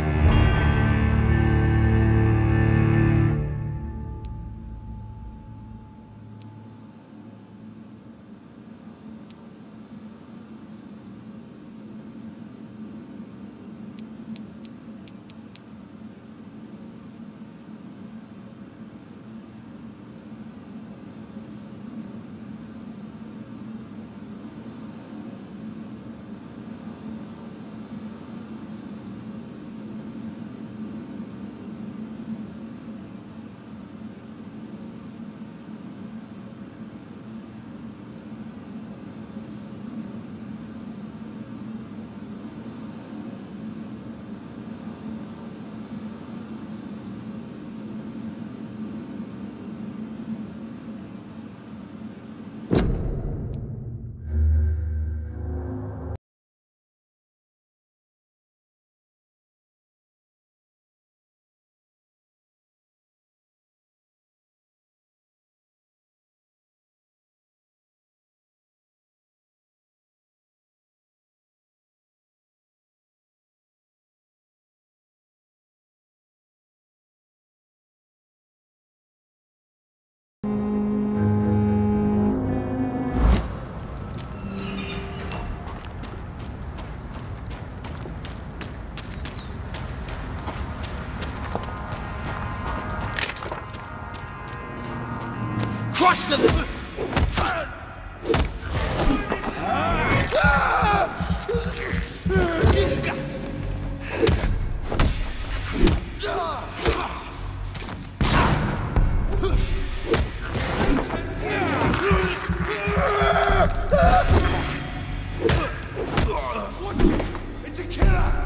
K: Crush them!
N: It's a killer!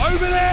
N: Over there!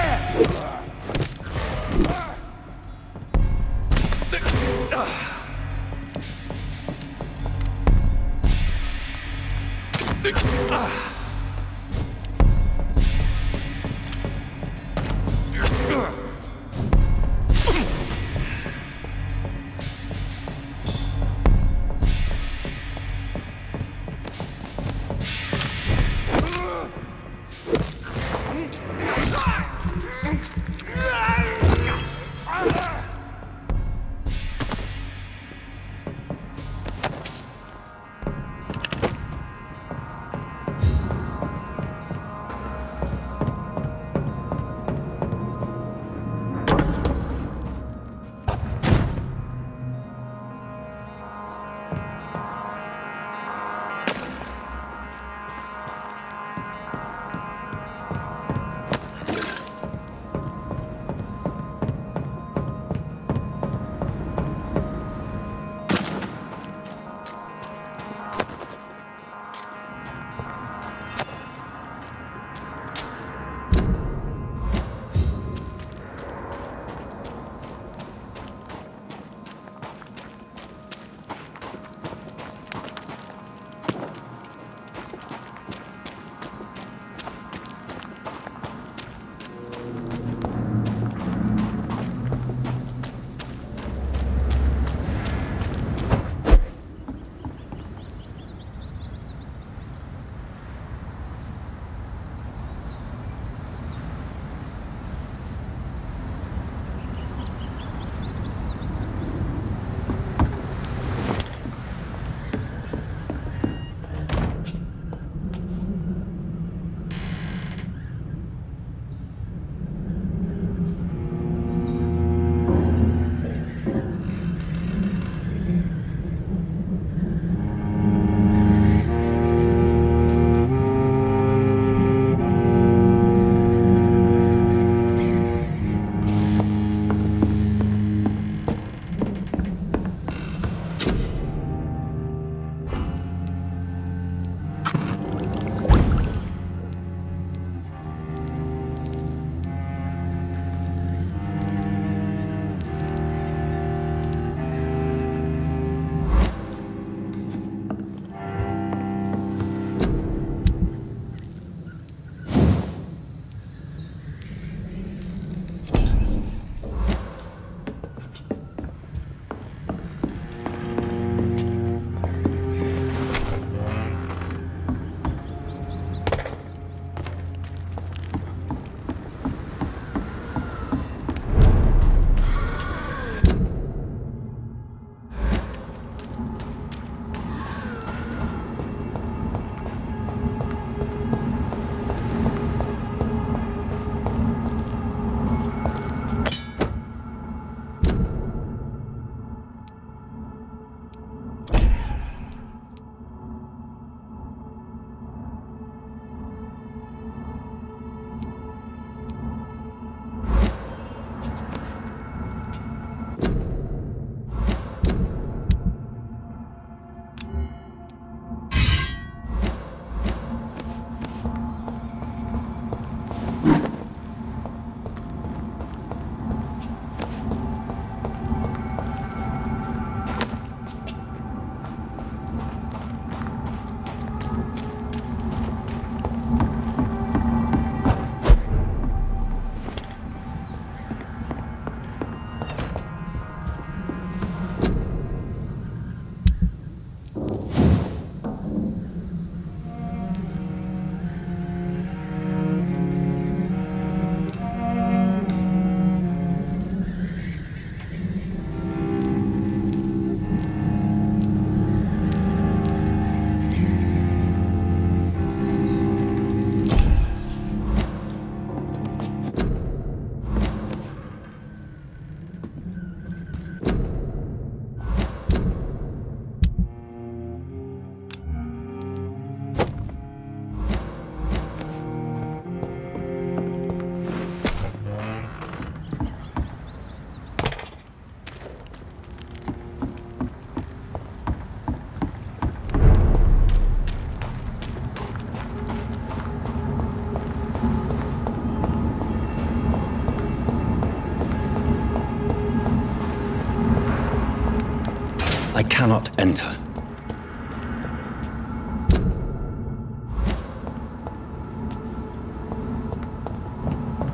A: I cannot enter.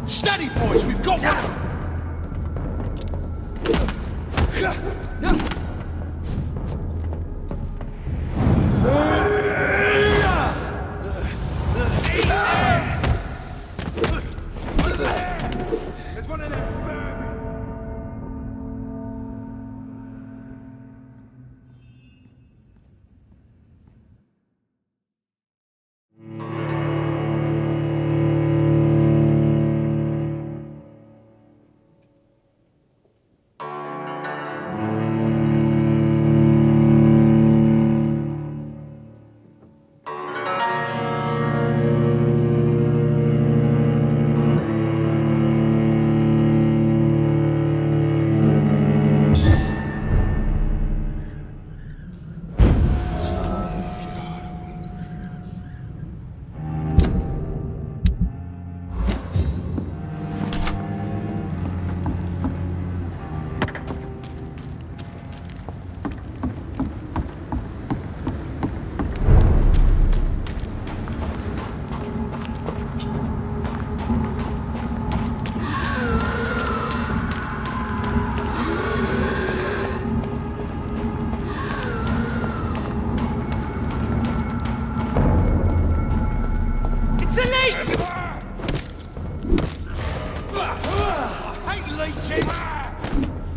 K: Steady, boys, we've got one!
N: There's one of them vermin.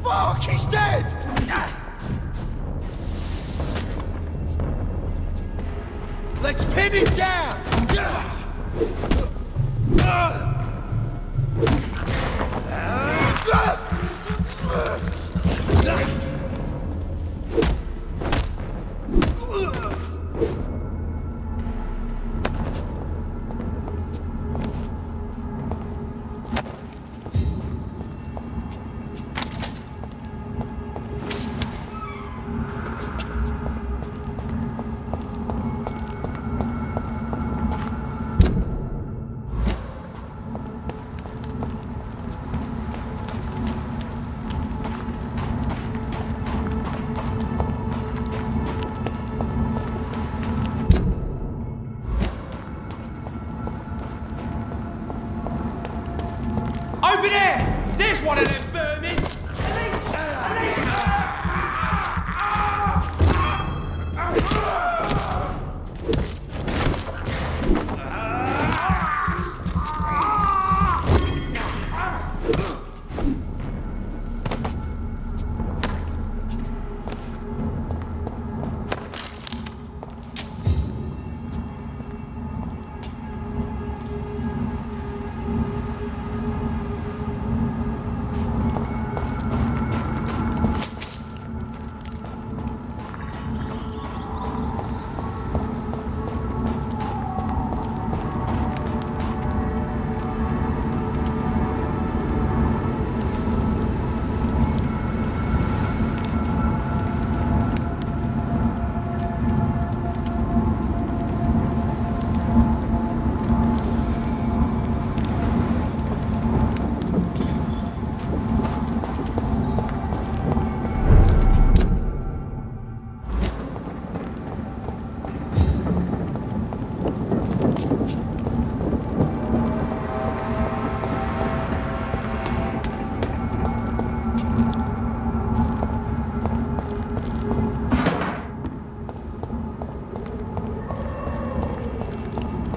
K: Fuck, he's dead! Let's pin him down!
N: Over there! There's one of them vermin!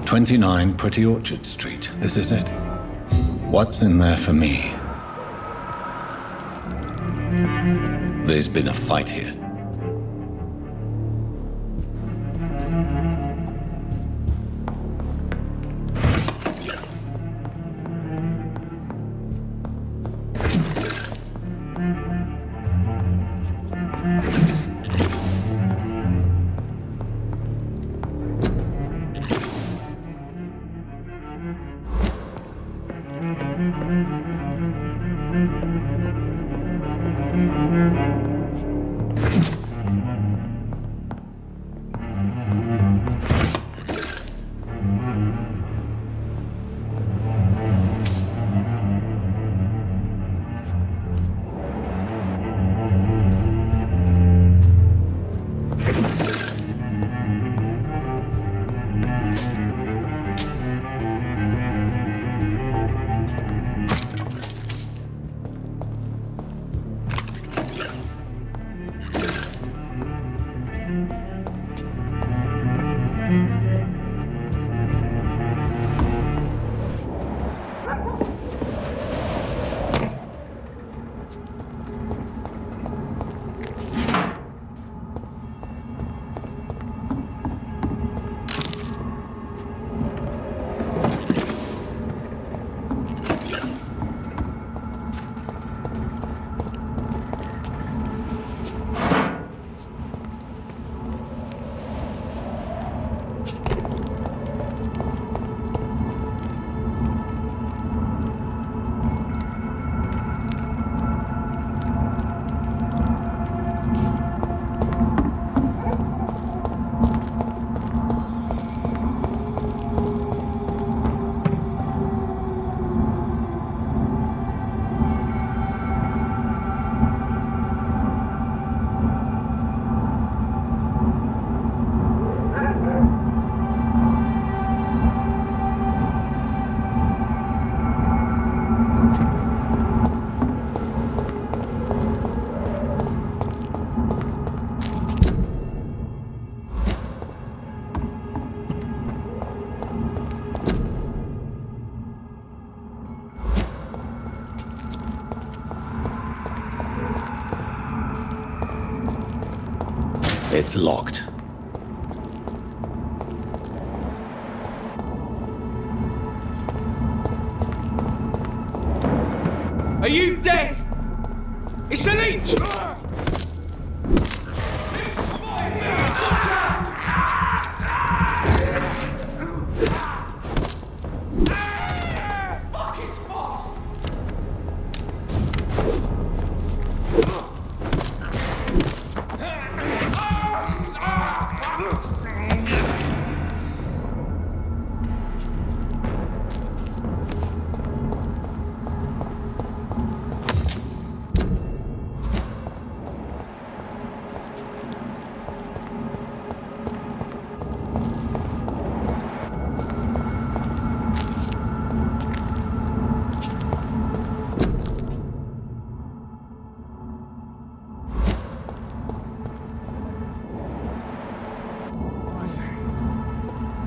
A: "29 Pretty Orchard Street. This is it. What's in there for me? There's been a fight here.
P: It's locked.
S: Are you deaf? It's an inch! Fuck, it's fast!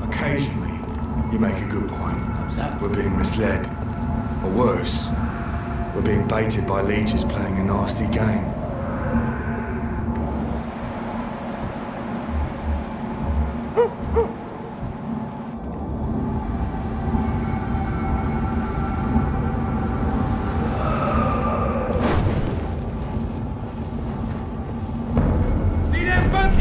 N: Occasionally, you make a good point. We're being misled. Or worse, we're being baited by leeches playing a nasty game.
S: See that bus?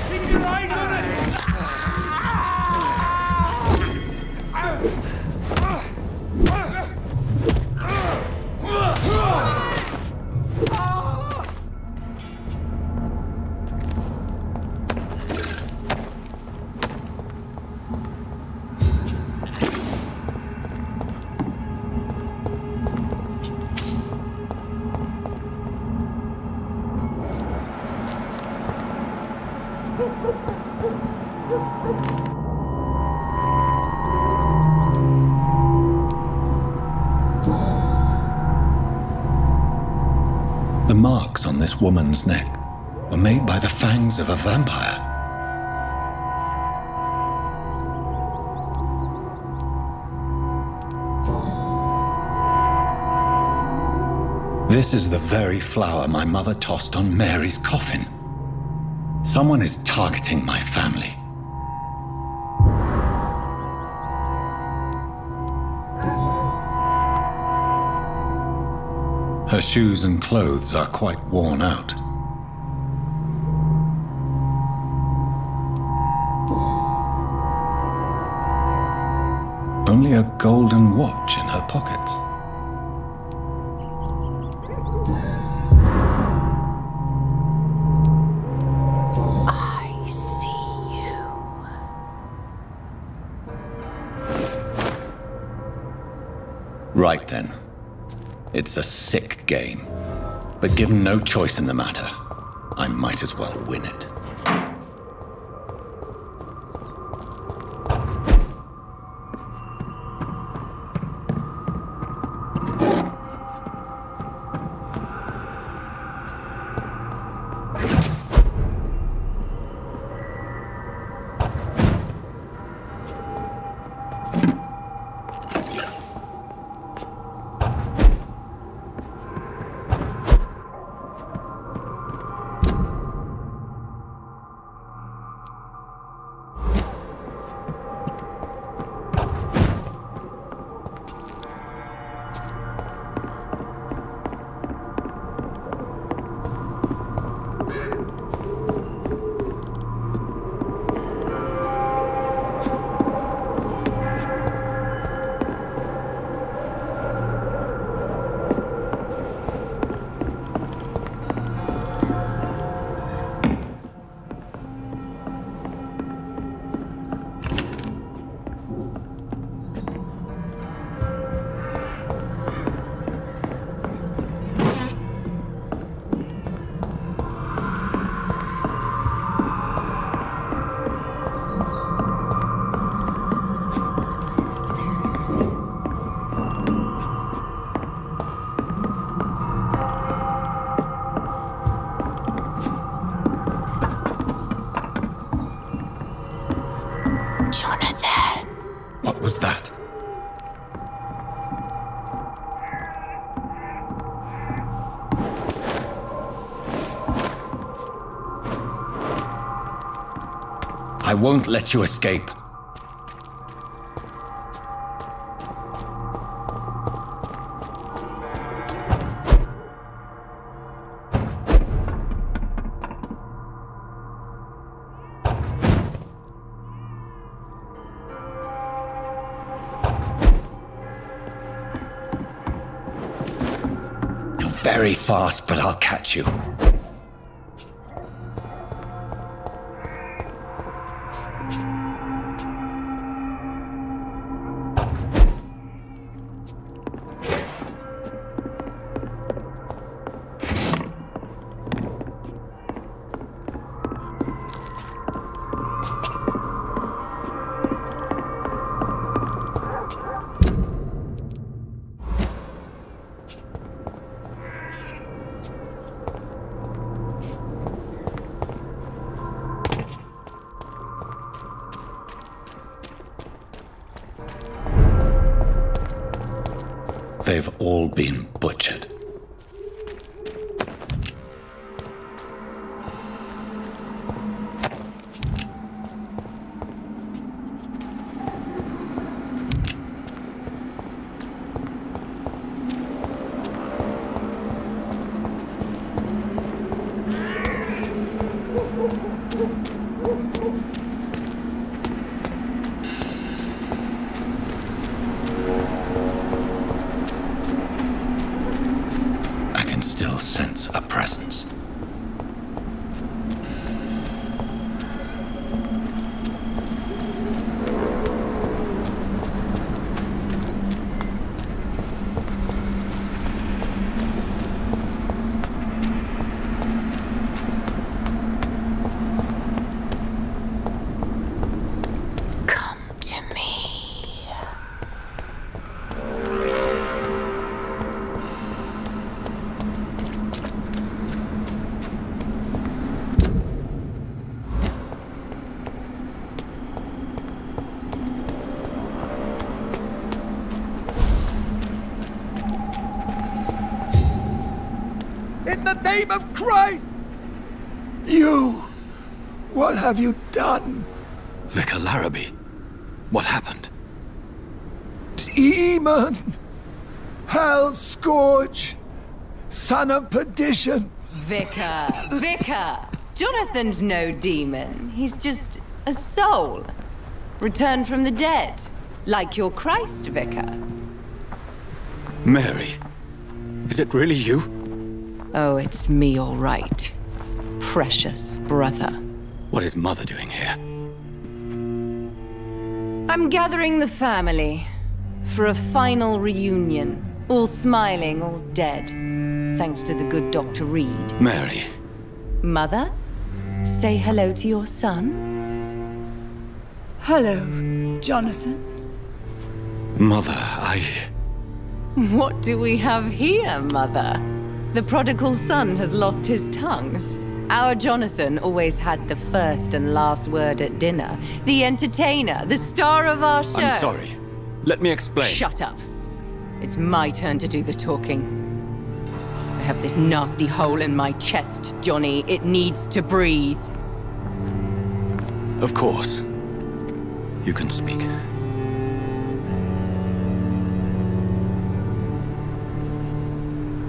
S: Keep your eyes on it!
A: The marks on this woman's neck were made by the fangs of a vampire. This is the very flower my mother tossed on Mary's coffin. Someone is targeting my family. Her shoes and clothes are quite worn out. Only a golden watch in her pockets.
B: I see you.
A: Right then. It's a sick game. But given no choice in the matter, I might as well win it.
F: Jonathan!
A: What was that? I won't let you escape. You're very fast, but I'll catch you. They've all been butchered. Still sense a presence.
F: Come to me.
R: In the name of Christ! You! What have you done?
P: Vicar Larrabee, what happened?
R: Demon! Hell scourge! Son of perdition!
T: Vicar! Vicar! Jonathan's no demon. He's just a soul. Returned from the dead. Like your Christ, Vicar.
P: Mary, is it really you?
T: Oh, it's me, all right. Precious brother.
P: What is Mother doing here?
T: I'm gathering the family for a final reunion. All smiling, all dead. Thanks to the good Dr. Reed.
P: Mary.
T: Mother, say hello to your son.
L: Hello, Jonathan.
P: Mother,
T: What do we have here, Mother? The prodigal son has lost his tongue. Our Jonathan always had the first and last word at dinner. The entertainer, the star of our show.
P: I'm sorry. Let me explain.
T: Shut up. It's my turn to do the talking. I have this nasty hole in my chest, Johnny. It needs to breathe.
P: Of course. You can speak.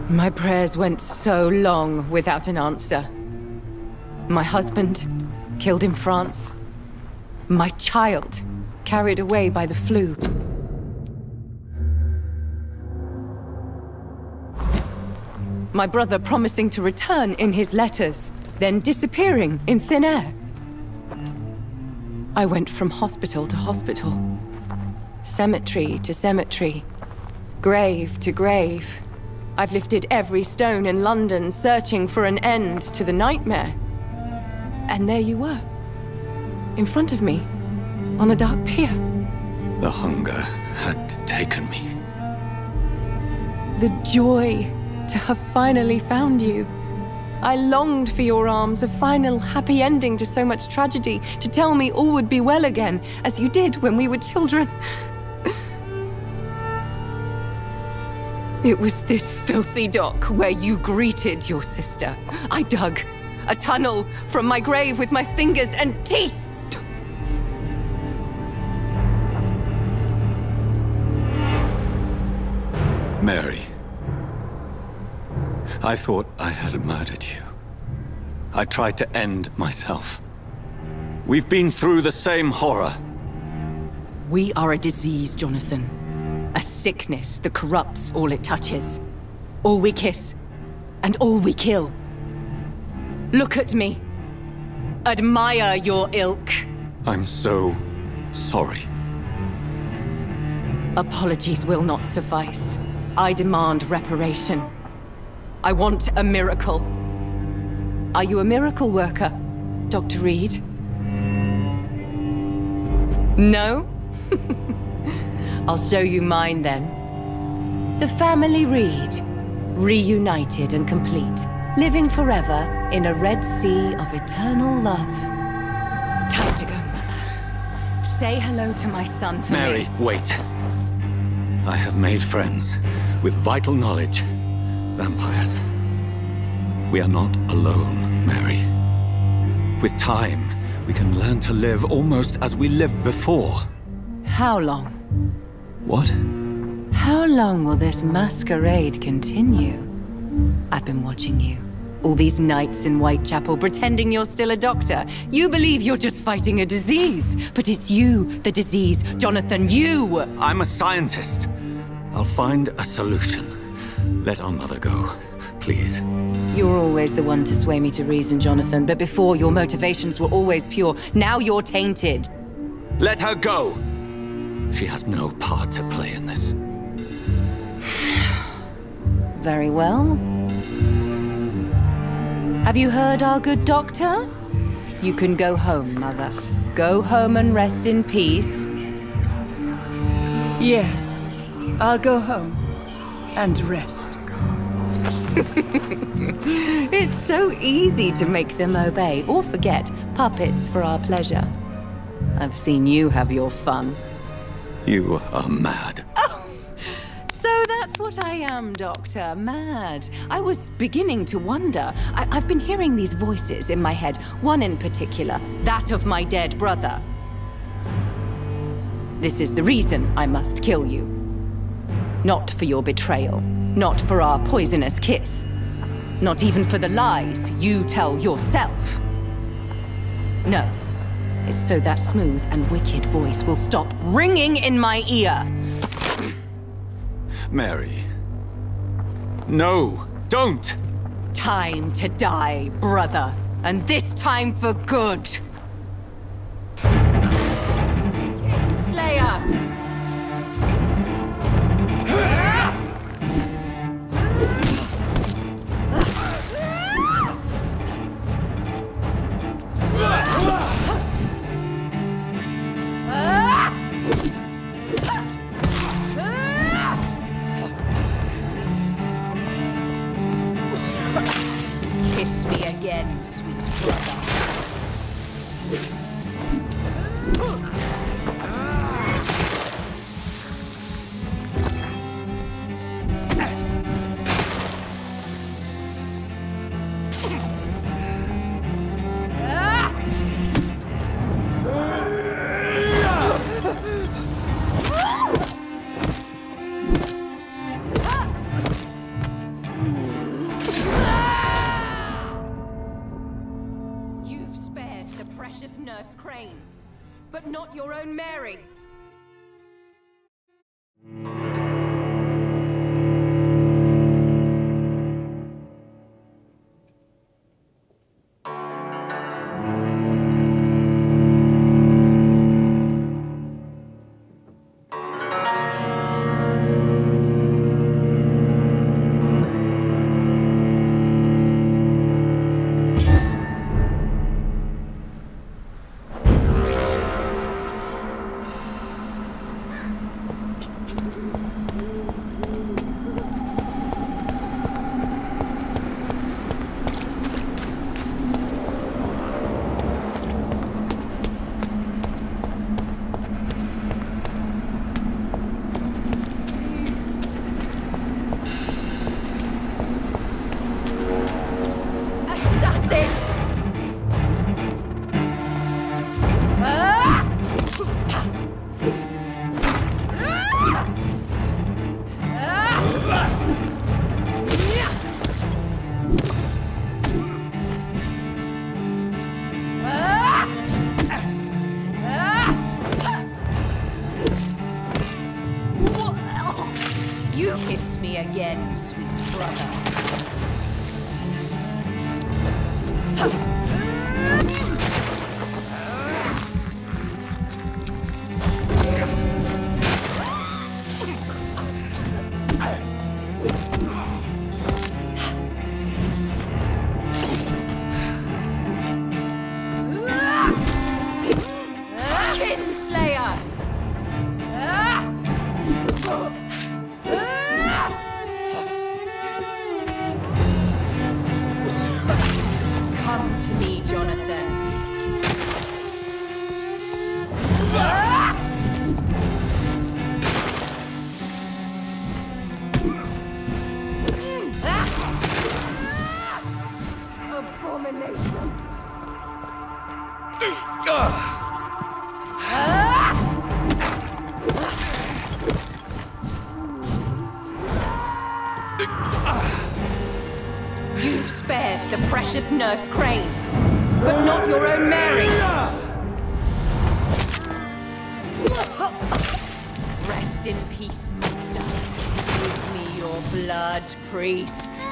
T: My prayers went so long without an answer. My husband, killed in France. My child, carried away by the flu. My brother promising to return in his letters, then disappearing in thin air. I went from hospital to hospital, cemetery to cemetery, grave to grave. I've lifted every stone in London, searching for an end to the nightmare. And there you were, in front of me, on a dark pier.
P: The hunger had taken me.
T: The joy to have finally found you. I longed for your arms, a final happy ending to so much tragedy, to tell me all would be well again, as you did when we were children. It was this filthy dock where you greeted your sister. I dug a tunnel from my grave with my fingers and teeth.
P: Mary, I thought I had murdered you. I tried to end myself. We've been through the same horror.
T: We are a disease, Jonathan. A sickness that corrupts all it touches. All we kiss, and all we kill. Look at me. Admire your ilk.
P: I'm so sorry.
T: Apologies will not suffice. I demand reparation. I want a miracle. Are you a miracle worker, Dr. Reed? No? I'll show you mine then. The family Reed, reunited and complete, living forever in a red sea of eternal love. Time to go, Mother. Say hello to my son for me.
P: Mary, wait. I have made friends with vital knowledge. Vampires. We are not alone, Mary. With time, we can learn to live almost as we lived before.
T: How long?
P: What?
T: How long will this masquerade continue? I've been watching you. All these nights in Whitechapel pretending you're still a doctor. You believe you're just fighting a disease. But it's you, the disease. Jonathan, you!
P: I'm a scientist. I'll find a solution. Let our mother go, please.
T: You're always the one to sway me to reason, Jonathan. But before, your motivations were always pure. Now you're tainted.
P: Let her go! She has no part to play in this.
T: Very well. Have you heard our good doctor? You can go home, Mother. Go home and rest in peace.
L: Yes, I'll go home and rest.
T: It's so easy to make them obey or forget puppets for our pleasure. I've seen you have your fun.
P: You are mad.
T: Oh, so that's what I am, Doctor. Mad. I was beginning to wonder. I've been hearing these voices in my head. One in particular, that of my dead brother. This is the reason I must kill you. Not for your betrayal. Not for our poisonous kiss. Not even for the lies you tell yourself. No. It's so that smooth and wicked voice will stop ringing in my ear.
P: Mary. No, don't!
T: Time to die, brother. And this time for good. Slayer!
E: Kiss me again, sweet brother.
T: Nurse Crane, but not your own Mary.
M: sweet brother.
F: Come to me, Jonathan.
M: Abomination.
F: You've spared the precious Nurse Crane, but not your own Mary. Rest in peace, monster. Give me your blood, priest.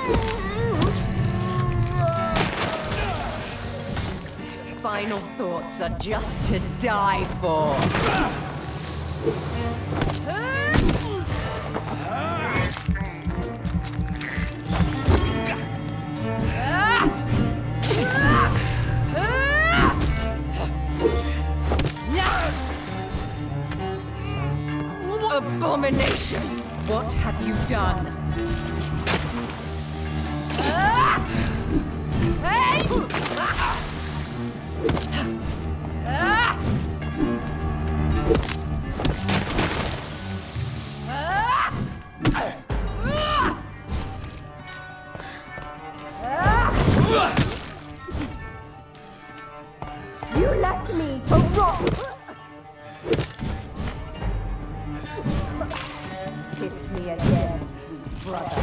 F: Final thoughts are just to die for. Abomination! What have you done?
M: You left me to rot. Kiss me again, sweet brother.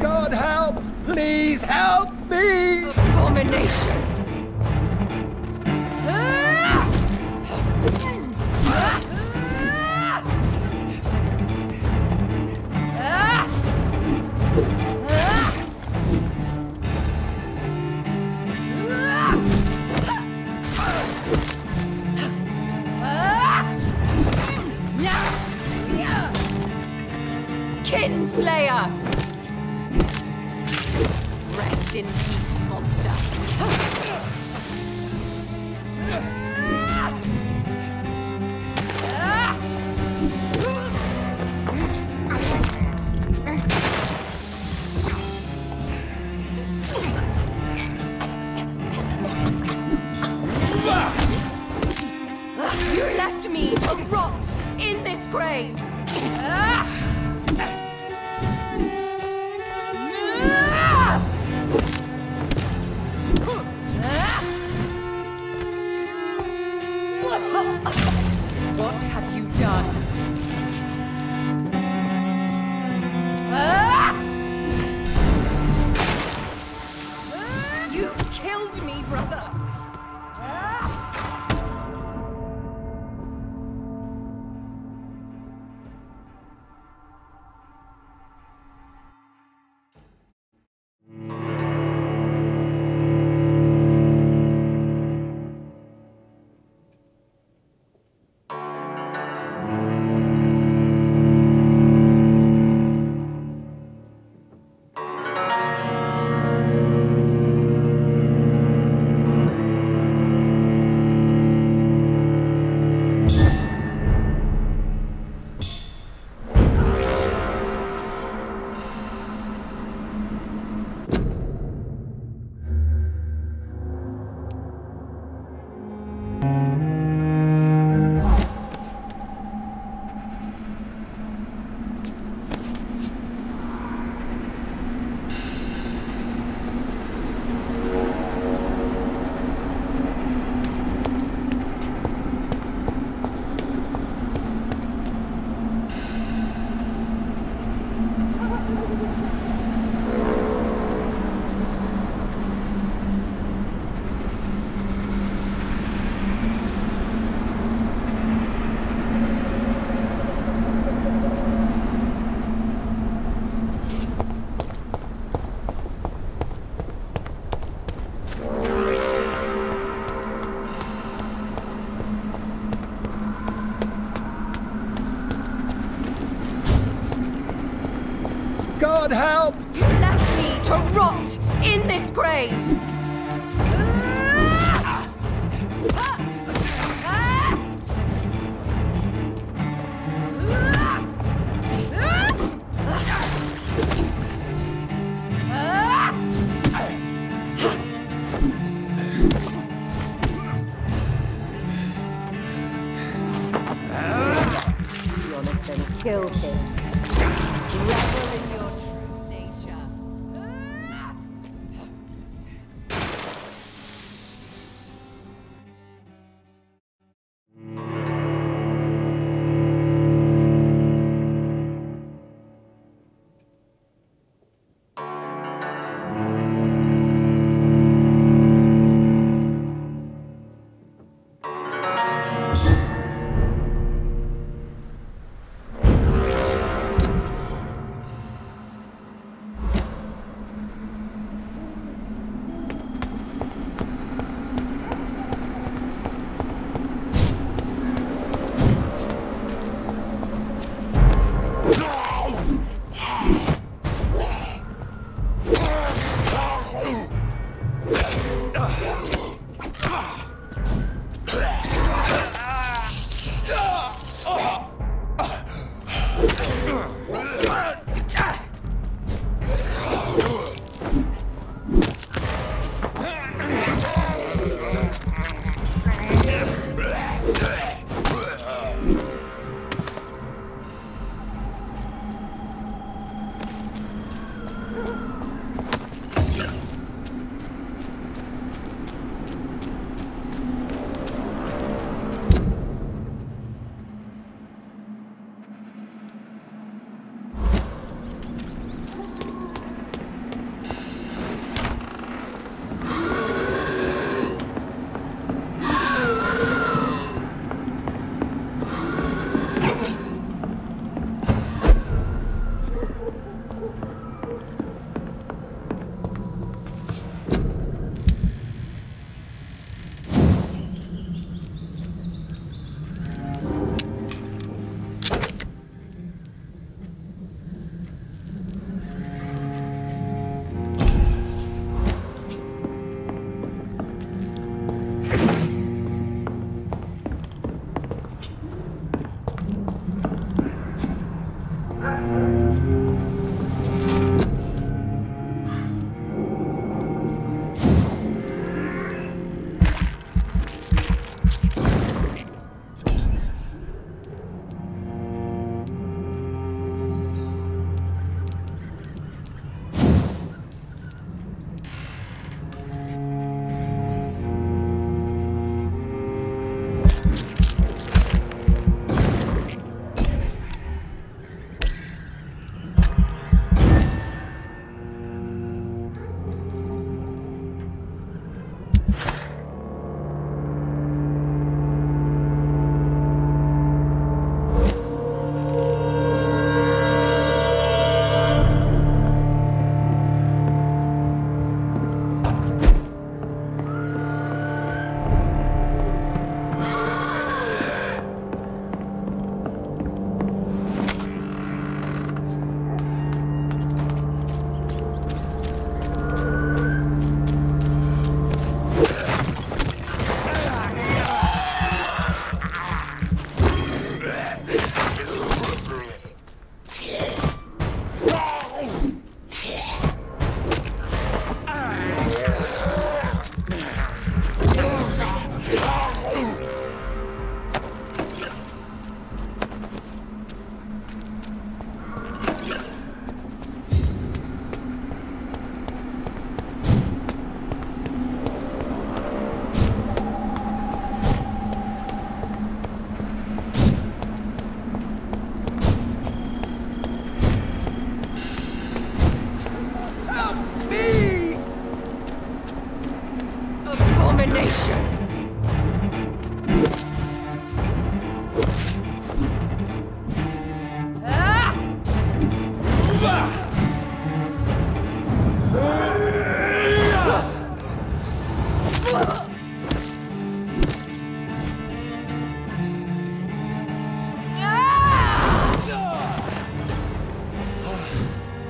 R: God help! Please help me!
F: Abomination! Kinslayer! Rest in peace, monster. You left me to rot in this grave.
R: God help!
T: You left me to rot in this grave!
M: Jonathan killed him. Revel in your true nature.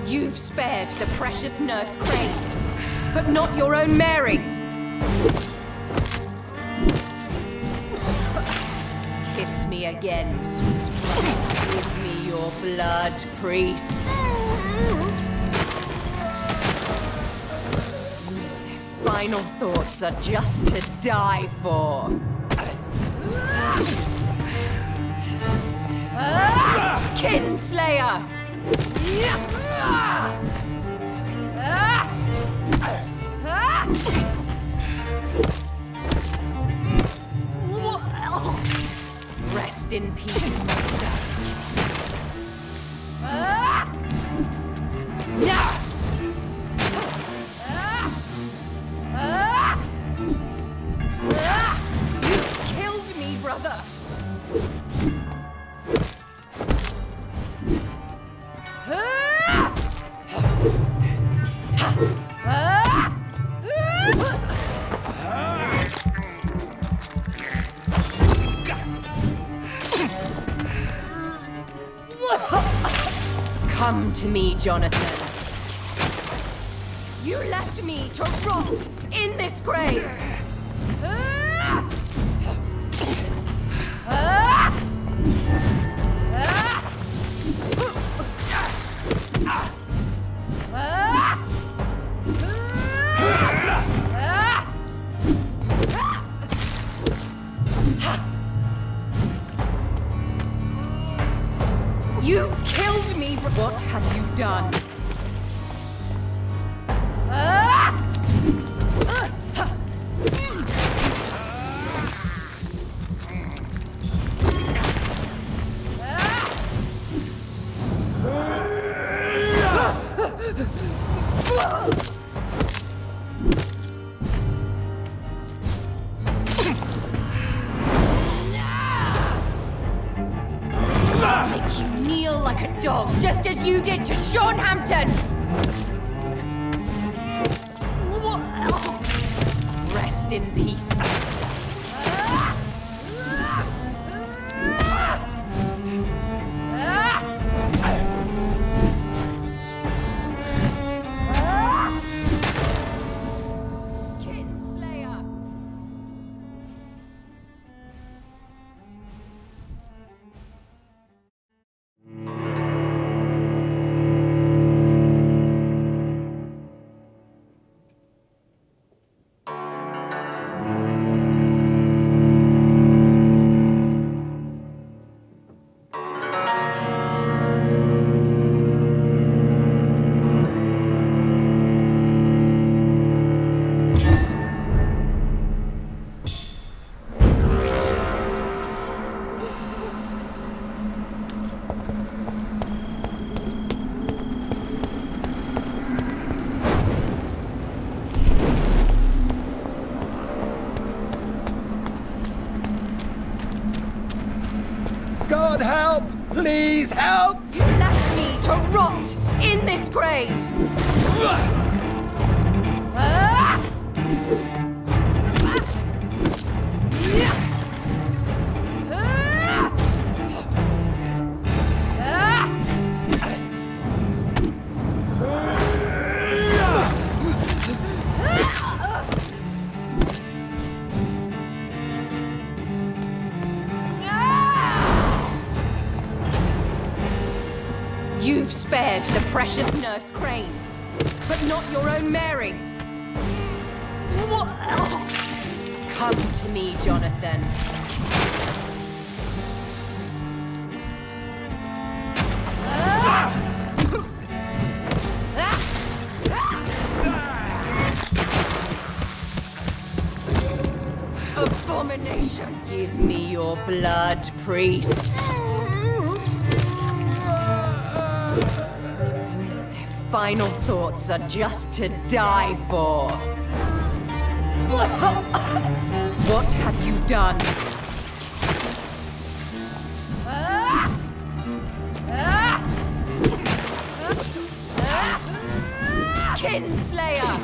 T: You've spared the precious Nurse Crane, but not your own Mary. Kiss me again, sweet brother. Give me your blood, priest. Their final thoughts are just to die for. Kinslayer! Rest in peace, monster. You killed me, brother. Come to me, Jonathan. You left me to rot in this grave. You've killed me! What have you done? Make you kneel like a dog, just as you did to Sean Hampton! Rest in peace, monster.
R: God help! Please help!
T: You left me to rot in this grave! You've spared the precious Nurse Crane, but not your own Mary. Come to me, Jonathan. Abomination! Give me your blood, priest. Final thoughts are just to die for. What have you done? Kinslayer!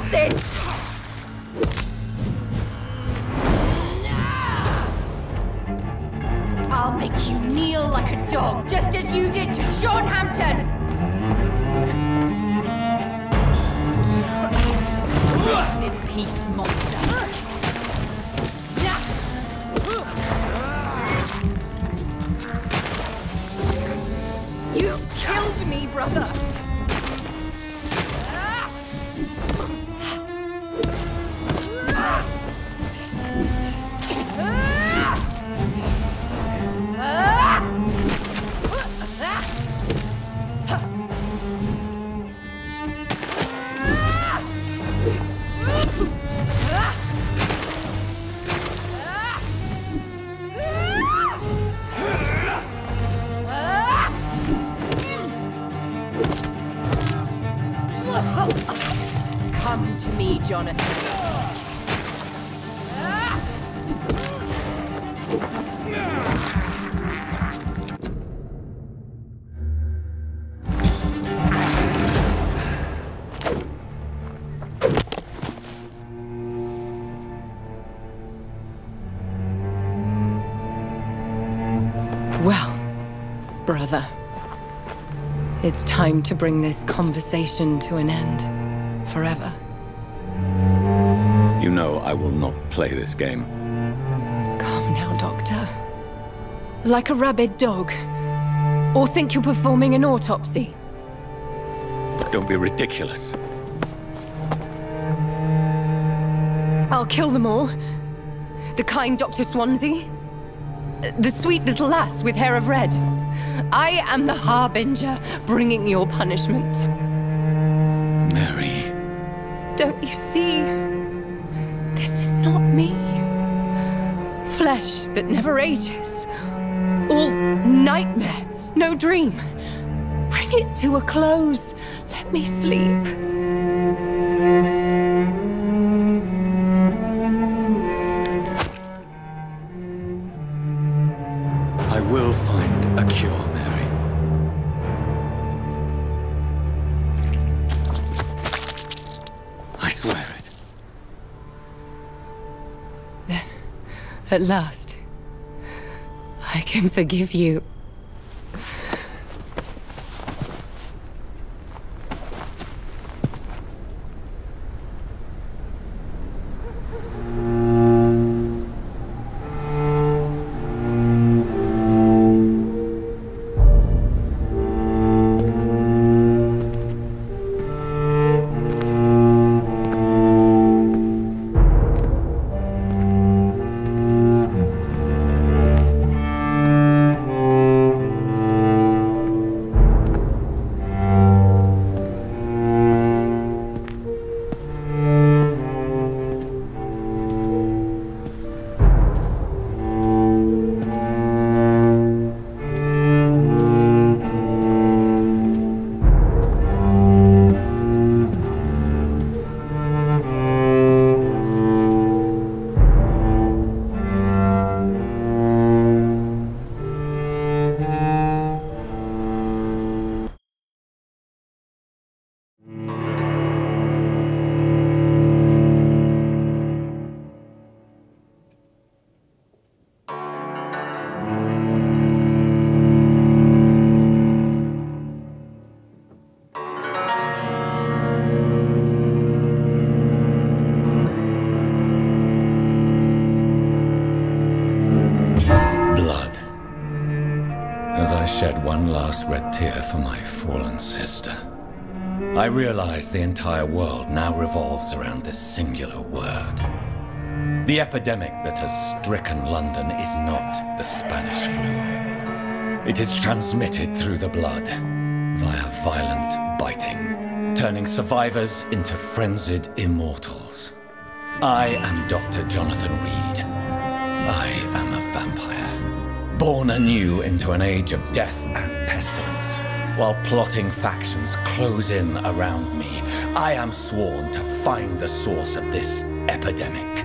F: assassin! I'll make you kneel like a dog, just as you did to Sean Hampton! Rest in peace, monster! You killed me, brother! Come to me, Jonathan.
T: Well, brother, it's time to bring this conversation to an end. Forever.
P: You know I will not play this game.
T: Calm now, Doctor. Like a rabid dog. Or think you're performing an autopsy.
P: Don't be ridiculous.
T: I'll kill them all. The kind Dr. Swansea. The sweet little lass with hair of red. I am the Harbinger, bringing your punishment.
P: Mary.
T: Don't you see? This is not me. Flesh that never ages. All nightmare, no dream. Bring it to a close. Let me sleep.
P: I will find a cure, Mary. I swear it.
T: Then, at last, I can forgive you.
P: Shed one last red tear for my fallen sister. I realize the entire world now revolves around this singular word. The epidemic that has stricken London is not the Spanish flu. It is transmitted through the blood, via violent biting, turning survivors into frenzied immortals. I am Dr. Jonathan Reed. I am a vampire. Born anew into an age of death and pestilence, while plotting factions close in around me, I am sworn to find the source of this epidemic.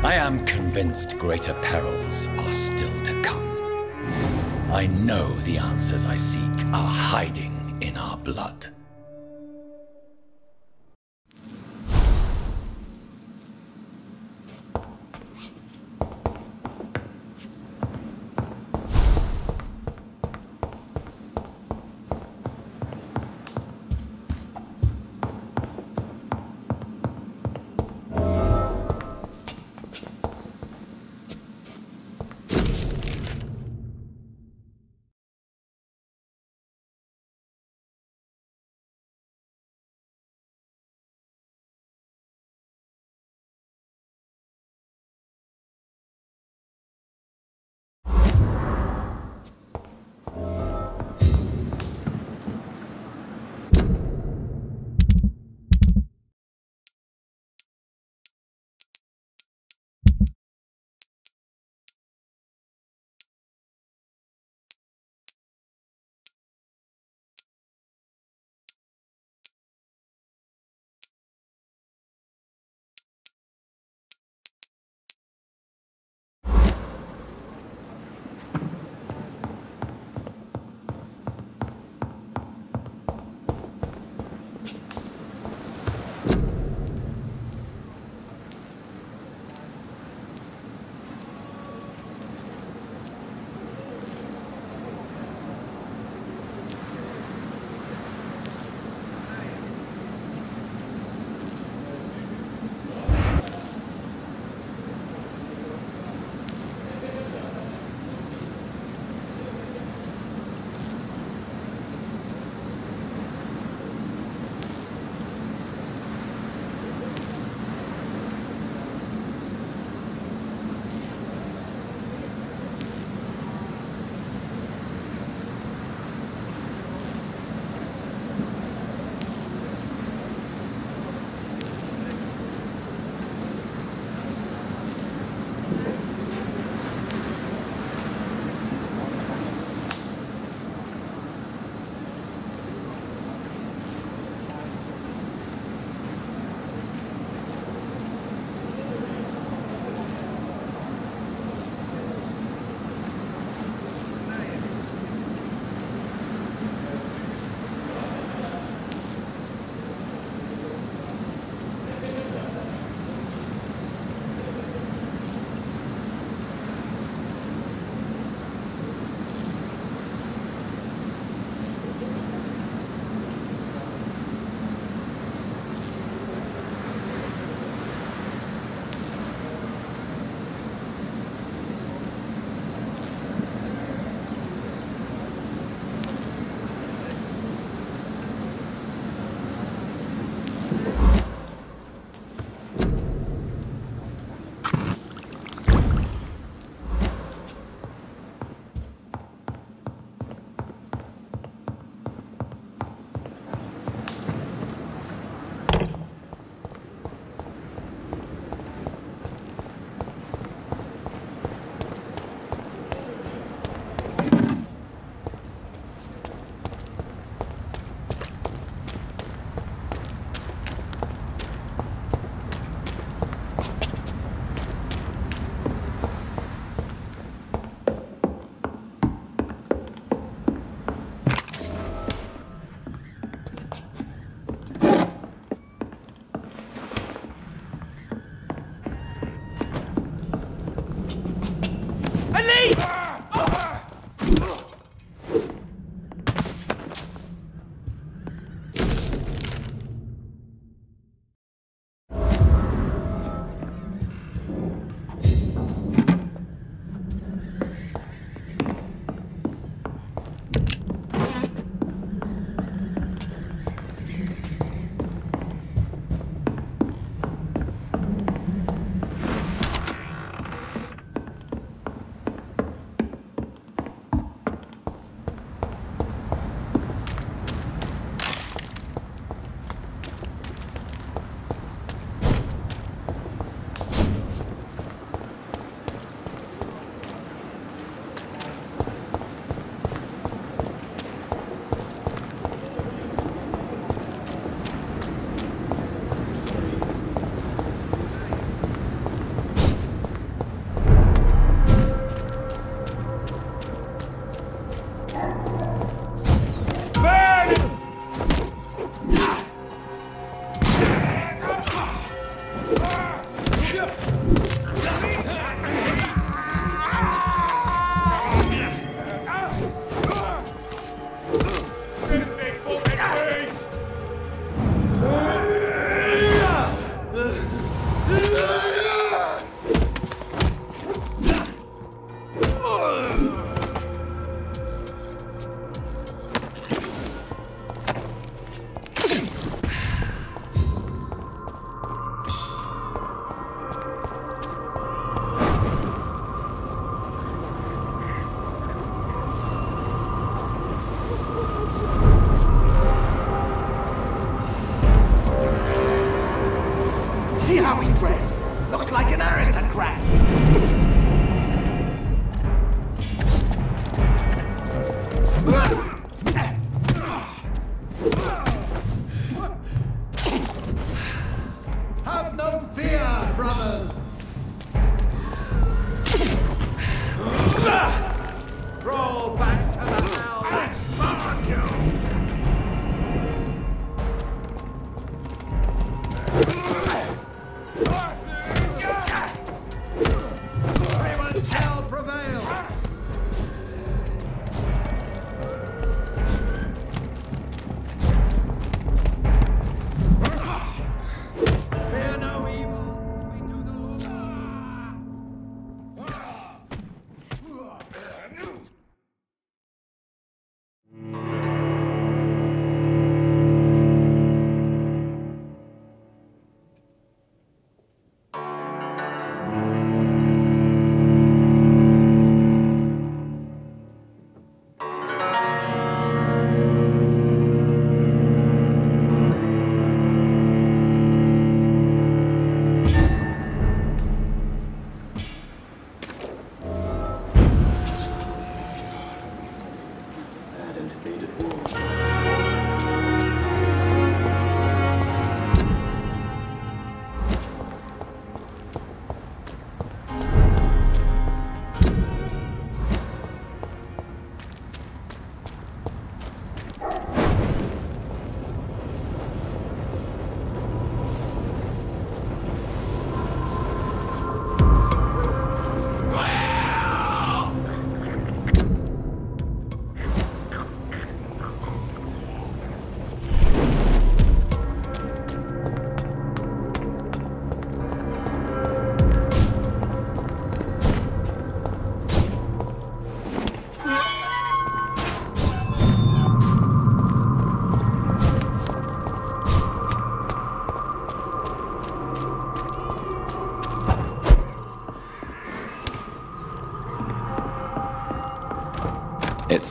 P: I am convinced greater perils are still to come. I know the answers I seek are hiding in our blood.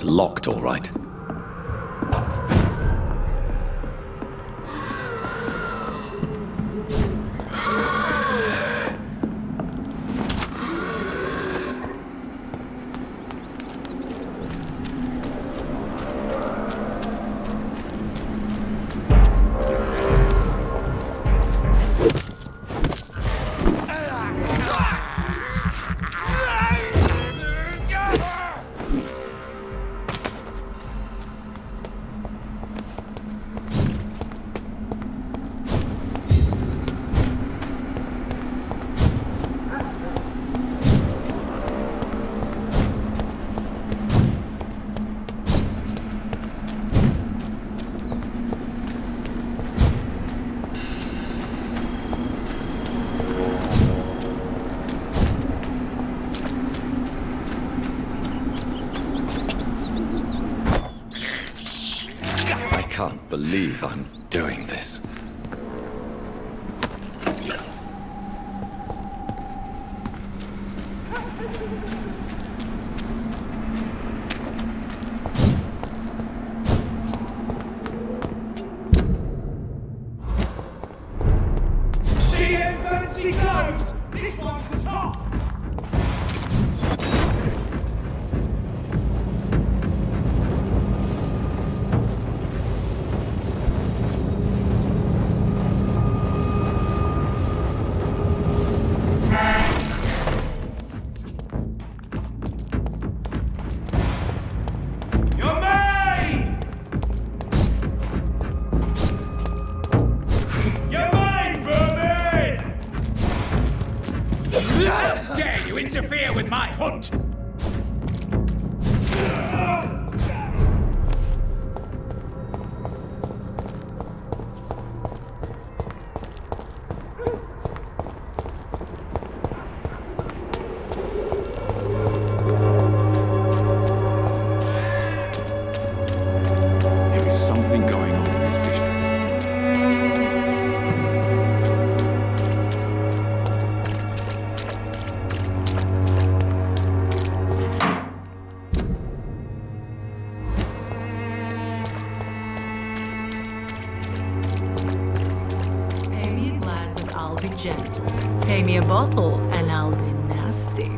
A: door's locked, all right. I can't believe I'm doing this.
S: See them fancy clothes? This one's the top! You're mine! You're mine, vermin! How dare you interfere with my hunt?
Q: There is something going on in this district.
B: Pay me a glass and I'll be gentle. Pay me a bottle and I'll be nasty.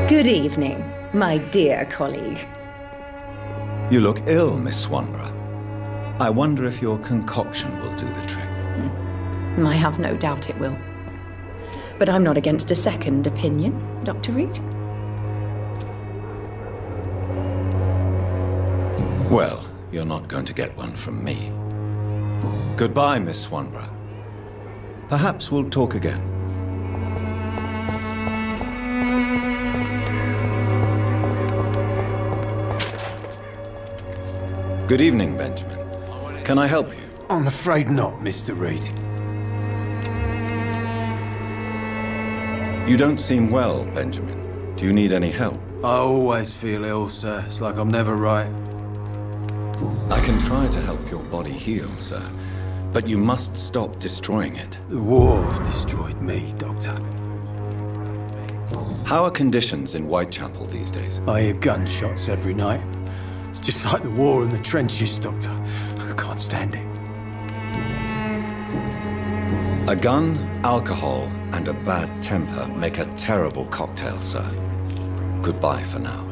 U: Good evening, my dear colleague.
A: You look ill, Miss Swanborough. I wonder if your concoction will do the trick.
U: I have no doubt it will. But I'm not against a second opinion, Dr. Reed.
A: Well, you're not going to get one from me. Goodbye, Miss Swanborough. Perhaps we'll talk again. Good evening, Benjamin. Can I help you?
K: I'm afraid not, Mr. Reed.
A: You don't seem well, Benjamin. Do you need any help?
K: I always feel ill, sir. It's like I'm never right.
A: I can try to help your body heal, sir. But you must stop destroying it.
K: The war destroyed me, Doctor.
A: How are conditions in Whitechapel these days?
K: I hear gunshots every night. It's just like the war in the trenches, Doctor. I can't stand it.
A: A gun, alcohol, and a bad temper make a terrible cocktail, sir. Goodbye for now.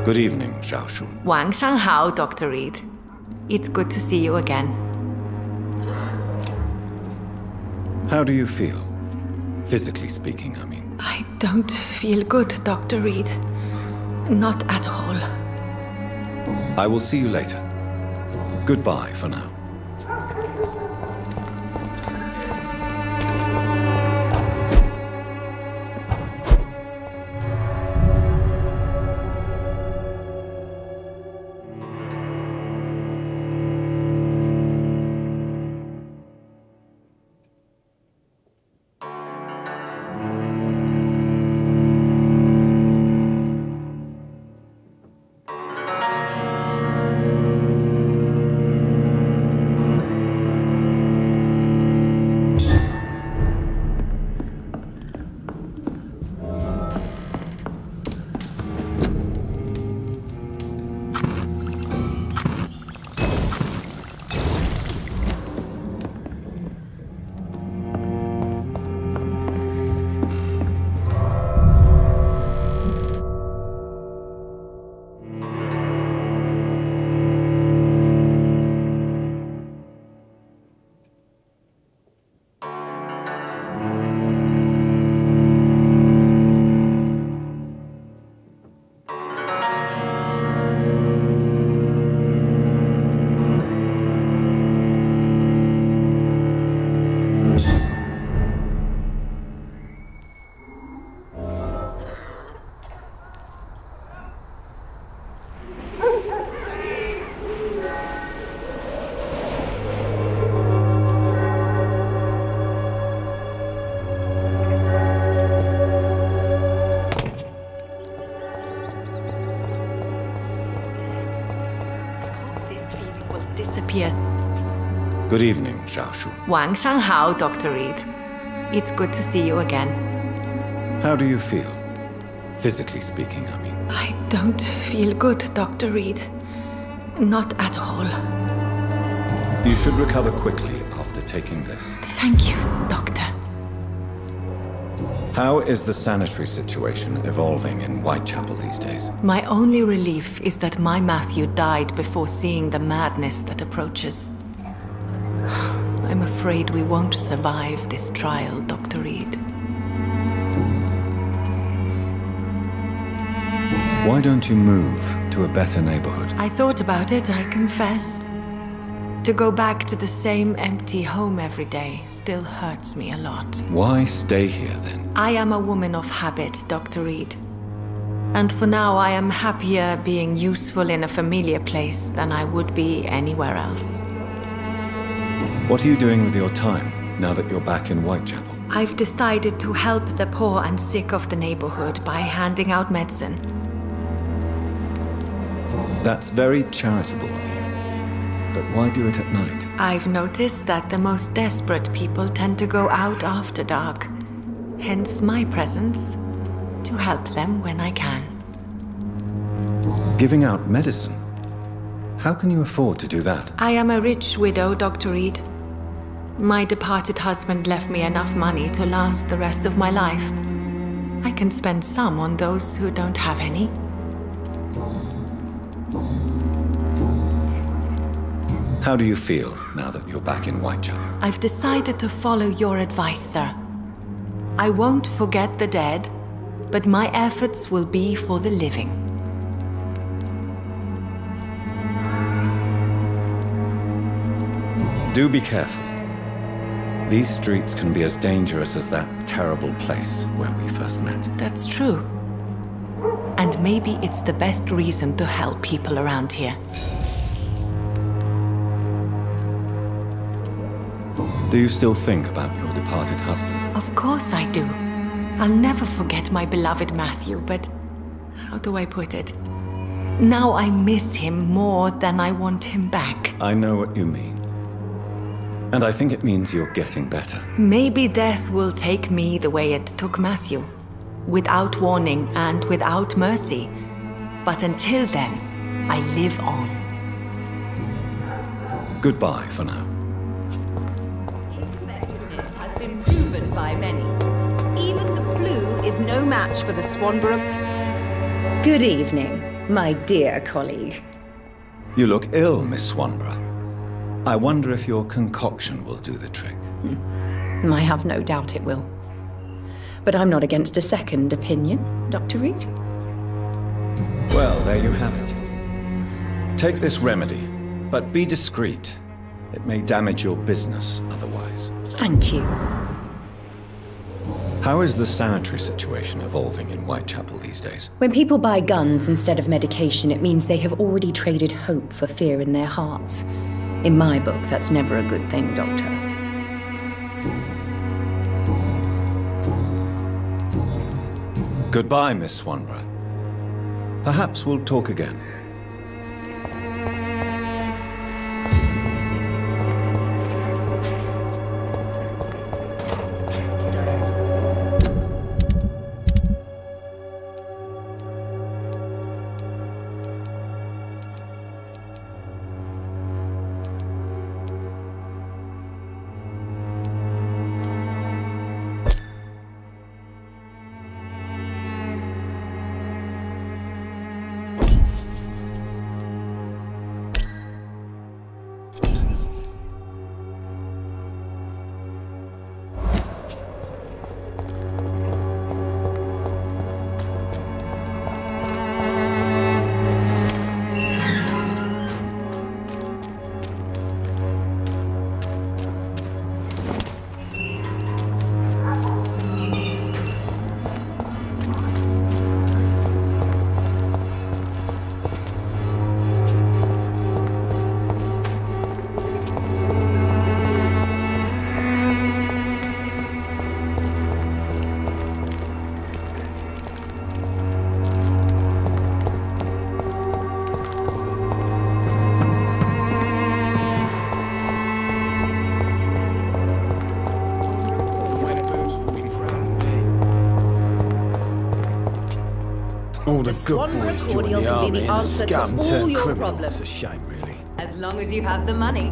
A: Good evening, Zhao Shun.
B: Wang Shanghao, Dr. Reed. It's good to see you again.
A: How do you feel? Physically speaking, I mean.
B: I don't feel good, Dr. Reed. Not at all.
A: I will see you later. Goodbye for now. Good evening, Zhao Shun.
B: Wang Shanghao, Dr. Reed. It's good to see you again.
A: How do you feel? Physically speaking, I mean.
B: I don't feel good, Dr. Reed. Not at all.
A: You should recover quickly after taking this.
B: Thank you, Doctor.
A: How is the sanitary situation evolving in Whitechapel these days?
B: My only relief is that my Matthew died before seeing the madness that approaches. I'm afraid we won't survive this trial, Dr. Reed.
A: Why don't you move to a better neighborhood?
B: I thought about it, I confess. To go back to the same empty home every day still hurts me a lot.
A: Why stay here, then?
B: I am a woman of habit, Dr. Reed. And for now, I am happier being useful in a familiar place than I would be anywhere else.
A: What are you doing with your time, now that you're back in Whitechapel?
B: I've decided to help the poor and sick of the neighborhood by handing out medicine.
A: That's very charitable of you. But why do it at night?
B: I've noticed that the most desperate people tend to go out after dark. Hence my presence, to help them when I can.
A: Giving out medicine? How can you afford to do that?
B: I am a rich widow, Dr. Reed. My departed husband left me enough money to last the rest of my life. I can spend some on those who don't have any.
A: How do you feel now that you're back in Whitechapel?
B: I've decided to follow your advice, sir. I won't forget the dead, but my efforts will be for the living.
A: Do be careful. These streets can be as dangerous as that terrible place where we first met.
B: That's true. And maybe it's the best reason to help people around here.
A: Do you still think about your departed husband?
B: Of course I do. I'll never forget my beloved Matthew, but how do I put it? Now I miss him more than I want him back.
A: I know what you mean. And I think it means you're getting better.
B: Maybe death will take me the way it took Matthew. Without warning and without mercy. But until then, I live on.
A: Goodbye for now.
U: His effectiveness has been proven by many. Even the flu is no match for the Swanborough. Good evening, my dear colleague.
A: You look ill, Miss Swanborough. I wonder if your concoction will do the trick.
U: I have no doubt it will. But I'm not against a second opinion, Dr. Reed.
A: Well, there you have it. Take this remedy, but be discreet. It may damage your business otherwise.
U: Thank you.
A: How is the sanitary situation evolving in Whitechapel these days?
U: When people buy guns instead of medication, it means they have already traded hope for fear in their hearts. In my book, that's never a good thing, Doctor.
A: Goodbye, Miss Swanborough. Perhaps we'll talk again.
G: All the good boys join the army and the scum turn criminals. It's a shame, really.
U: As long as you have the money.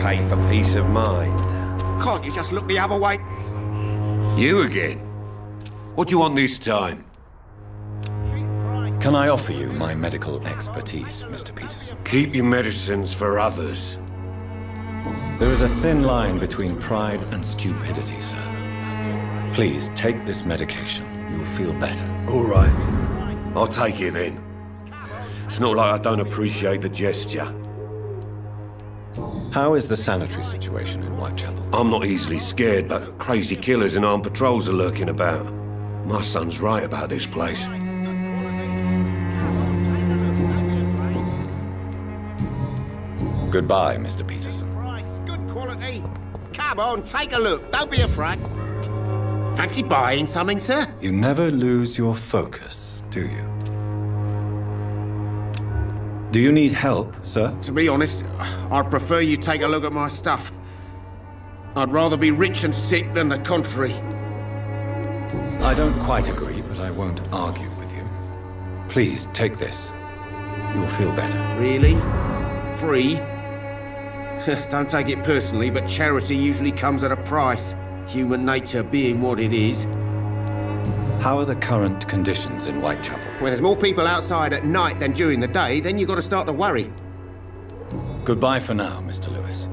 O: Pay for peace of mind. Can't you just look the other way? You again? What do you want this time?
A: Can I offer you my medical expertise, Mr. Peterson?
O: Keep your medicines for others.
A: There is a thin line between pride and stupidity, sir. Please, take this medication. You'll feel better.
O: All right. I'll take it then. It's not like I don't appreciate the gesture.
A: How is the sanitary situation in Whitechapel?
O: I'm not easily scared, but crazy killers and armed patrols are lurking about. My son's right about this place.
A: Goodbye, Mr. Peterson.
H: Good quality. Come on, take a look. Don't be afraid. Fancy buying something, sir?
A: You never lose your focus, do you? Do you need help, sir?
H: To be honest, I'd prefer you take a look at my stuff. I'd rather be rich and sick than the contrary.
A: I don't quite agree, but I won't argue with you. Please, take this. You'll feel better.
H: Really? Free? Don't take it personally, but charity usually comes at a price. Human nature being what it is.
A: How are the current conditions in Whitechapel?
H: When there's more people outside at night than during the day, then you've got to start to worry.
A: Goodbye for now, Mr. Lewis.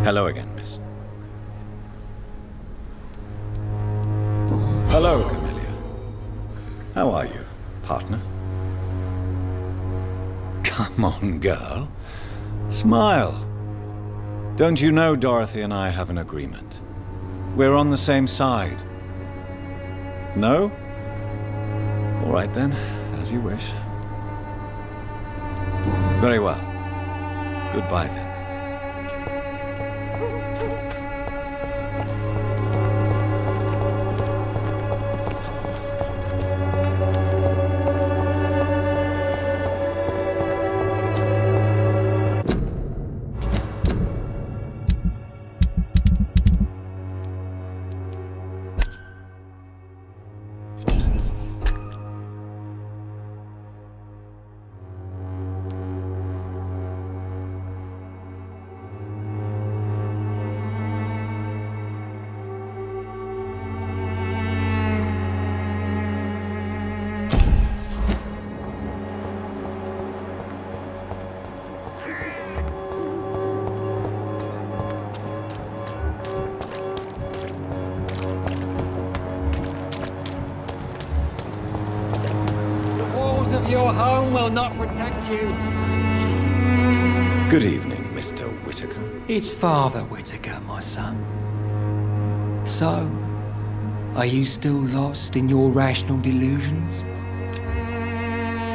A: Hello again, miss. Hello, Camellia. How are you, partner? Come on, girl. Smile. Don't you know Dorothy and I have an agreement? We're on the same side. No? All right then, as you wish. Very well. Goodbye then.
V: Your home will not protect you.
A: Good evening, Mr. Whitaker.
V: It's Father Whitaker, my son. So, are you still lost in your rational delusions?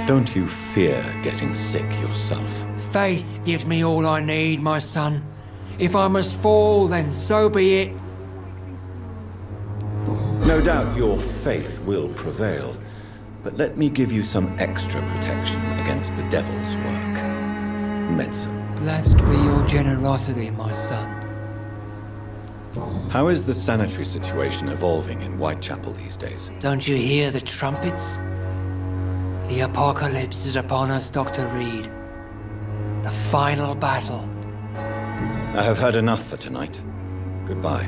A: Don't you fear getting sick yourself?
V: Faith gives me all I need, my son. If I must fall, then so be it.
A: No doubt your faith will prevail. But let me give you some extra protection against the devil's work. Medicine.
V: Blessed be your generosity, my son.
A: How is the sanitary situation evolving in Whitechapel these days?
V: Don't you hear the trumpets? The apocalypse is upon us, Dr. Reed. The final battle.
A: I have heard enough for tonight. Goodbye.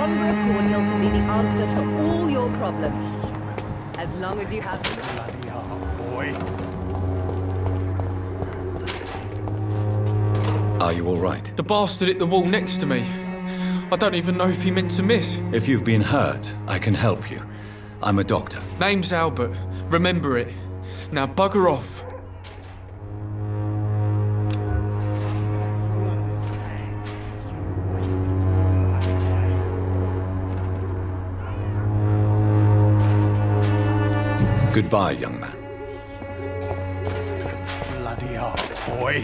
U: Swanborough cordial can be the answer to all your problems. As long as you have...
K: Bloody hell, boy.
A: Are you all right?
C: The bastard hit the wall next to me. I don't even know if he meant to miss.
A: If you've been hurt, I can help you. I'm a doctor.
C: Name's Albert. Remember it. Now bugger off.
A: Goodbye, young man.
K: Bloody hell, boy.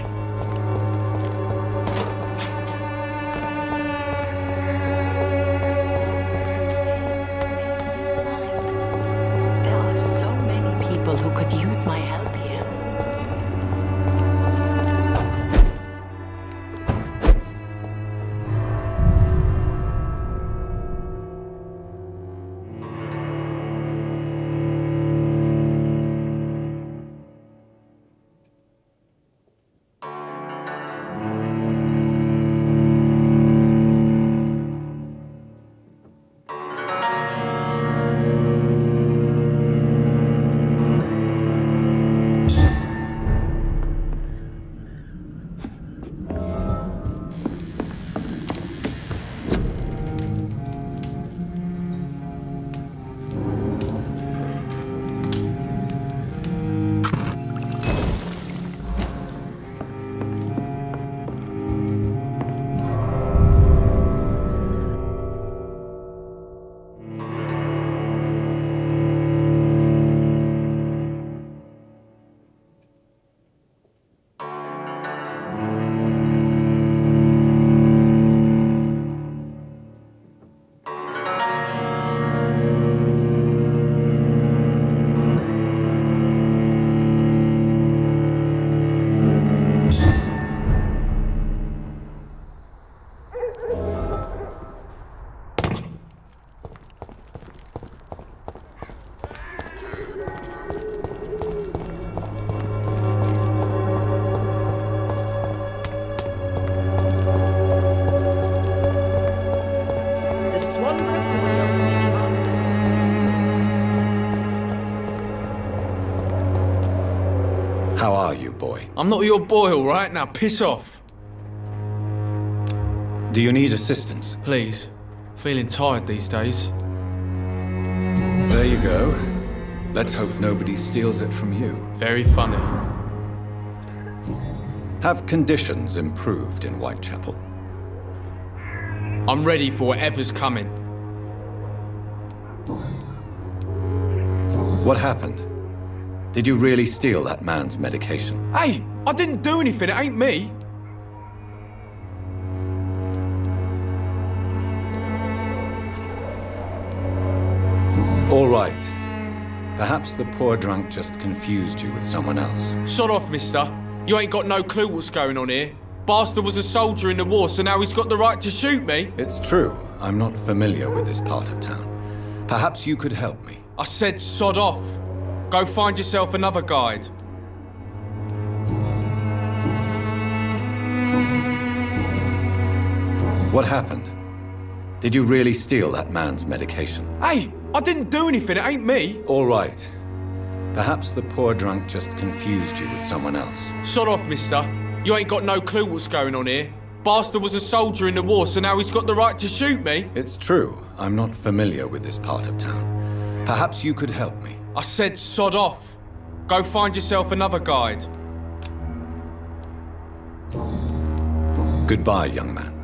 B: There are so many people who could use my help here.
A: How are you, boy?
C: I'm not your boy, all right? Now piss off.
A: Do you need assistance?
C: Please. Feeling tired these days.
A: There you go. Let's hope nobody steals it from you.
C: Very funny.
A: Have conditions improved in Whitechapel?
C: I'm ready for whatever's coming.
A: What happened? Did you really steal that man's medication?
C: Hey, I didn't do anything, it ain't me.
A: All right. Perhaps the poor drunk just confused you with someone else.
C: Sod off, mister. You ain't got no clue what's going on here. Bastard was a soldier in the war, so now he's got the right to shoot me.
A: It's true. I'm not familiar with this part of town. Perhaps you could help me.
C: I said sod off. Go find yourself another guide.
A: What happened? Did you really steal that man's medication?
C: Hey, I didn't do anything, it ain't me.
A: All right. Perhaps the poor drunk just confused you with someone else.
C: Sod off, mister. You ain't got no clue what's going on here. Bastard was a soldier in the war, so now he's got the right to shoot me.
A: It's true. I'm not familiar with this part of town. Perhaps you could help me.
C: I said sod off. Go find yourself another guide.
A: Goodbye, young man.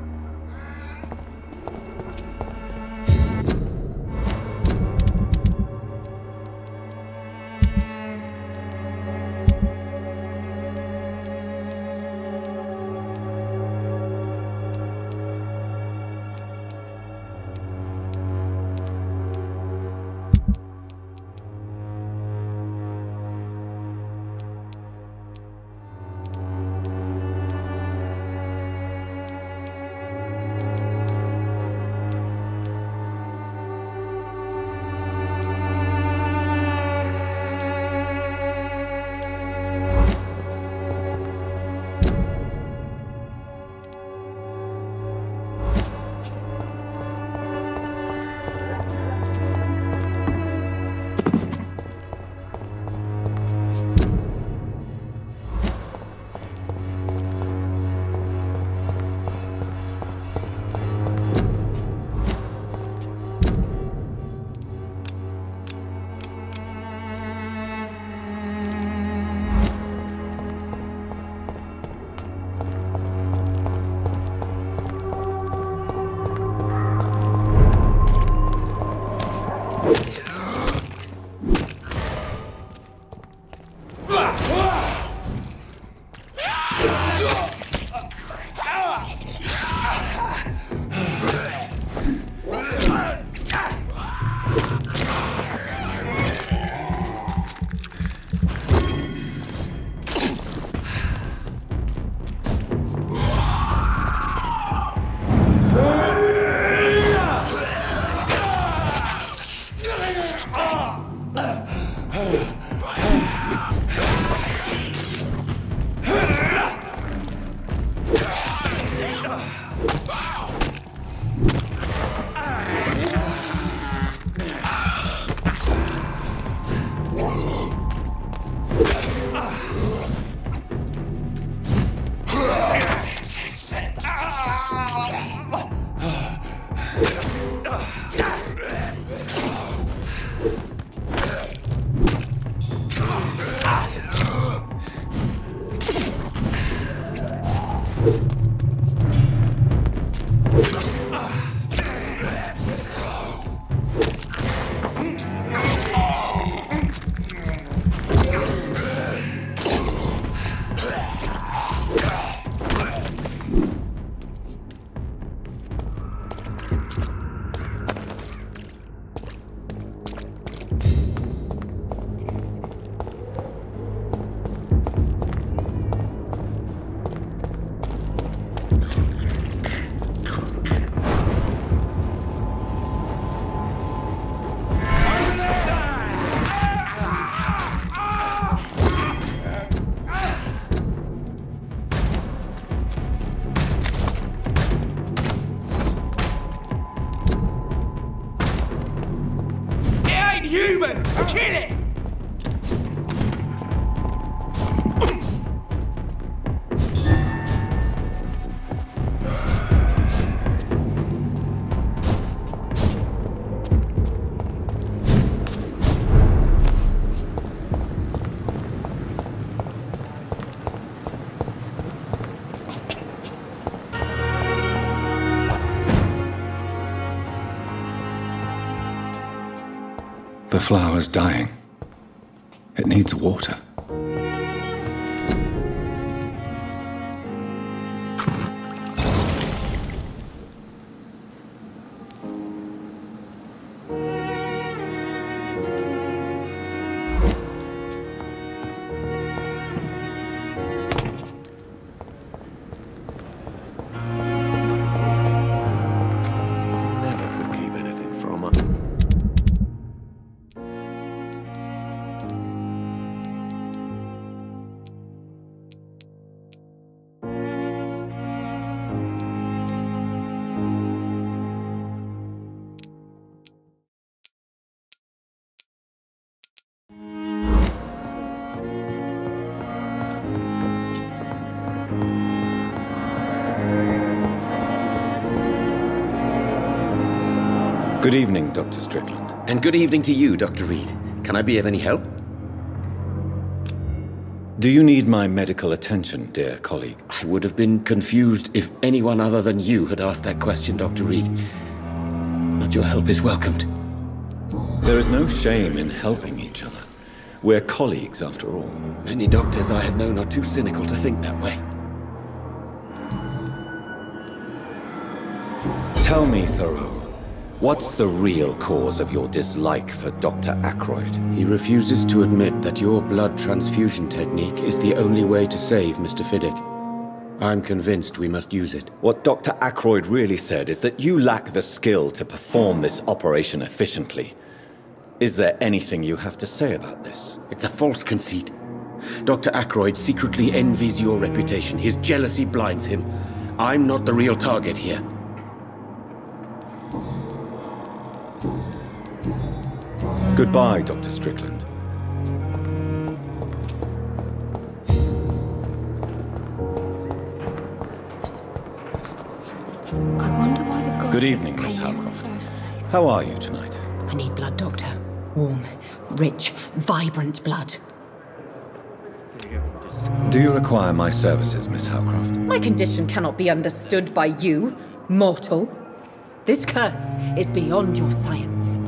S: Human! Kill it!
A: The flower's dying. It needs water.
D: Never could keep anything from her.
A: Good evening, Dr. Strickland.
H: And good evening to you, Dr. Reed. Can I be of any help?
A: Do you need my medical attention, dear colleague?
H: I would have been confused if anyone other than you had asked that question, Dr. Reed. But your help is welcomed.
A: There is no shame in helping each other. We're colleagues, after all.
H: Many doctors I have known are too cynical to think that way.
A: Tell me, Thoreau, what's the real cause of your dislike for Dr. Ackroyd?
H: He refuses to admit that your blood transfusion technique is the only way to save Mr. Fiddick. I'm convinced we must use it.
A: What Dr. Ackroyd really said is that you lack the skill to perform this operation efficiently. Is there anything you have to say about this?
H: It's a false conceit. Dr. Ackroyd secretly envies your reputation. His jealousy blinds him. I'm not the real target here.
A: Goodbye, Dr. Strickland.
F: I wonder why the gospel.
A: Good evening, Miss Howcroft. How are you tonight?
I: I need blood, Doctor. Warm, rich, vibrant blood.
A: Do you require my services, Miss Howcroft?
I: My condition cannot be understood by you, mortal. This curse is beyond your science.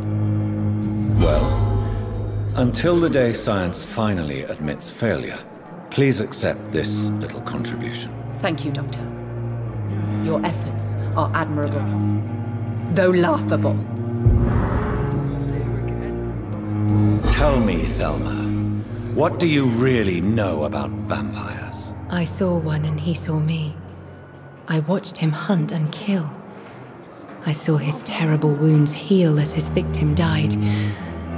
A: Well, until the day science finally admits failure, please accept this little contribution.
I: Thank you, Doctor. Your efforts are admirable, though laughable.
A: Tell me, Thelma, what do you really know about vampires?
B: I saw one and he saw me. I watched him hunt and kill. I saw his terrible wounds heal as his victim died.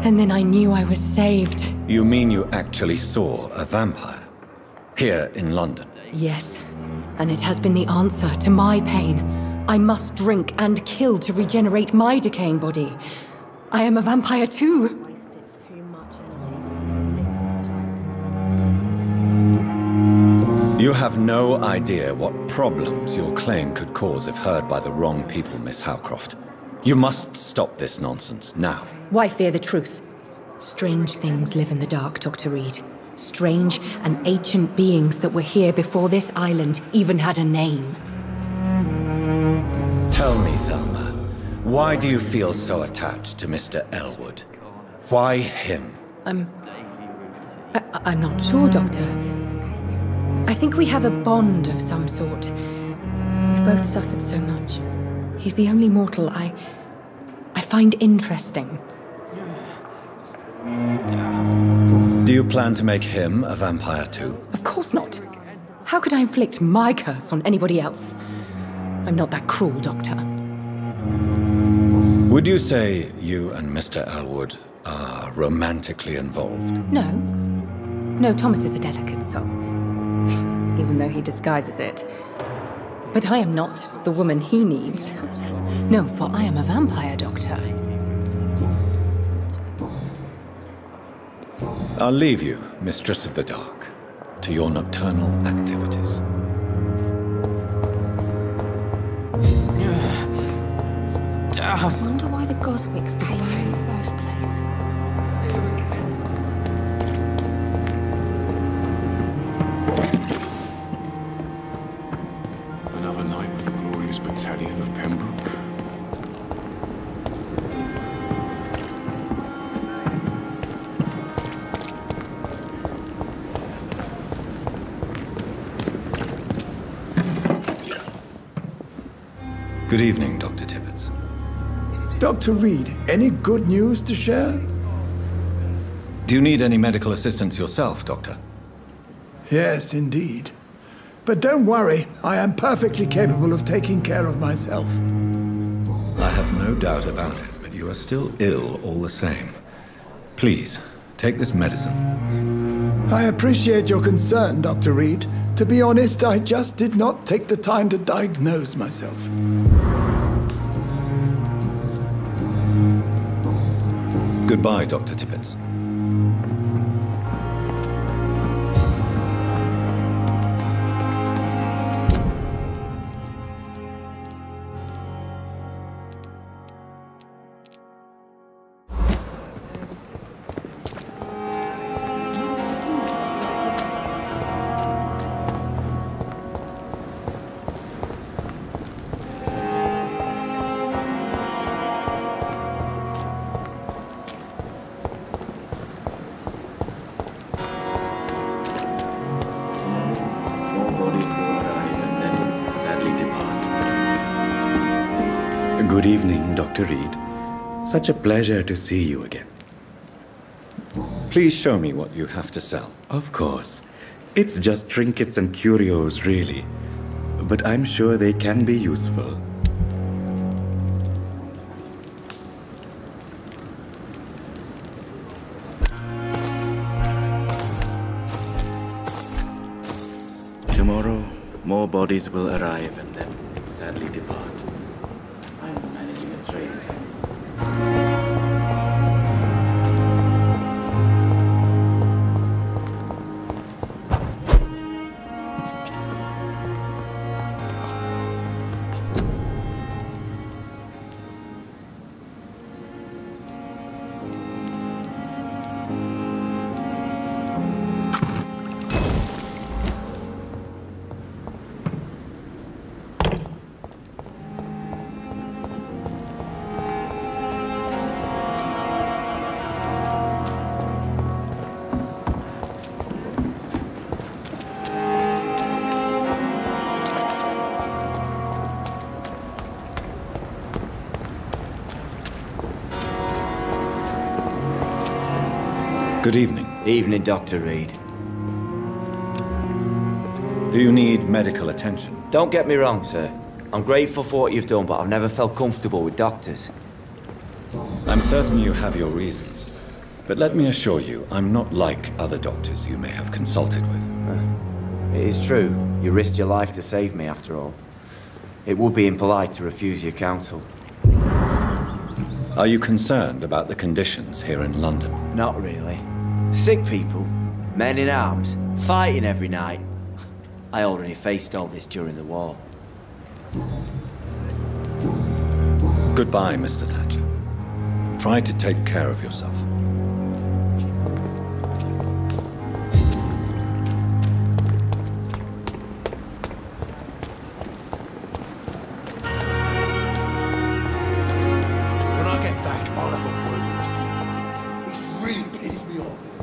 B: And then I knew I was saved.
A: You mean you actually saw a vampire? Here in London?
B: Yes. And it has been the answer to my pain,
I: I must drink and kill to regenerate my decaying body. I am a vampire too.
P: You have no idea what problems your claim could cause if heard by the wrong people, Miss Howcroft. You must stop this nonsense now.
I: Why fear the truth? Strange things live in the dark, Dr. Reed. Strange and ancient beings that were here before this island even had a name.
P: Tell me, Thelma, why do you feel so attached to Mr. Elwood? Why him?
I: I'm not sure, Doctor. I think we have a bond of some sort. We've both suffered so much. He's the only mortal I find interesting.
P: Do you plan to make him a vampire too?
I: Of course not. How could I inflict my curse on anybody else? I'm not that cruel, Doctor.
P: Would you say you and Mr. Elwood are romantically involved?
I: No. No, Thomas is a delicate soul. Even though he disguises it. But I am not the woman he needs. No, for I am a vampire, Doctor.
P: I'll leave you, Mistress of the Dark, to your nocturnal activities.
F: I wonder why the Goswicks came here in the first place.
Q: Another night with the glorious battalion of Pembroke.
P: Good evening, Dr. Tibbets.
R: Dr. Reed, any good news to share?
P: Do you need any medical assistance yourself, Doctor?
R: Yes, indeed. But don't worry, I am perfectly capable of taking care of myself.
P: I have no doubt about it, but you are still ill all the same. Please, take this medicine.
R: I appreciate your concern, Dr. Reed. To be honest, I just did not take the time to diagnose myself.
P: Goodbye, Dr. Tibbets.
J: Good evening, Dr. Reed. Such a pleasure to see you again.
P: Please show me what you have to sell.
J: Of course. It's just trinkets and curios, really. But I'm sure they can be useful. Tomorrow, more bodies will arrive and then sadly depart. I'm managing a trade.
P: Good evening.
D: Evening, Dr. Reed.
P: Do you need medical attention?
D: Don't get me wrong, sir. I'm grateful for what you've done, but I've never felt comfortable with doctors.
P: I'm certain you have your reasons. But let me assure you, I'm not like other doctors you may have consulted with.
D: It is true. You risked your life to save me, after all. It would be impolite to refuse your counsel.
A: Are you concerned about the conditions here in London?
D: Not really. Sick people, men in arms, fighting every night. I already faced all this during the war.
A: Goodbye, Mr. Thatcher. Try to take care of yourself.
K: When I get back, I'll have a word with you. He's really pissed me off this.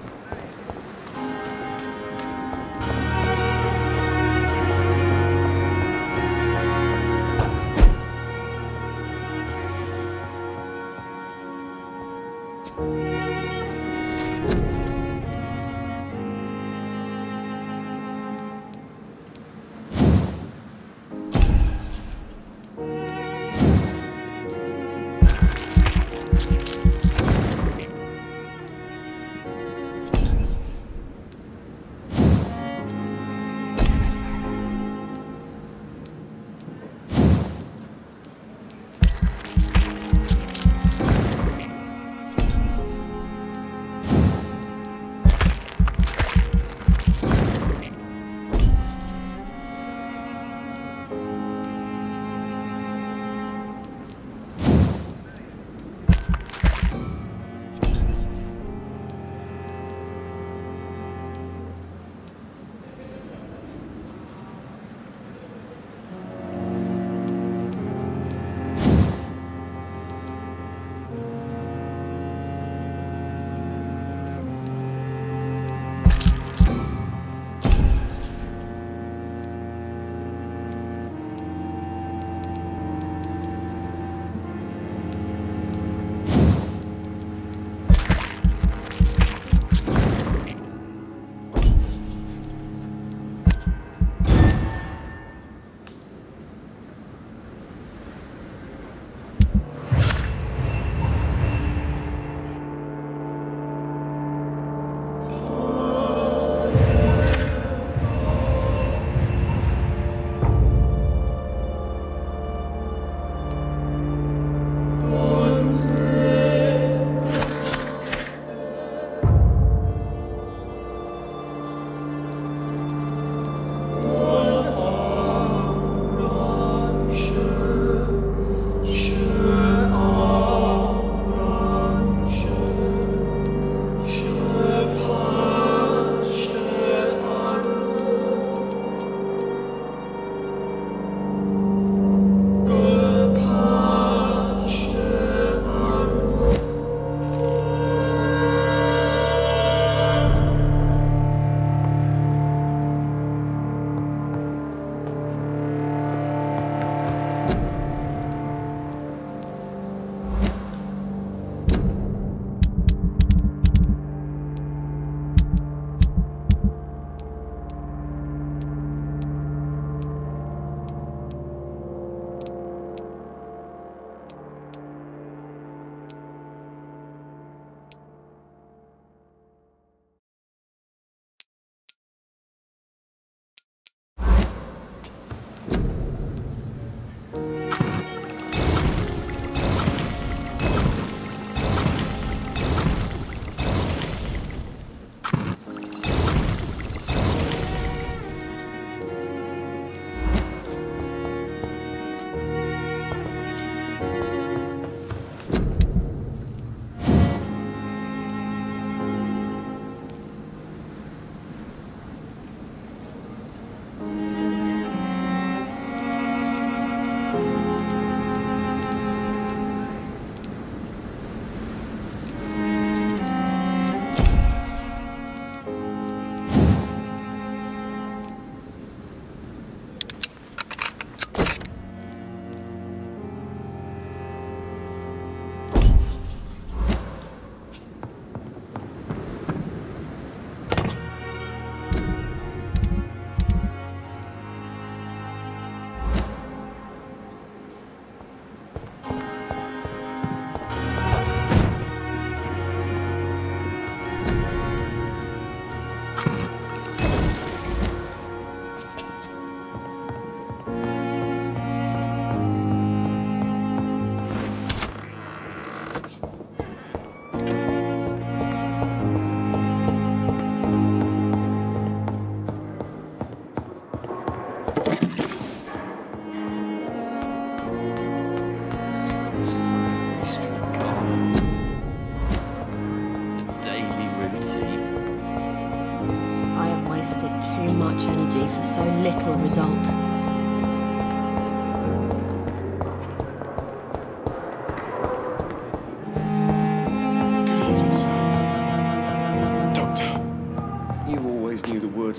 I: little result.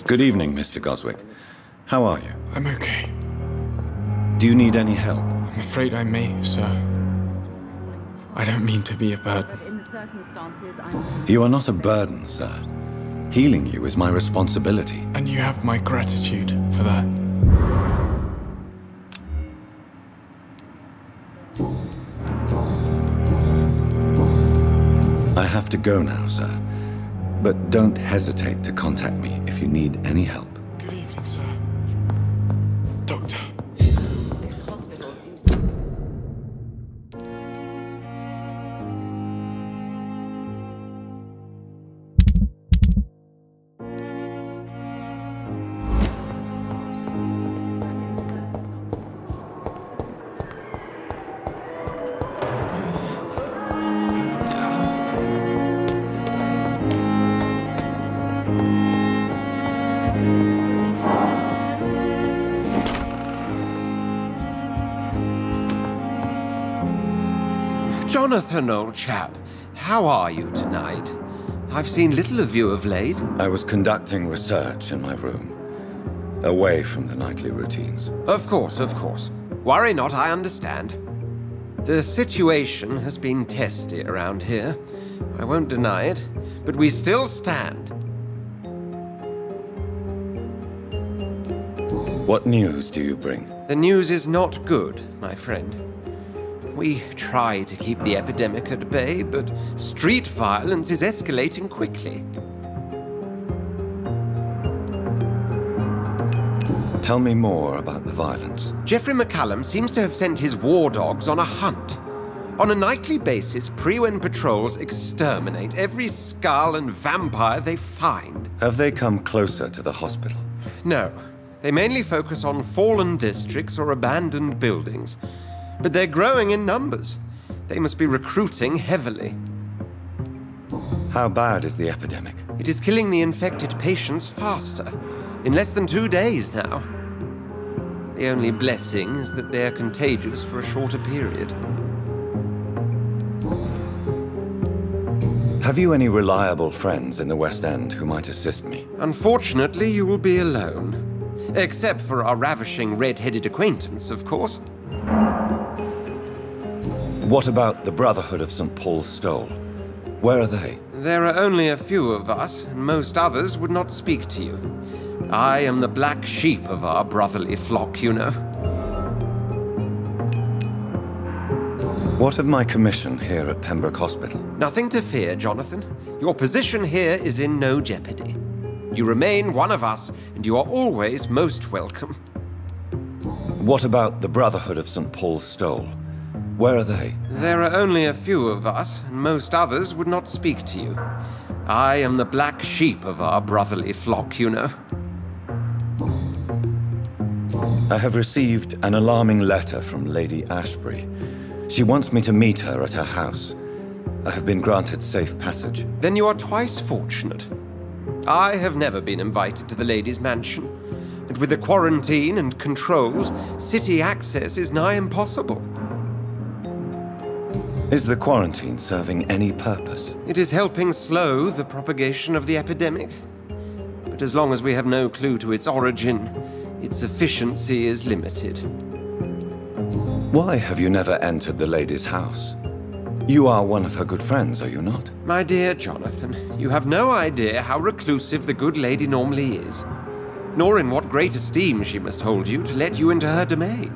A: Good evening, Mr. Goswick. How are you?
C: I'm okay.
A: Do you need any help?
C: I'm afraid I may, sir. I don't mean to be a burden.
A: You are not a burden, sir. Healing you is my responsibility.
C: And you have my gratitude for that.
A: I have to go now, sir. But don't hesitate to contact me if you need any help.
C: Good evening, sir. Doctor.
E: This hospital seems to...
H: Jonathan, old chap, how are you tonight? I've seen little of you of late.
A: I was conducting research in my room, away from the nightly routines.
H: Of course, of course. Worry not, I understand. The situation has been testy around here. I won't deny it, but we still stand.
A: What news do you bring?
H: The news is not good, my friend. We try to keep the epidemic at bay, but street violence is escalating quickly.
A: Tell me more about the violence.
H: Geoffrey McCallum seems to have sent his war dogs on a hunt. On a nightly basis, Prewen patrols exterminate every skull and vampire they find.
A: Have they come closer to the hospital?
H: No. They mainly focus on fallen districts or abandoned buildings. But they're growing in numbers. They must be recruiting heavily.
A: How bad is the epidemic?
H: It is killing the infected patients faster. In less than 2 days now. The only blessing is that they are contagious for a shorter period.
A: Have you any reliable friends in the West End who might assist me?
H: Unfortunately, you will be alone. Except for our ravishing red-headed acquaintance, of course.
A: What about the Brotherhood of St. Paul's Stole? Where are they?
H: There are only a few of us, and most others would not speak to you. I am the black sheep of our brotherly flock, you know.
A: What of my commission here at Pembroke Hospital?
H: Nothing to fear, Jonathan. Your position here is in no jeopardy. You remain one of us, and you are always most welcome.
A: What about the Brotherhood of St. Paul's Stole? Where are they?
H: There are only a few of us, and most others would not speak to you. I am the black sheep of our brotherly flock, you know.
A: I have received an alarming letter from Lady Ashbury. She wants me to meet her at her house. I have been granted safe passage.
H: Then you are twice fortunate. I have never been invited to the lady's mansion, and with the quarantine and controls, city access is nigh impossible.
A: Is the quarantine serving any purpose?
H: It is helping slow the propagation of the epidemic. But as long as we have no clue to its origin, its efficiency is limited.
A: Why have you never entered the lady's house? You are one of her good friends, are you not?
H: My dear Jonathan, you have no idea how reclusive the good lady normally is, nor in what great esteem she must hold you to let you into her domain.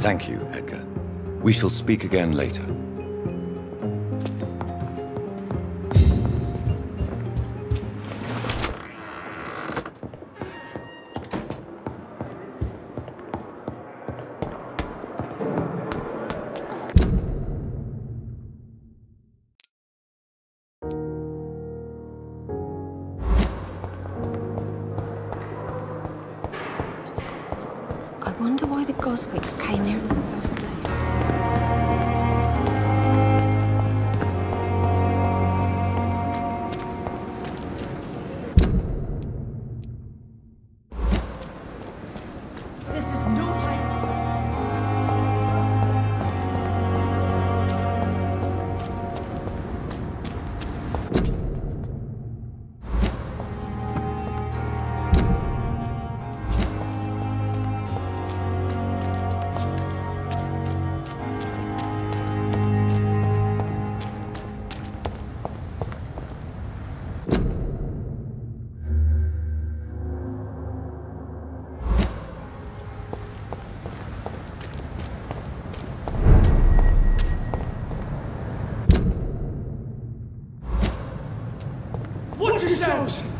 A: Thank you, Edgar. We shall speak again later.
F: I wonder why the Goswicks came here in the first place.
S: This is no time. Watch yourselves!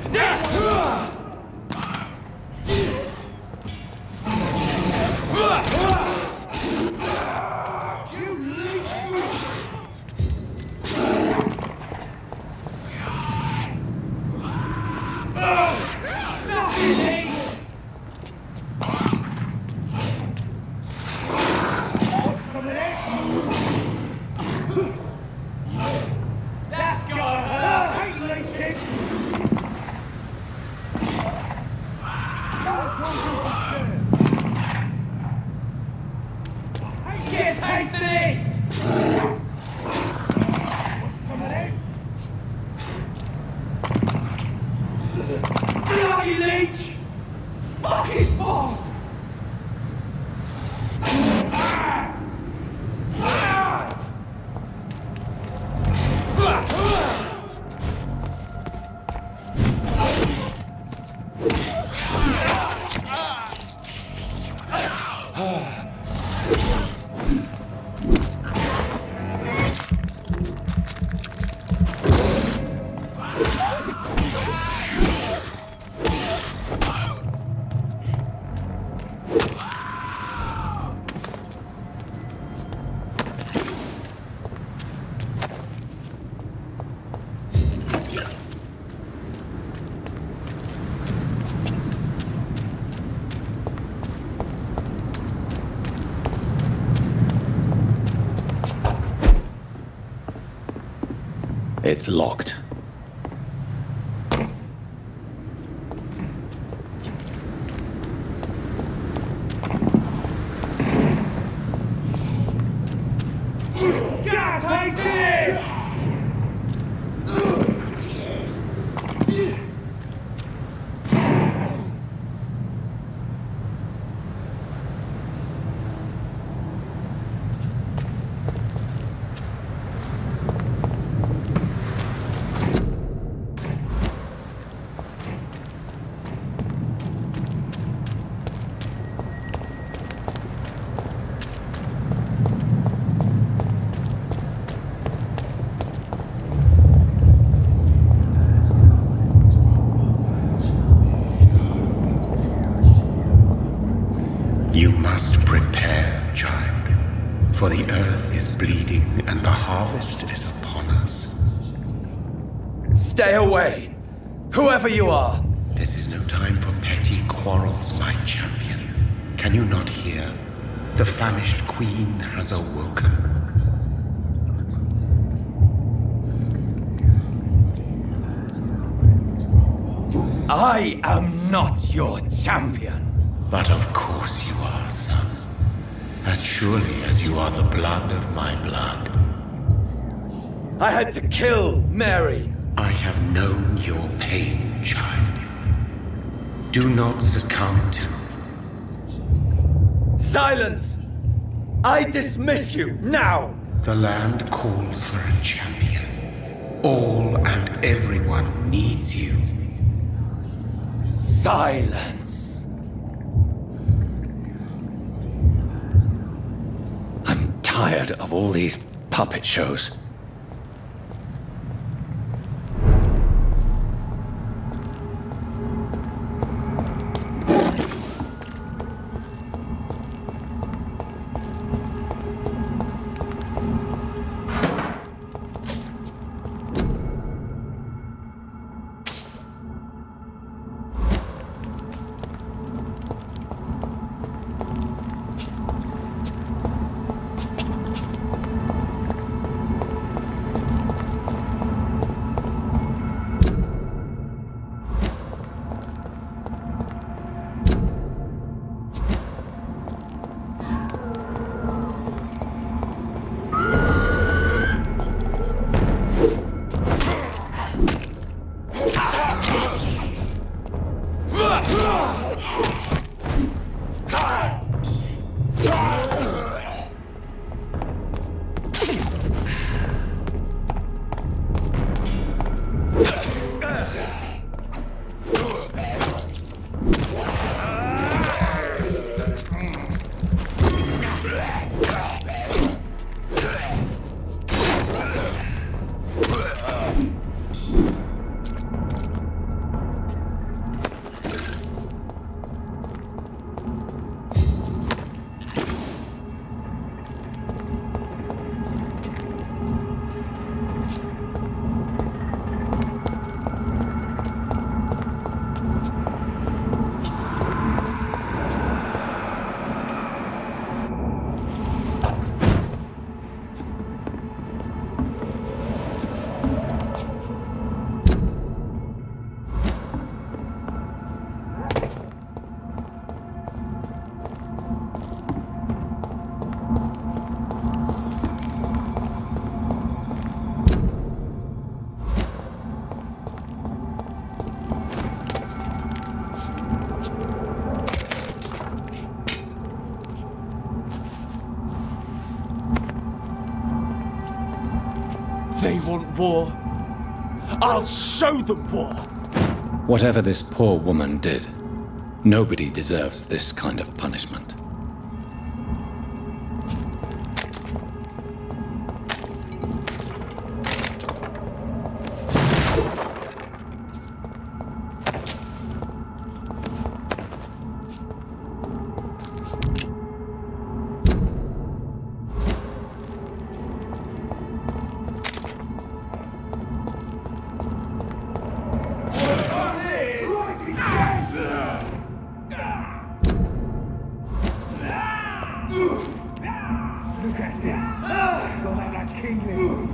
S: That's gonna hurt! Hey, Lucy! Get a taste of this! Bloody leech! Fuck his boss!
A: It's locked.
S: God, taste this!
R: You must prepare, child, for the earth is bleeding and the harvest is upon us.
L: Stay away! Whoever you are!
R: This is no time for petty quarrels, my champion. Can you not hear? The famished queen has awoken.
L: I am not your champion.
R: But of course you are, son. As surely as you are the blood of my blood.
L: I had to kill Mary.
R: I have known your pain, child. Do not succumb to...
L: Silence! I dismiss you, now!
R: The land calls for a champion. All and everyone needs you.
L: Silence!
A: tired of all these puppet shows.
S: They want war. I'll show them war.
A: Whatever this poor woman did, nobody deserves this kind of punishment.
S: Look at it. Gone out like kingly.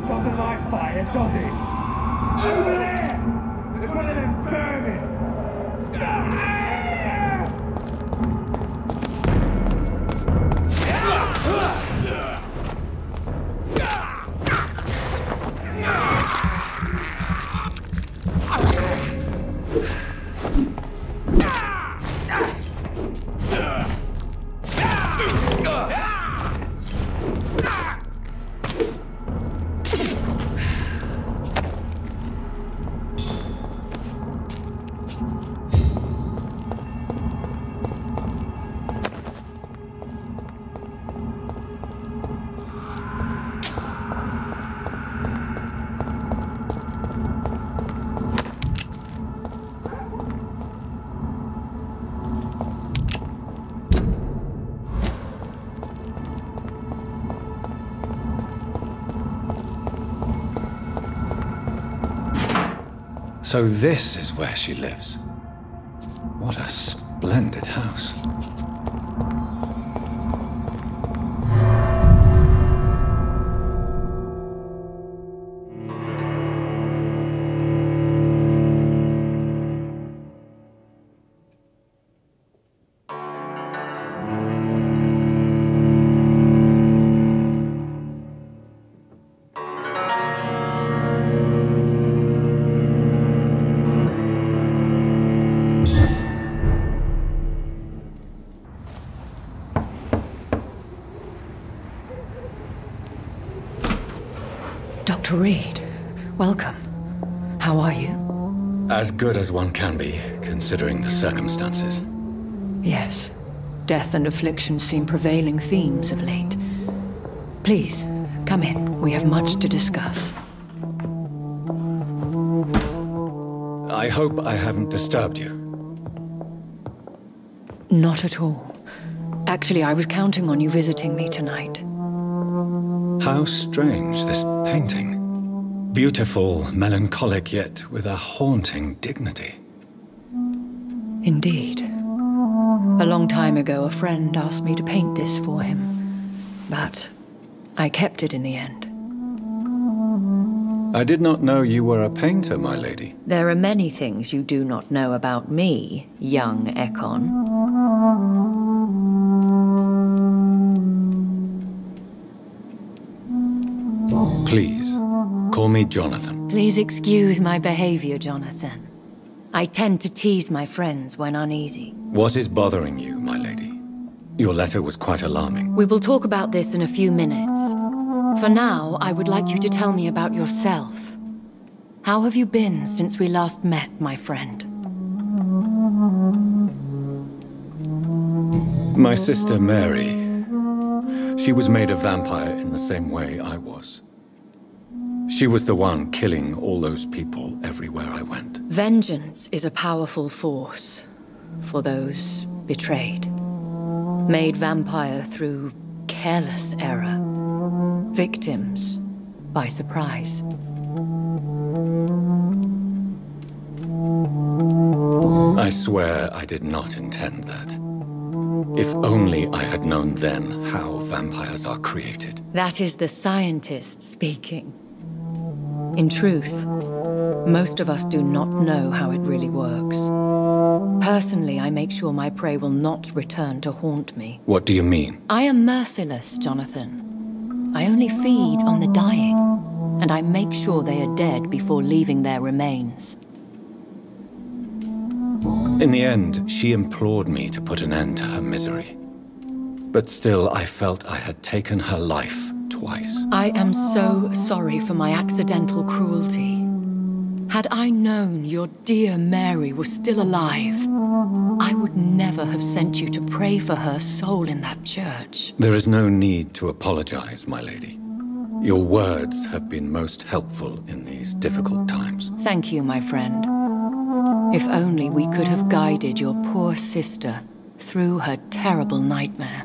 S: Doesn't like fire, does it? Over there! There's one of them vermin!
A: So this is where she lives. What a splendid house.
I: Dr. Reed, welcome. How are you?
A: As good as one can be, considering the circumstances.
I: Yes. Death and affliction seem prevailing themes of late. Please, come in. We have much to discuss.
A: I hope I haven't disturbed you.
I: Not at all. Actually, I was counting on you visiting me tonight.
A: How strange, this painting. Beautiful, melancholic, yet with a haunting dignity.
I: Indeed. A long time ago, a friend asked me to paint this for him. But I kept it in the end.
A: I did not know you were a painter, my lady.
I: There are many things you do not know about me, young Ekon.
A: Please, call me Jonathan.
I: Please excuse my behavior, Jonathan. I tend to tease my friends when uneasy.
A: What is bothering you, my lady? Your letter was quite alarming.
I: We will talk about this in a few minutes. For now, I would like you to tell me about yourself. How have you been since we last met, my friend?
A: My sister Mary. She was made a vampire in the same way I was. She was the one killing all those people everywhere I went.
I: Vengeance is a powerful force for those betrayed. Made vampire through careless error. Victims by surprise.
A: I swear I did not intend that. If only I had known then how vampires are created.
I: That is the scientist speaking. In truth, most of us do not know how it really works. Personally, I make sure my prey will not return to haunt me.
A: What do you mean?
I: I am merciless, Jonathan. I only feed on the dying, and I make sure they are dead before leaving their remains.
A: In the end, she implored me to put an end to her misery. But still, I felt I had taken her life twice.
I: I am so sorry for my accidental cruelty. Had I known your dear Mary was still alive, I would never have sent you to pray for her soul in that church.
A: There is no need to apologize, my lady. Your words have been most helpful in these difficult times.
I: Thank you, my friend. If only we could have guided your poor sister through her terrible nightmare.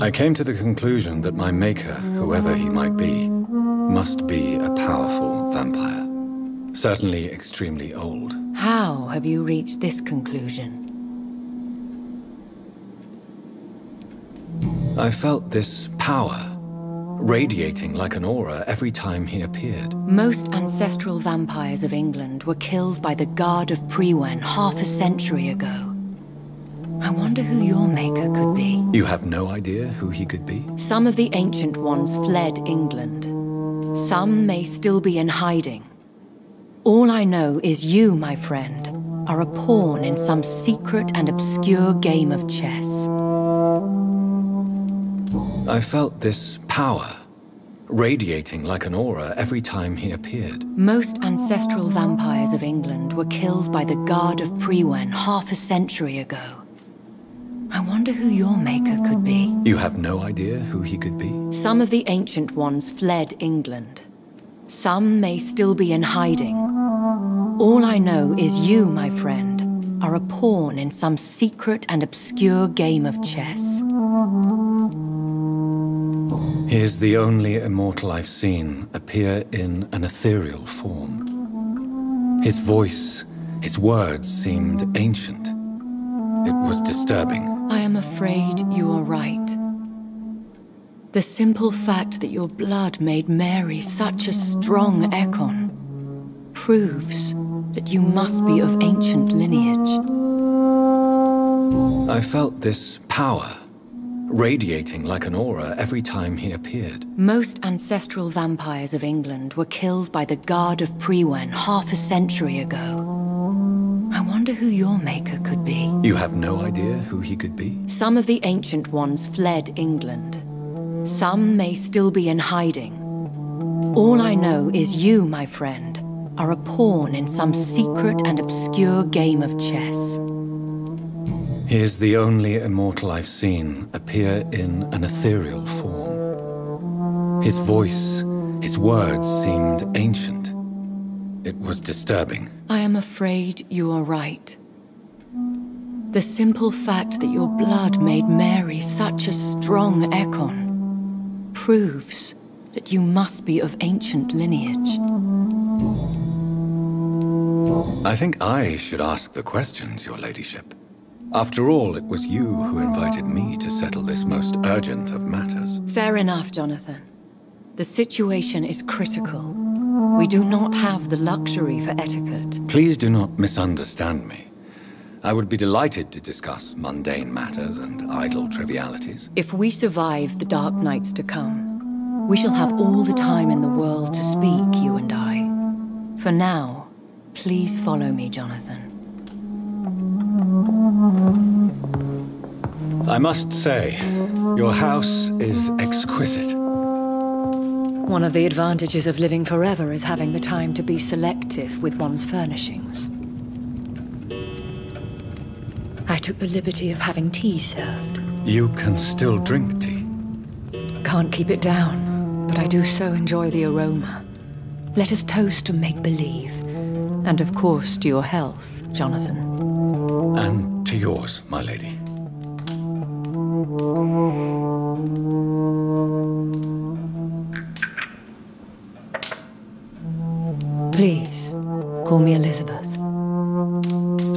A: I came to the conclusion that my maker, whoever he might be, must be a powerful vampire. Certainly extremely old.
I: How have you reached this conclusion?
A: I felt this power radiating like an aura every time he appeared.
I: Most ancestral vampires of England were killed by the Guard of Priwen half a century ago. I wonder who your maker could be.
A: You have no idea who he could be?
I: Some of the ancient ones fled England. Some may still be in hiding. All I know is you, my friend, are a pawn in some secret and obscure game of chess.
A: I felt this power radiating like an aura every time he appeared.
I: Most ancestral vampires of England were killed by the Guard of Priwen half a century ago. I wonder who your maker could be.
A: You have no idea who he could be?
I: Some of the ancient ones fled England. Some may still be in hiding. All I know is you, my friend, are a pawn in some secret and obscure game of chess.
A: He is the only immortal I've seen appear in an ethereal form. His voice, his words seemed ancient. It was disturbing.
I: I am afraid you are right. The simple fact that your blood made Mary such a strong Ekon proves that you must be of ancient lineage.
A: I felt this power radiating like an aura every time he appeared.
I: Most ancestral vampires of England were killed by the Guard of Priwen half a century ago. I wonder who your maker could be.
A: You have no idea who he could be?
I: Some of the ancient ones fled England.
F: Some may still be in hiding. All I know is you, my friend, are a pawn in some secret and obscure game of chess.
A: He is the only immortal I've seen appear in an ethereal form. His voice, his words seemed ancient. It was disturbing.
F: I am afraid you are right. The simple fact that your blood made Mary such a strong Ekon proves that you must be of ancient lineage.
A: I think I should ask the questions, your ladyship. After all, it was you who invited me to settle this most urgent of matters.
F: Fair enough, Jonathan. The situation is critical. We do not have the luxury for etiquette.
A: Please do not misunderstand me. I would be delighted to discuss mundane matters and idle trivialities.
F: If we survive the dark nights to come, we shall have all the time in the world to speak, you and I. For now, please follow me, Jonathan.
A: I must say, your house is exquisite.
I: One of the advantages of living forever is having the time to be selective with one's furnishings. I took the liberty of having tea served.
A: You can still drink tea.
I: Can't keep it down, but I do so enjoy the aroma. Let us toast to make-believe. And of course to your health, Jonathan.
A: And to yours, my lady.
I: Please, call me Elizabeth.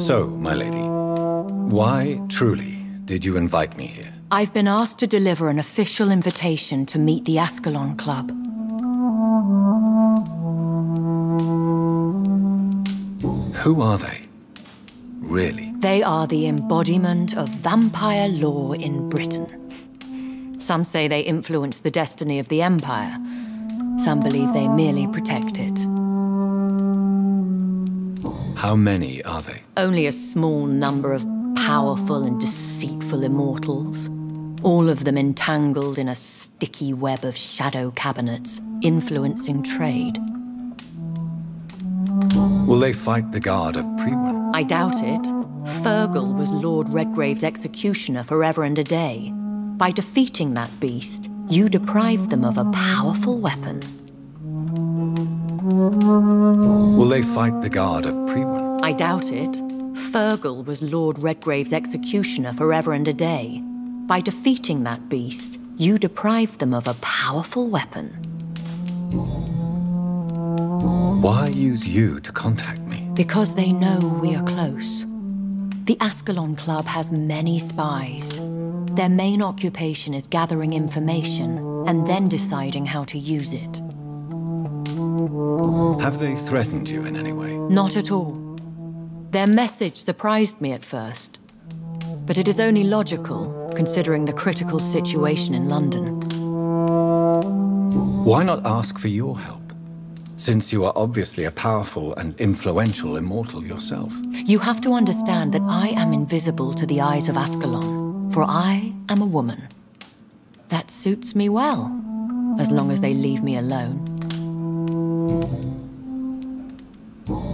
A: So, my lady, why, truly, did you invite me here?
F: I've been asked to deliver an official invitation to meet the Ascalon Club.
A: Who are they? Really?
F: They are the embodiment of vampire law in Britain. Some say they influence the destiny of the Empire. Some believe they merely protect it.
A: How many are they?
F: Only a small number of powerful and deceitful immortals. All of them entangled in a sticky web of shadow cabinets, influencing trade.
A: Will they fight the guard of Priwen?
F: I doubt it. Fergal was Lord Redgrave's executioner forever and a day. By defeating that beast, you deprived them of a powerful weapon.
A: Will they fight the guard of Priwen?
F: I doubt it. Fergal was Lord Redgrave's executioner forever and a day. By defeating that beast, you deprived them of a powerful weapon.
A: Why use you to contact me?
F: Because they know we are close. The Ascalon Club has many spies. Their main occupation is gathering information and then deciding how to use it.
A: Have they threatened you in any way?
F: Not at all. Their message surprised me at first. But it is only logical, considering the critical situation in London.
A: Why not ask for your help? Since you are obviously a powerful and influential immortal yourself.
F: You have to understand that I am invisible to the eyes of Ascalon, for I am a woman. That suits me well, as long as they leave me alone.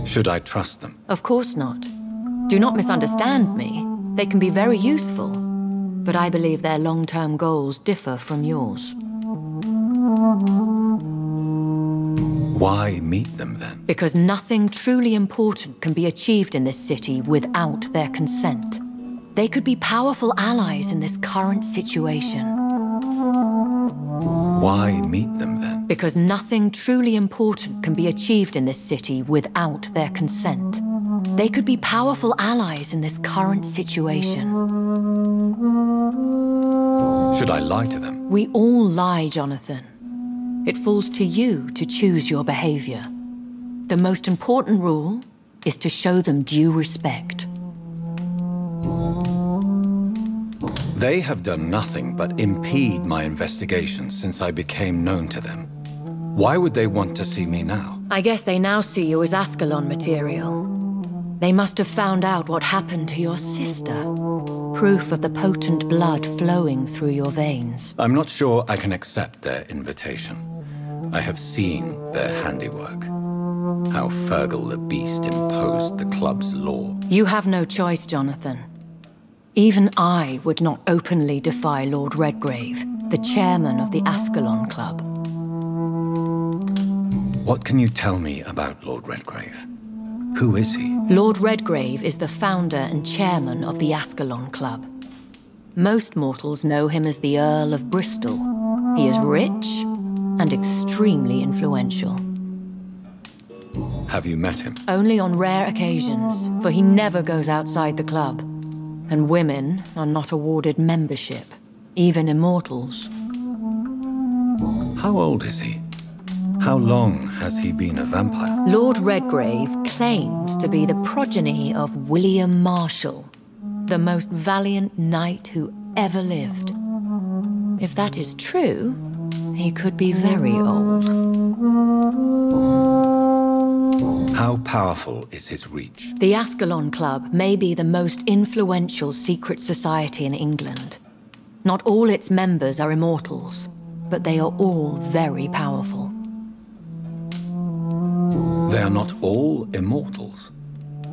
A: Should I trust them?
F: Of course not. Do not misunderstand me. They can be very useful, but I believe their long-term goals differ from yours.
A: Why meet them then?
F: Because nothing truly important can be achieved in this city without their consent. They could be powerful allies in this current situation.
A: Why meet them then?
F: Because nothing truly important can be achieved in this city without their consent. They could be powerful allies in this current situation.
A: Should I lie to them?
F: We all lie, Jonathan. It falls to you to choose your behavior. The most important rule is to show them due respect.
A: They have done nothing but impede my investigations since I became known to them. Why would they want to see me now?
F: I guess they now see you as Ascalon material. They must have found out what happened to your sister. Proof of the potent blood flowing through your veins.
A: I'm not sure I can accept their invitation. I have seen their handiwork. How Fergal the Beast imposed the club's law.
F: You have no choice, Jonathan. Even I would not openly defy Lord Redgrave, the chairman of the Ascalon Club.
A: What can you tell me about Lord Redgrave? Who is he?
F: Lord Redgrave is the founder and chairman of the Ascalon Club. Most mortals know him as the Earl of Bristol. He is rich and extremely influential.
A: Have you met him?
F: Only on rare occasions, for he never goes outside the club. And women are not awarded membership, even immortals.
A: How old is he? How long has he been a vampire?
F: Lord Redgrave claims to be the progeny of William Marshall, the most valiant knight who ever lived. If that is true, he could be very old.
A: How powerful is his reach?
F: The Ascalon Club may be the most influential secret society in England. Not all its members are immortals, but they are all very powerful.
A: They are not all immortals.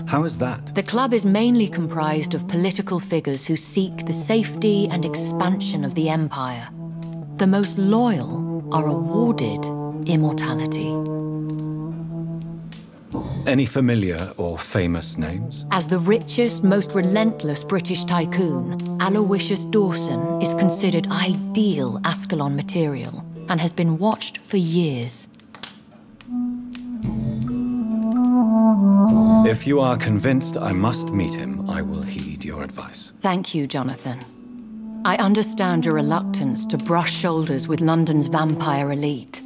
A: How is that?
F: The club is mainly comprised of political figures who seek the safety and expansion of the Empire. The most loyal are awarded immortality.
A: Any familiar or famous names?
F: As the richest, most relentless British tycoon, Aloysius Dawson is considered ideal Ascalon material and has been watched for years.
A: If you are convinced I must meet him, I will heed your advice.
F: Thank you, Jonathan. I understand your reluctance to brush shoulders with London's vampire elite.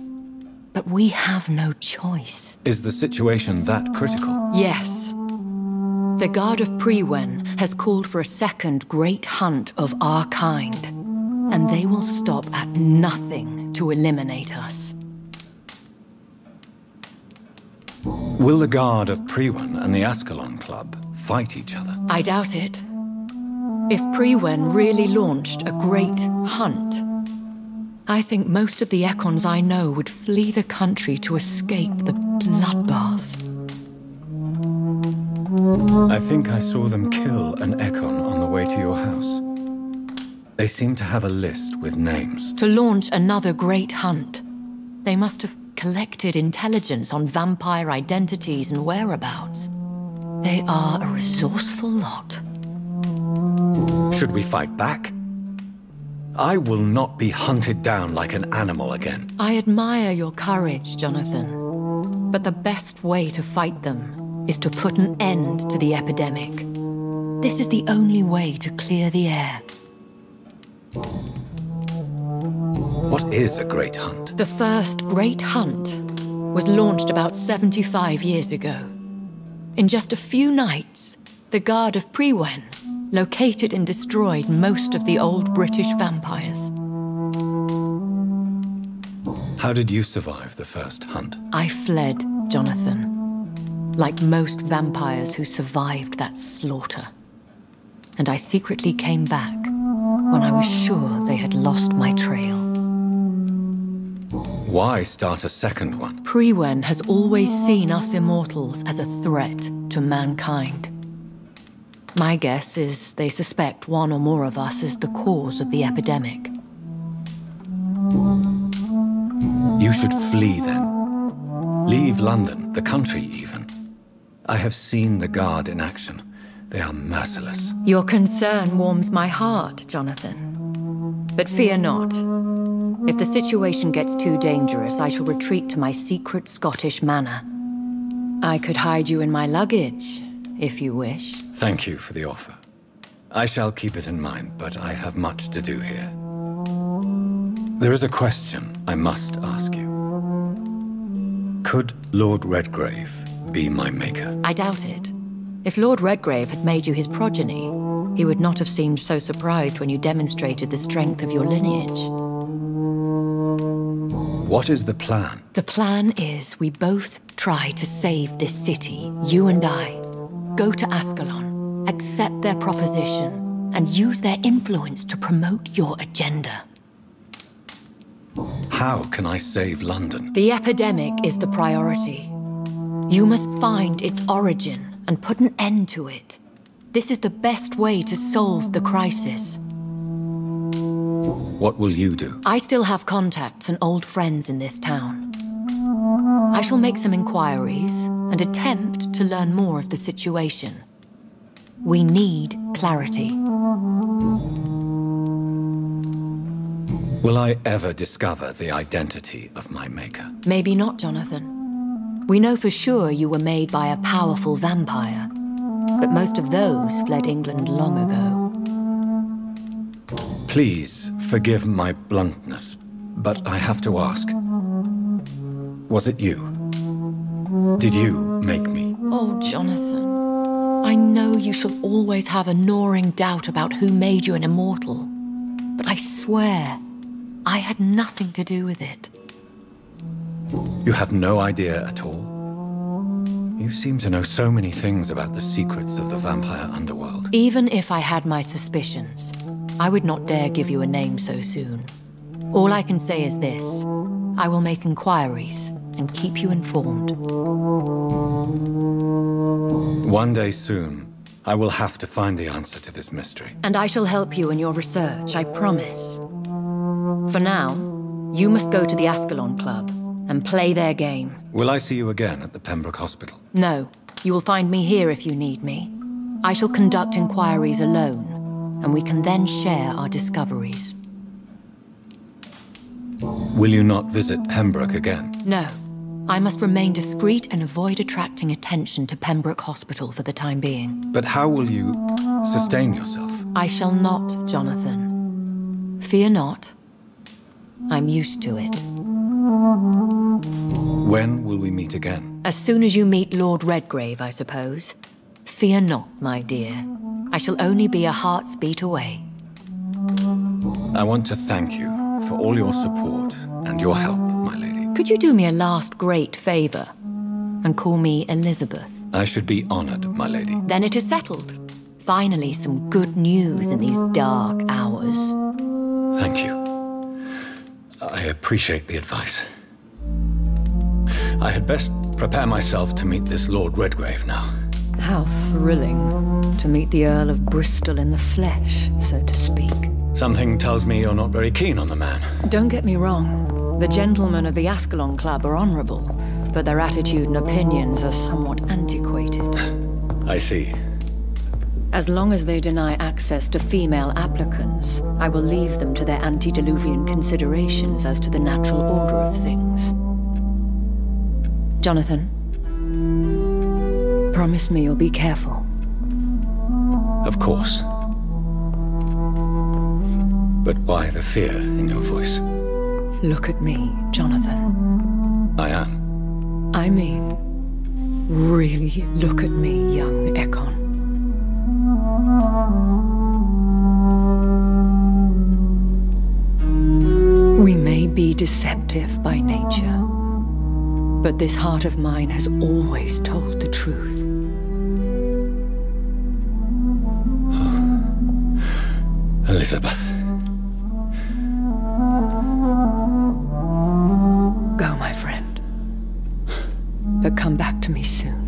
F: But we have no choice.
A: Is the situation that critical?
F: Yes. The Guard of Prewen has called for a second great hunt of our kind. And they will stop at nothing to eliminate us.
A: Will the Guard of Prewen and the Ascalon Club fight each other?
F: I doubt it. If Prewen really launched a great hunt, I think most of the Econs I know would flee the country to escape the bloodbath.
A: I think I saw them kill an Econ on the way to your house. They seem to have a list with names.
F: To launch another great hunt, they must have collected intelligence on vampire identities and whereabouts. They are a resourceful lot.
A: Should we fight back? I will not be hunted down like an animal again.
F: I admire your courage, Jonathan. But the best way to fight them is to put an end to the epidemic. This is the only way to clear the air.
A: What is a great hunt?
F: The first great hunt was launched about 75 years ago. In just a few nights, the Guard of Prewen located and destroyed most of the old British vampires.
A: How did you survive the first hunt?
F: I fled, Jonathan. Like most vampires who survived that slaughter. And I secretly came back when I was sure they had lost my trail.
A: Why start a second one?
F: Prewen has always seen us immortals as a threat to mankind. My guess is they suspect one or more of us is the cause of the epidemic.
A: You should flee then. Leave London, the country even. I have seen the Guard in action. They are merciless.
F: Your concern warms my heart, Jonathan. But fear not. If the situation gets too dangerous, I shall retreat to my secret Scottish manor. I could hide you in my luggage, if you wish.
A: Thank you for the offer. I shall keep it in mind, but I have much to do here. There is a question I must ask you. Could Lord Redgrave be my maker?
F: I doubt it. If Lord Redgrave had made you his progeny, he would not have seemed so surprised when you demonstrated the strength of your lineage.
A: What is the plan?
F: The plan is we both try to save this city, you and I. Go to Ascalon, accept their proposition, and use their influence to promote your agenda.
A: How can I save London?
F: The epidemic is the priority. You must find its origin and put an end to it. This is the best way to solve the crisis.
A: What will you do?
F: I still have contacts and old friends in this town. I shall make some inquiries and attempt to learn more of the situation. We need clarity.
A: Will I ever discover the identity of my maker?
F: Maybe not, Jonathan. We know for sure you were made by a powerful vampire, but most of those fled England long ago.
A: Please forgive my bluntness, but I have to ask. Was it you? Did you make me?
F: Oh, Jonathan. I know you shall always have a gnawing doubt about who made you an immortal, but I swear, I had nothing to do with it.
A: You have no idea at all? You seem to know so many things about the secrets of the vampire underworld.
F: Even if I had my suspicions, I would not dare give you a name so soon. All I can say is this: I will make inquiries and keep you informed.
A: One day soon, I will have to find the answer to this mystery.
F: And I shall help you in your research, I promise. For now, you must go to the Ascalon Club and play their game.
A: Will I see you again at the Pembroke Hospital?
F: No, you will find me here if you need me. I shall conduct inquiries alone, and we can then share our discoveries.
A: Will you not visit Pembroke again?
F: No. I must remain discreet and avoid attracting attention to Pembroke Hospital for the time being.
A: But how will you sustain yourself?
F: I shall not, Jonathan. Fear not. I'm used to it.
A: When will we meet again?
F: As soon as you meet Lord Redgrave, I suppose. Fear not, my dear. I shall only be a heart's beat away.
A: I want to thank you for all your support and your help, my lady.
F: Could you do me a last great favor and call me Elizabeth?
A: I should be honored, my lady.
F: Then it is settled. Finally, some good news in these dark hours.
A: Thank you. I appreciate the advice. I had best prepare myself to meet this Lord Redgrave now.
F: How thrilling to meet the Earl of Bristol in the flesh, so to speak.
A: Something tells me you're not very keen on the man.
F: Don't get me wrong. The gentlemen of the Ascalon Club are honorable, but their attitude and opinions are somewhat antiquated.
A: I see.
F: As long as they deny access to female applicants, I will leave them to their antediluvian considerations as to the natural order of things. Jonathan, promise me you'll be careful.
A: Of course. But why the fear in your voice?
F: Look at me, Jonathan.
A: I am.
F: I mean, really look at me, young Ekon. We may be deceptive by nature, but this heart of mine has always told the truth.
A: Elizabeth.
F: Go, my friend. But come back to me soon.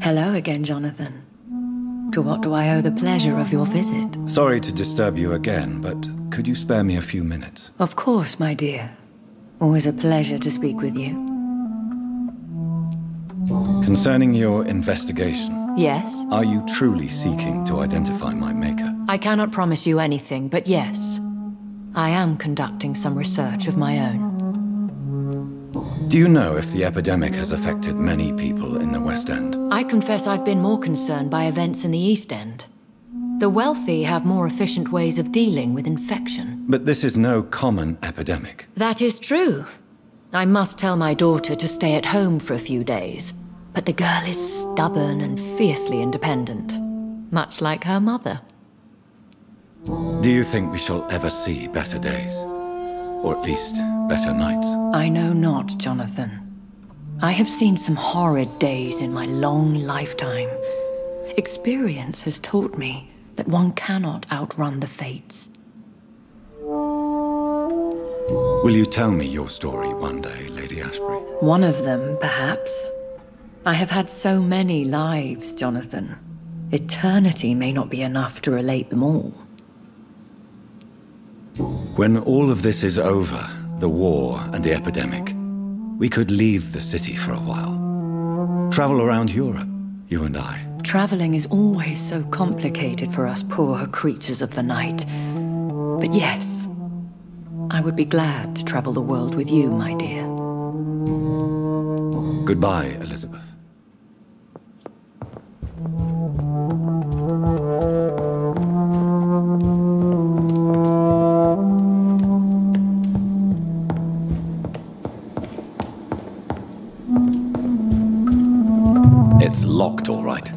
F: Hello again, Jonathan. To what do I owe the pleasure of your visit?
A: Sorry to disturb you again, but could you spare me a few minutes?
F: Of course, my dear. Always a pleasure to speak with you.
A: Concerning your investigation.
F: Yes?
A: Are you truly seeking to identify my maker?
F: I cannot promise you anything, but yes. I am conducting some research of my own.
A: Do you know if the epidemic has affected many people in the West End?
F: I confess I've been more concerned by events in the East End. The wealthy have more efficient ways of dealing with infection.
A: But this is no common epidemic.
F: That is true. I must tell my daughter to stay at home for a few days. But the girl is stubborn and fiercely independent. Much like her mother.
A: Do you think we shall ever see better days? Or at least better nights?
F: I know not, Jonathan. I have seen some horrid days in my long lifetime. Experience has taught me that one cannot outrun the fates.
A: Will you tell me your story one day, Lady Ashbury?
F: One of them, perhaps. I have had so many lives, Jonathan. Eternity may not be enough to relate them all.
A: When all of this is over, the war and the epidemic, we could leave the city for a while. Travel around Europe, you and I.
F: Traveling is always so complicated for us poor creatures of the night. But yes, I would be glad to travel the world with you, my dear.
A: Goodbye, Elizabeth.
P: It's locked, all right.